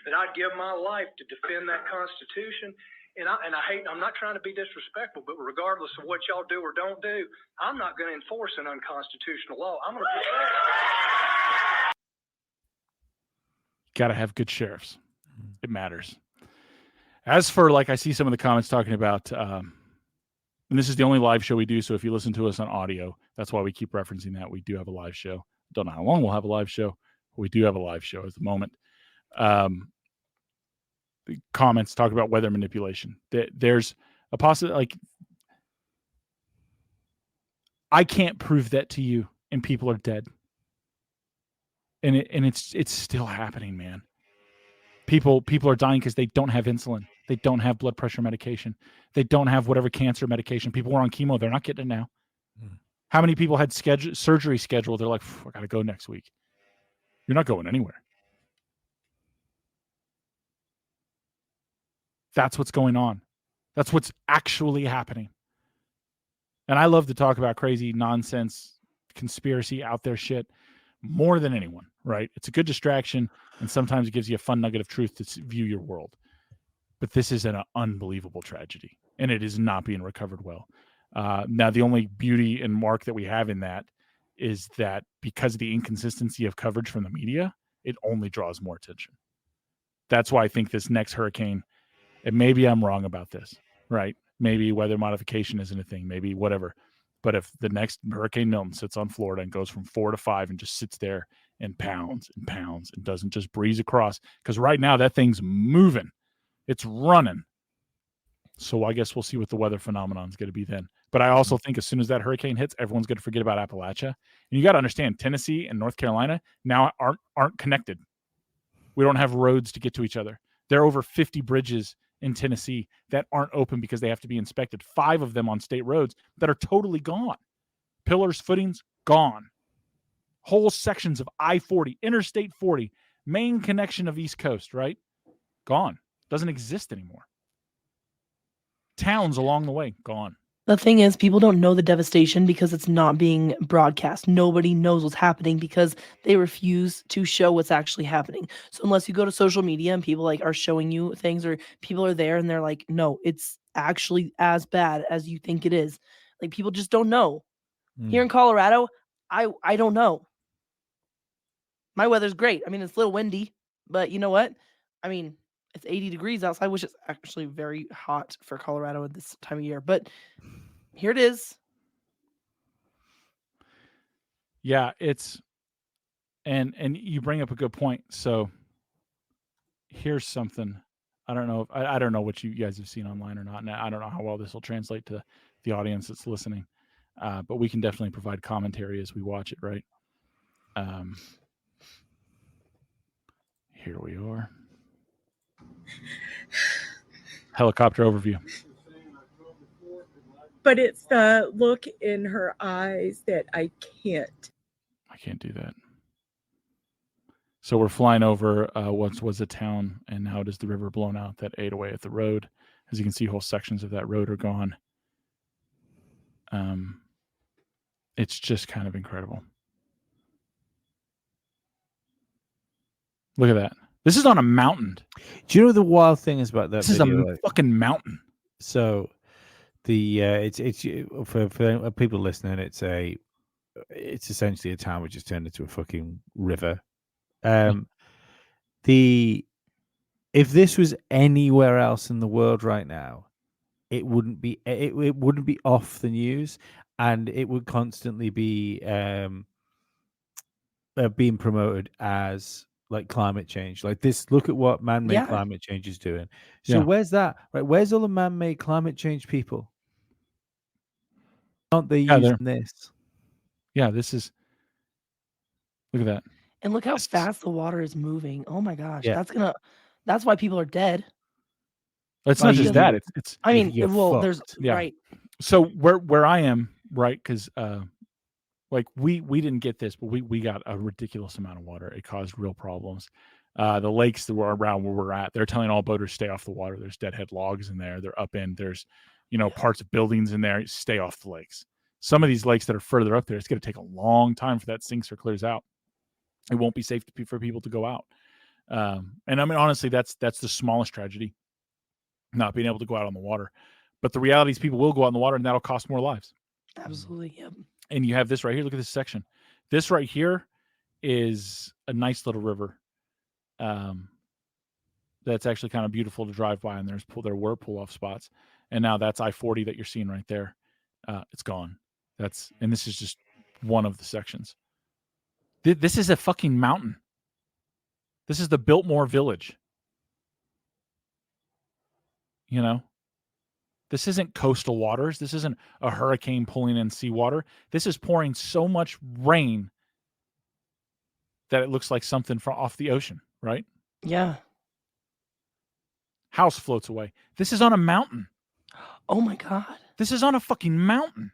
that I'd give my life to defend that Constitution. And I'm not trying to be disrespectful, but regardless of what y'all do or don't do, I'm not going to enforce an unconstitutional law. I'm going to protect. Got to have good sheriffs. It matters. As for, like, I see some of the comments talking about, and this is the only live show we do, so if you listen to us on audio, that's why we keep referencing that. We do have a live show. Don't know how long we'll have a live show, but we do have a live show at the moment. The comments talk about weather manipulation. There's a possibility, like, I can't prove that to you, and people are dead. And it's still happening, man. People are dying because they don't have insulin. They don't have blood pressure medication. They don't have whatever cancer medication. People were on chemo. They're not getting it now. How many people had surgery scheduled? They're like, I got to go next week. You're not going anywhere. That's what's going on. That's what's actually happening. And I love to talk about crazy nonsense, conspiracy out there shit more than anyone, right? It's a good distraction, and sometimes it gives you a fun nugget of truth to view your world. But this is an unbelievable tragedy, and it is not being recovered well. Now, the only beauty and mark that we have in that is that because of the inconsistency of coverage from the media, it only draws more attention. That's why I think this next hurricane, and maybe I'm wrong about this, right? Maybe weather modification isn't a thing, maybe whatever. But if the next Hurricane Milton sits on Florida and goes from 4 to 5 and just sits there and pounds and pounds and doesn't just breeze across, because right now that thing's moving. It's running. So I guess we'll see what the weather phenomenon is going to be then. But I also think as soon as that hurricane hits, everyone's going to forget about Appalachia. And you got to understand, Tennessee and North Carolina now aren't connected. We don't have roads to get to each other. There are over 50 bridges in Tennessee that aren't open because they have to be inspected. 5 of them on state roads that are totally gone. Pillars, footings, gone. Whole sections of I-40, Interstate 40, main connection of East Coast, right? Gone. Doesn't exist anymore. Towns along the way, gone. The thing is, people don't know the devastation because it's not being broadcast. Nobody knows what's happening because they refuse to show what's actually happening. So unless you go to social media and people like are showing you things, or people are there and they're like, no, it's actually as bad as you think it is. Like, people just don't know. Here in Colorado, I don't know. My weather's great. I mean, it's a little windy, but you know what? I mean, it's 80 degrees outside, which is actually very hot for Colorado at this time of year. But here it is. Yeah, it's and you bring up a good point. So here's something. I don't know if I don't know what you guys have seen online or not, and I don't know how well this will translate to the audience that's listening. But we can definitely provide commentary as we watch it, right? Here we are. Helicopter overview. But it's the look in her eyes that I can't. I can't do that. So we're flying over what was a town, and now it is the river blown out that ate away at the road. As you can see, whole sections of that road are gone. It's just kind of incredible. Look at that. This is on a mountain. Do you know the wild thing is about that This is video? a fucking mountain. So the it's for people listening, it's essentially a town which has turned into a fucking river. If this was anywhere else in the world right now, it wouldn't be off the news, and it would constantly be being promoted as like climate change. Like this, look at what man-made climate change is doing. So where's that? Right? Where's all the man-made climate change people? Aren't they using this? Yeah, this is. Look at that. And look how fast the water is moving. Oh my gosh, Yeah. that's why people are dead. It's not just that. It's. I mean, well, there's yeah. right. So where I am, right? Because like we didn't get this, but we got a ridiculous amount of water. It caused real problems. The lakes that were around where we're at, they're telling all boaters stay off the water. There's deadhead logs in there. They're up in. There's, parts of buildings in there. Stay off the lakes. Some of these lakes that are further up there, it's going to take a long time for that sinks or clears out. It won't be safe for people to go out. And I mean, honestly, that's the smallest tragedy, not being able to go out on the water. But the reality is people will go out in the water, and that'll cost more lives. Absolutely, yep. And you have this right here. Look at this section. This right here is a nice little river. That's actually kind of beautiful to drive by, and there were pull-off spots. And now that's I-40 that you're seeing right there. It's gone. And this is just one of the sections. This is a fucking mountain. This is the Biltmore Village. This isn't coastal waters. This isn't a hurricane pulling in seawater. This is pouring so much rain that it looks like something from off the ocean, right? Yeah. House floats away. This is on a mountain. Oh my God. This is on a fucking mountain.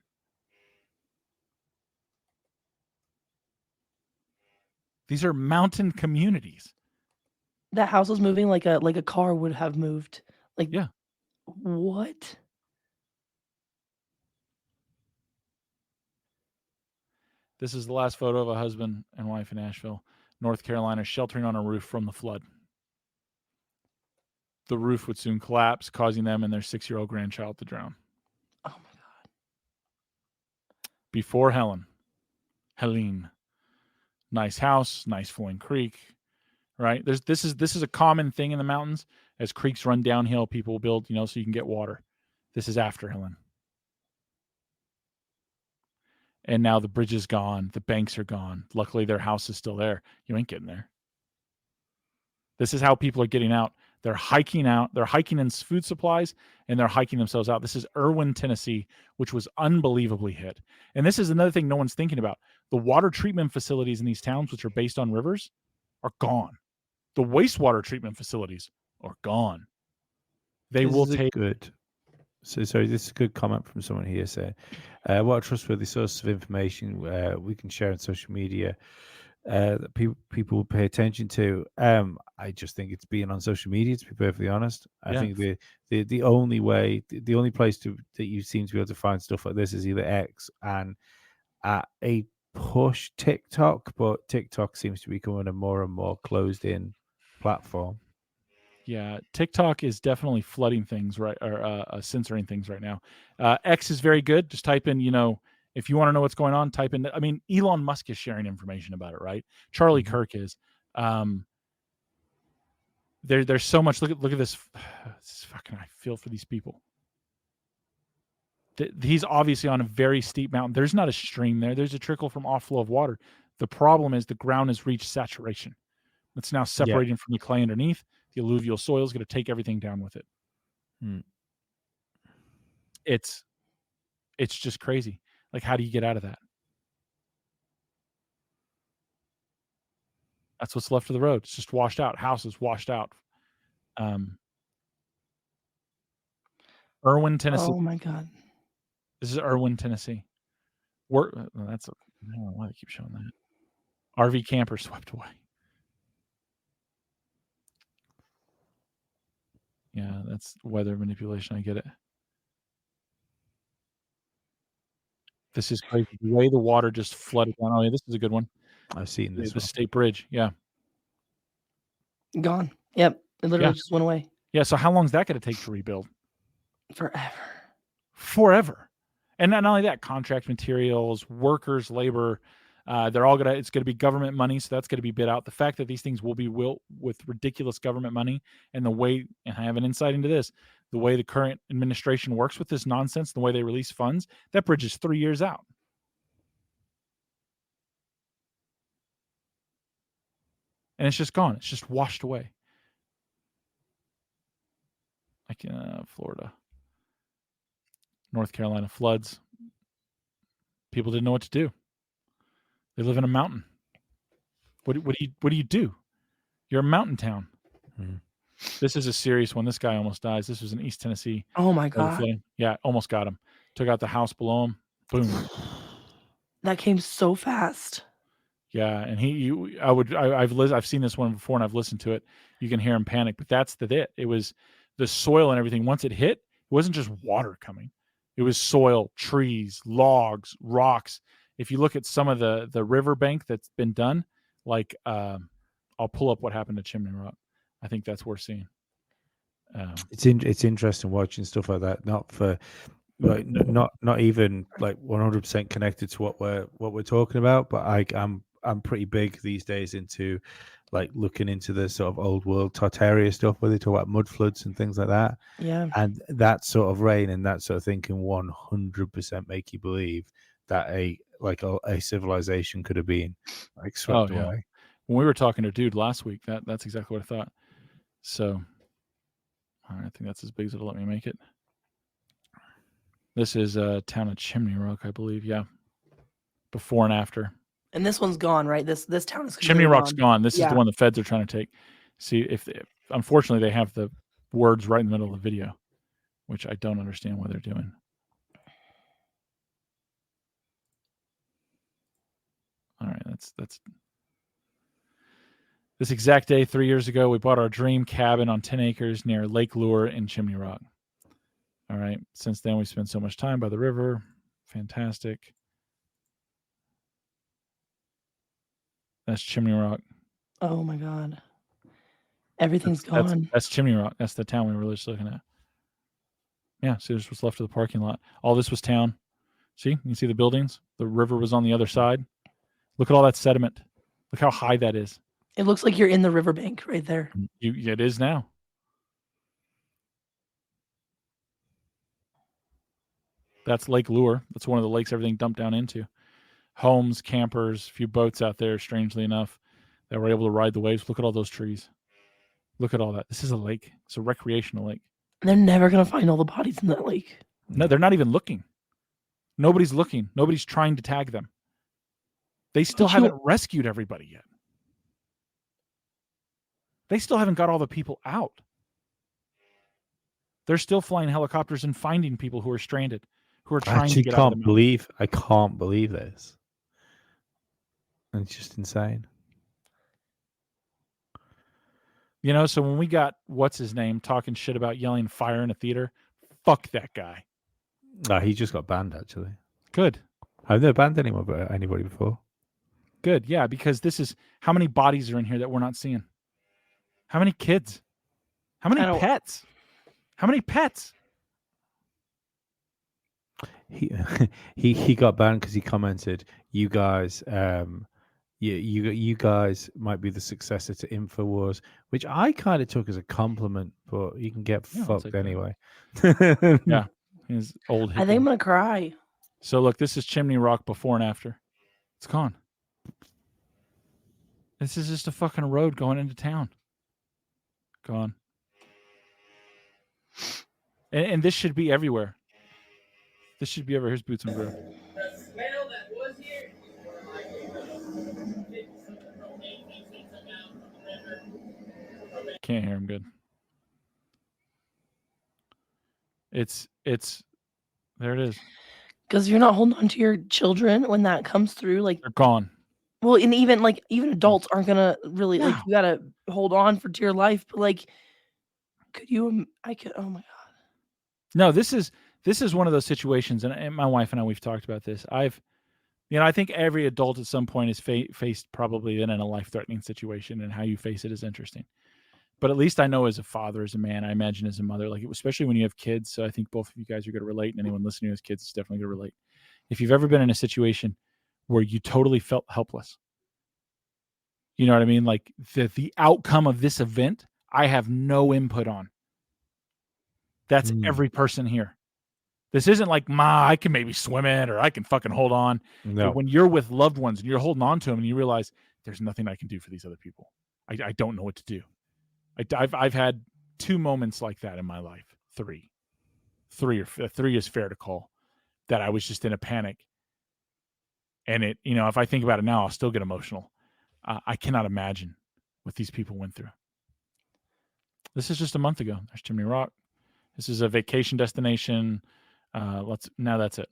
These are mountain communities. That house was moving like a car would have moved. Like, yeah. What? This is the last photo of a husband and wife in Asheville, North Carolina, sheltering on a roof from the flood. The roof would soon collapse, causing them and their 6-year-old grandchild to drown. Oh my God. Before Helene. Nice house, nice flowing creek, right? This is a common thing in the mountains. As creeks run downhill, people build, so you can get water. This is after Helene. And now the bridge is gone. The banks are gone. Luckily, their house is still there. You ain't getting there. This is how people are getting out. They're hiking out. They're hiking in food supplies, and they're hiking themselves out. This is Erwin, Tennessee, which was unbelievably hit. And this is another thing no one's thinking about. The water treatment facilities in these towns, which are based on rivers, are gone. The wastewater treatment facilities are gone. They will take good. So sorry, this is a good comment from someone here saying, what a trustworthy source of information we can share on social media that people will pay attention to. I just think it's being on social media, to be perfectly honest. I think the only way, the only place that you seem to be able to find stuff like this is either X and at a push TikTok, but TikTok seems to be becoming a more and more closed in platform. Yeah, TikTok is definitely flooding things, right, or censoring things right now. X is very good. Just type in, if you want to know what's going on, type in. I mean, Elon Musk is sharing information about it, right? Charlie Kirk is. There's so much. Look at this. This is fucking. I feel for these people. He's obviously on a very steep mountain. There's not a stream there. There's a trickle from off flow of water. The problem is the ground has reached saturation. It's now separating from the clay underneath. The alluvial soil is going to take everything down with it. It's just crazy. Like, how do you get out of that? That's what's left of the road. It's just washed out. Houses washed out. Erwin, Tennessee. Oh my God. This is Erwin, Tennessee. I don't know why they keep showing that. RV camper swept away. Yeah, that's weather manipulation. I get it. This is crazy. The way the water just flooded down. Oh, yeah, this is a good one. I've seen this The one. State Bridge. Yeah. Gone. Yep. It literally just went away. Yeah. So how long is that going to take to rebuild? Forever. And not only that, contract materials, workers, labor, it's going to be government money. So that's going to be bid out. The fact that these things will be built with ridiculous government money, and I have an insight into this, the way the current administration works with this nonsense, the way they release funds, that bridge is 3 years out. And it's just gone. It's just washed away. Like Florida, North Carolina floods. People didn't know what to do. They live in a mountain. What do you do? You're a mountain town. This is a serious one. This guy almost dies. This was in East Tennessee. Oh my God. Yeah, almost got him. Took out the house below him. Boom. That came so fast. Yeah, and I've seen this one before and I've listened to it. You can hear him panic, but that's it. It was the soil and everything. Once it hit, it wasn't just water coming. It was soil, trees, logs, rocks. If you look at some of the riverbank that's been done, like I'll pull up what happened to Chimney Rock. I think that's worth seeing. It's interesting watching stuff like that. Not for like not even like 100% connected to what we're talking about, but I'm pretty big these days into like looking into the sort of old world Tartaria stuff where they talk about mud floods and things like that. Yeah. And that sort of rain and that sort of thing can 100% make you believe that a civilization could have been like swept away. When we were talking to a dude last week, that's exactly what I thought. So all right, I think that's as big as it'll let me make it. This is a town of Chimney Rock, I believe. Yeah. Before and after. And this one's gone, right? This town is Chimney Rock's gone. This is Yeah. the one the feds are trying to take. See, unfortunately they have the words right in the middle of the video, which I don't understand what they're doing. All right, that's this exact day 3 years ago, we bought our dream cabin on 10 acres near Lake Lure in Chimney Rock. All right. Since then, we spent so much time by the river. Fantastic. That's Chimney Rock. Oh my God. Everything's gone. That's Chimney Rock. That's the town we were just looking at. Yeah. See, there's what's left of the parking lot. All this was town. See, you can see the buildings. The river was on the other side. Look at all that sediment. Look how high that is. It looks like you're in the riverbank right there. It is now. That's Lake Lure. That's one of the lakes everything dumped down into. Homes, campers, a few boats out there, strangely enough, that were able to ride the waves. Look at all those trees. Look at all that. This is a lake. It's a recreational lake. They're never going to find all the bodies in that lake. No, they're not even looking. Nobody's looking. Nobody's trying to tag them. They still haven't rescued everybody yet. They still haven't got all the people out. They're still flying helicopters and finding people who are stranded, who are trying to get out of the mountain. I can't believe this. It's just insane. You know, so when we got what's his name talking shit about yelling fire in a theater, fuck that guy. No, he just got banned actually. Good. I've never banned anybody before. Good, yeah, because this is how many bodies are in here that we're not seeing. How many kids? How many pets? How many pets? He got banned because he commented, "You guys, you guys might be the successor to InfoWars," which I kind of took as a compliment, but you can get fucked anyway. Yeah, his old. I think I'm gonna cry. So look, this is Chimney Rock before and after. It's gone. This is just a fucking road going into town. Gone. And this should be everywhere. This should be everywhere. Here's Boots and Grill. Can't hear him good. It's there it is. Because you're not holding on to your children when that comes through. Like they're gone. Well, and even adults aren't gonna really like. You gotta hold on for dear life. But like, could you? I could. Oh my God. No, this is this is one of those situations, and my wife and I, we've talked about this. I think every adult at some point has faced probably been in a life-threatening situation, and how you face it is interesting. But at least I know as a father, as a man, I imagine as a mother, like especially when you have kids. So I think both of you guys are going to relate, and anyone listening who has kids is definitely going to relate. If you've ever been in a situation where you totally felt helpless, you know what I mean? Like the outcome of this event, I have no input on. That's every person here. This isn't like, I can maybe swim it, or I can fucking hold on. No. When you're with loved ones and you're holding on to them and you realize there's nothing I can do for these other people. I don't know what to do. I've had 2 moments like that in my life. 3 is fair to call, that I was just in a panic. And it, if I think about it now, I'll still get emotional. I cannot imagine what these people went through. This is just a month ago. There's Chimney Rock. This is a vacation destination. Now that's it.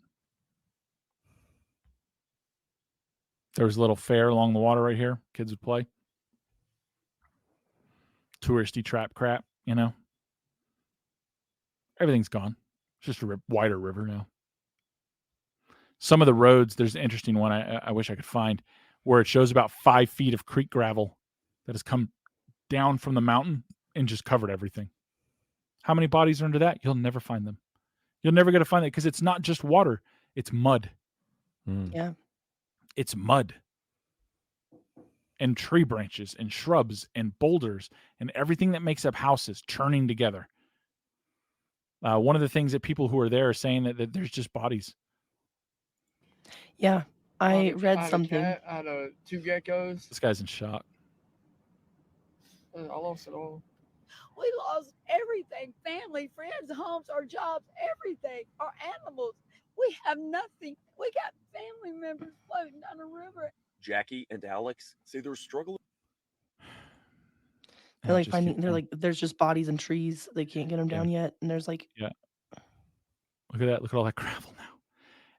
There was a little fair along the water right here. Kids would play. Touristy trap crap, Everything's gone. It's just a wider river now. Some of the roads, there's an interesting one I wish I could find, where it shows about 5 feet of creek gravel that has come down from the mountain and just covered everything. How many bodies are under that? You'll never find them. You'll never get to find it, because it's not just water. It's mud. Yeah. It's mud. And tree branches and shrubs and boulders and everything that makes up houses churning together. One of the things that people who are there are saying that there's just bodies. Yeah, I Found read a something. cat, I had 2 geckos. This guy's in shock. I lost it all. We lost everything: family, friends, homes, our jobs, everything, our animals. We have nothing. We got family members floating down the river. Jackie and Alex say they're struggling. They're like they're like, there's just bodies and trees. They can't get them down yet. And there's like, yeah. Look at that. Look at all that gravel now.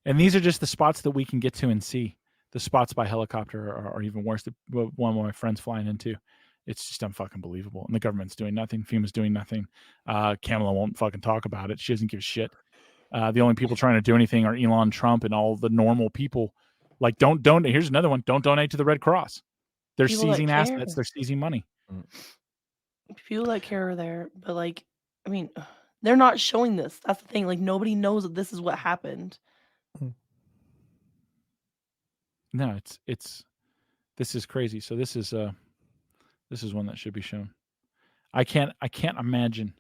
And these are just the spots that we can get to and see. The spots by helicopter are even worse. One of my friends flying into. It's just unfucking believable. And the government's doing nothing. FEMA's doing nothing. Kamala won't fucking talk about it. She doesn't give a shit. The only people trying to do anything are Elon Trump and all the normal people. Like, don't donate. Here's another one. Don't donate to the Red Cross. They're People that seizing care. assets. They're seizing money. People that care are there, but like, I mean, they're not showing this. That's the thing. Like, nobody knows that this is what happened. No, this is crazy. So this is one that should be shown. I can't imagine.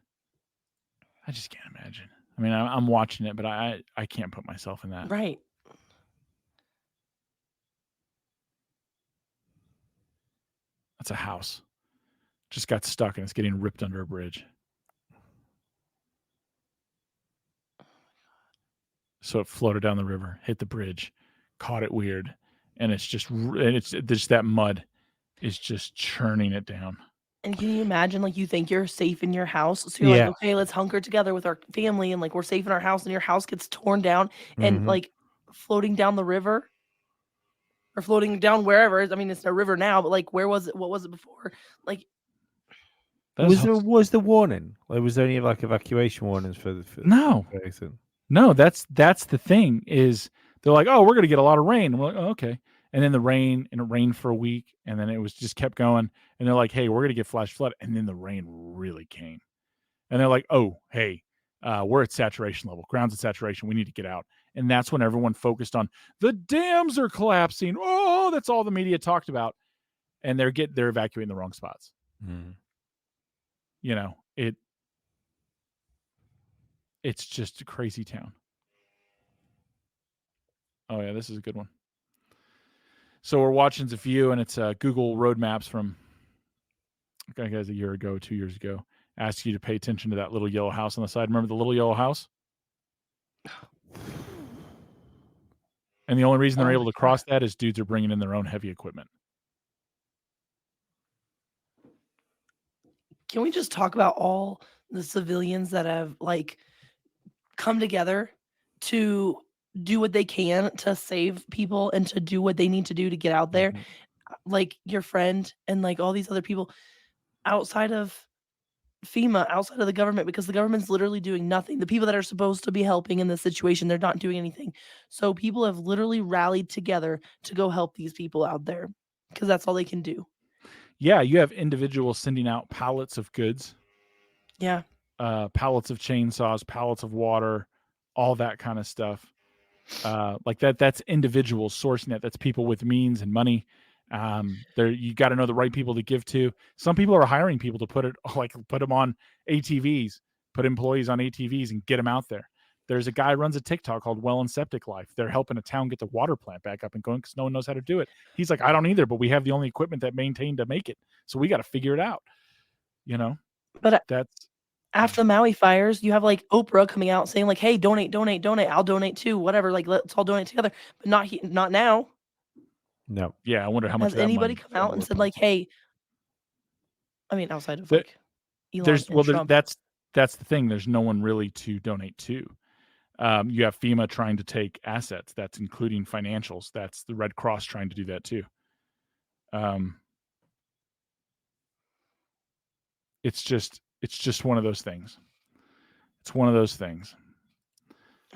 I just can't imagine. I mean, I'm watching it, but I can't put myself in that. Right. That's a house. Just got stuck and it's getting ripped under a bridge. So it floated down the river, hit the bridge, caught it weird, and it's just that mud is just churning it down. And can you imagine, like, you think you're safe in your house, so you're Yeah. like, okay, let's hunker together with our family, and like we're safe in our house, and your house gets torn down and like floating down the river or floating down wherever. I mean, it's a river now, but like, where was it? What was it before? Like, Was the warning? Like, was there any like evacuation warnings for No. anything? No, that's the thing is they're like, oh, we're going to get a lot of rain. And we're like, oh, okay. And then it rained for a week, and then it was just kept going. And they're like, hey, we're going to get flash flood. And then the rain really came. And they're like, oh, hey, we're at saturation level. Ground's at saturation. We need to get out. And that's when everyone focused on the dams are collapsing. Oh, that's all the media talked about. And they're evacuating the wrong spots. It's just a crazy town. Oh yeah, this is a good one. So we're watching the view, and it's Google Road Maps from, I guess, a year ago, 2 years ago. Asks you to pay attention to that little yellow house on the side. Remember the little yellow house? And the only reason they're able to cross that is dudes are bringing in their own heavy equipment. can we just talk about all the civilians that have like come together to do what they can to save people and to do what they need to do to get out there? Like your friend and like all these other people outside of FEMA outside of the government because the government's literally doing nothing. The people that are supposed to be helping in this situation, they're not doing anything. So people have literally rallied together to go help these people out there because that's all they can do. Yeah, you have individuals sending out pallets of goods. Yeah. Pallets of chainsaws, pallets of water, all that kind of stuff. Like that's individuals sourcing it. That's people with means and money. You got to know the right people to give to. Some people are hiring people to put them on ATVs, put employees on ATVs and get them out there. There's a guy who runs a TikTok called Well and Septic Life. They're helping a town get the water plant back up and going because no one knows how to do it. He's like, I don't either, but we have the only equipment that maintained to make it. So we got to figure it out. But That's after the Maui fires, you have like Oprah coming out saying like, "Hey, donate. I'll donate too. Whatever. Like, let's all donate together." But not now. No. Yeah, I wonder how much Has that anybody money come out and said like, "Hey"? I mean, outside of There- like Elon and Trump. that's the thing. There's no one really to donate to. You have FEMA trying to take assets. That's including financials. That's the Red Cross trying to do that too. It's just one of those things. It's one of those things.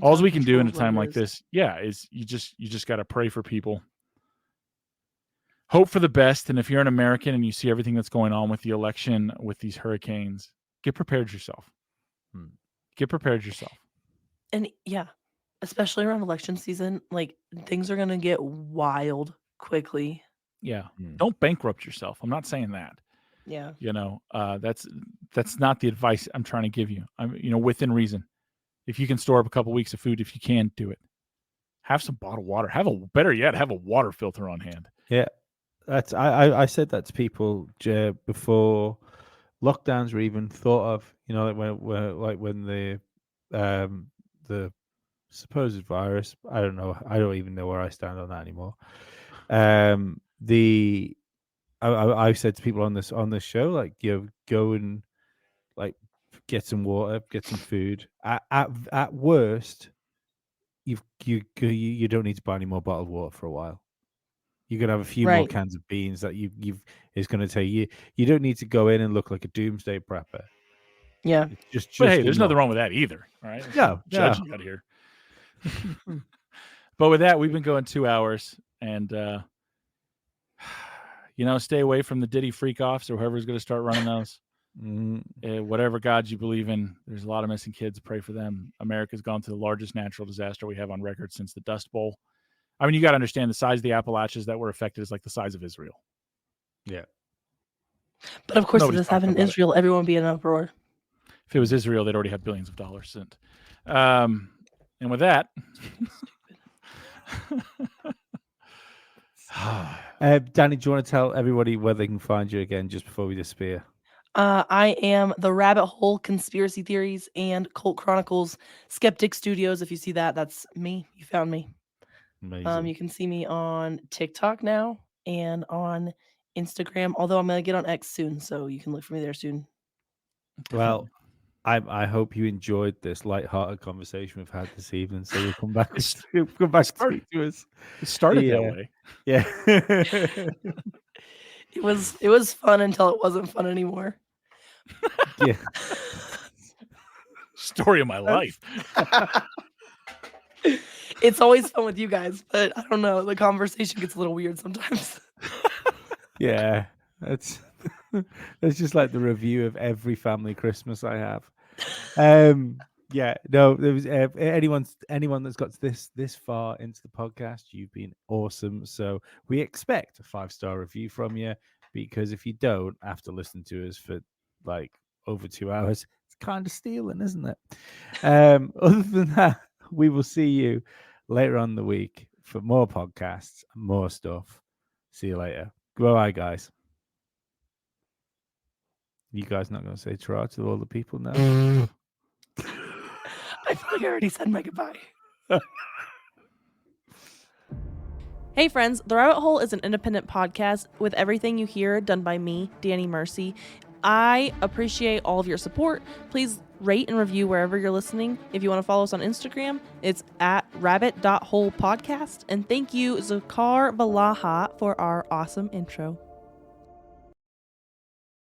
All we can do in a time like this, is you just got to pray for people. Hope for the best. And if you're an American and you see everything that's going on with the election, with these hurricanes, get prepared yourself. Get prepared yourself. And yeah, especially around election season, like things are gonna get wild quickly. Yeah. Don't bankrupt yourself. I'm not saying that. Yeah. That's not the advice I'm trying to give you. I'm within reason. If you can store up a couple weeks of food, if you can, do it. Have some bottled water. Have a water filter on hand. Yeah. That's I said that to people before lockdowns were even thought of. When the supposed virus. I don't know. I don't even know where I stand on that anymore. I said to people on this show, like, go and like get some water, get some food. At worst, you don't need to buy any more bottled water for a while. You're gonna have a few more Right. cans of beans that it's gonna take you. You don't need to go in and look like a doomsday prepper. Yeah. It's just But hey, there's enough. nothing wrong with that either. All right. No, Judge you out here. But with that, we've been going 2 hours, and stay away from the Diddy freak offs or whoever's going to start running those. Whatever gods you believe in, there's a lot of missing kids. Pray for them. America's gone through the largest natural disaster we have on record since the Dust Bowl. I mean, you got to understand the size of the Appalachians that were affected is like the size of Israel. Yeah. But of course, Nobody's if this happened in talking about Israel, everyone would be in an uproar. If it was Israel, they'd already have billions of dollars sent. And with that, Danny, do you want to tell everybody where they can find you again just before we disappear? I am the Rabbit Hole Conspiracy Theories and Cult Chronicles Skeptic Studios. If you see that, that's me. You found me. Amazing. You can see me on TikTok now and on Instagram, although I'm going to get on X soon, so you can look for me there soon. Well, I hope you enjoyed this light-hearted conversation we've had this evening. So you'll come back. Come back and speak to us. It started that way. Yeah. It was fun until it wasn't fun anymore. Yeah. Story of my life. It's always fun with you guys, but I don't know. The conversation gets a little weird sometimes. Yeah, that's just like the review of every family Christmas I have. Yeah, no, there was anyone that's got this far into the podcast, you've been awesome. So we expect a 5-star review from you, because if you don't, after listening to us for like over 2 hours, it's kind of stealing, isn't it? Other than that, we will see you later on in the week for more podcasts and more stuff. See you later. Goodbye, guys. You guys not going to say ta to all the people now? I feel like I already said my goodbye. Hey friends, The Rabbit Hole is an independent podcast with everything you hear done by me, Danny Mercy. I appreciate all of your support. Please rate and review wherever you're listening. If you want to follow us on Instagram, it's at rabbit.holepodcast. And thank you, Zakar Balaha, for our awesome intro.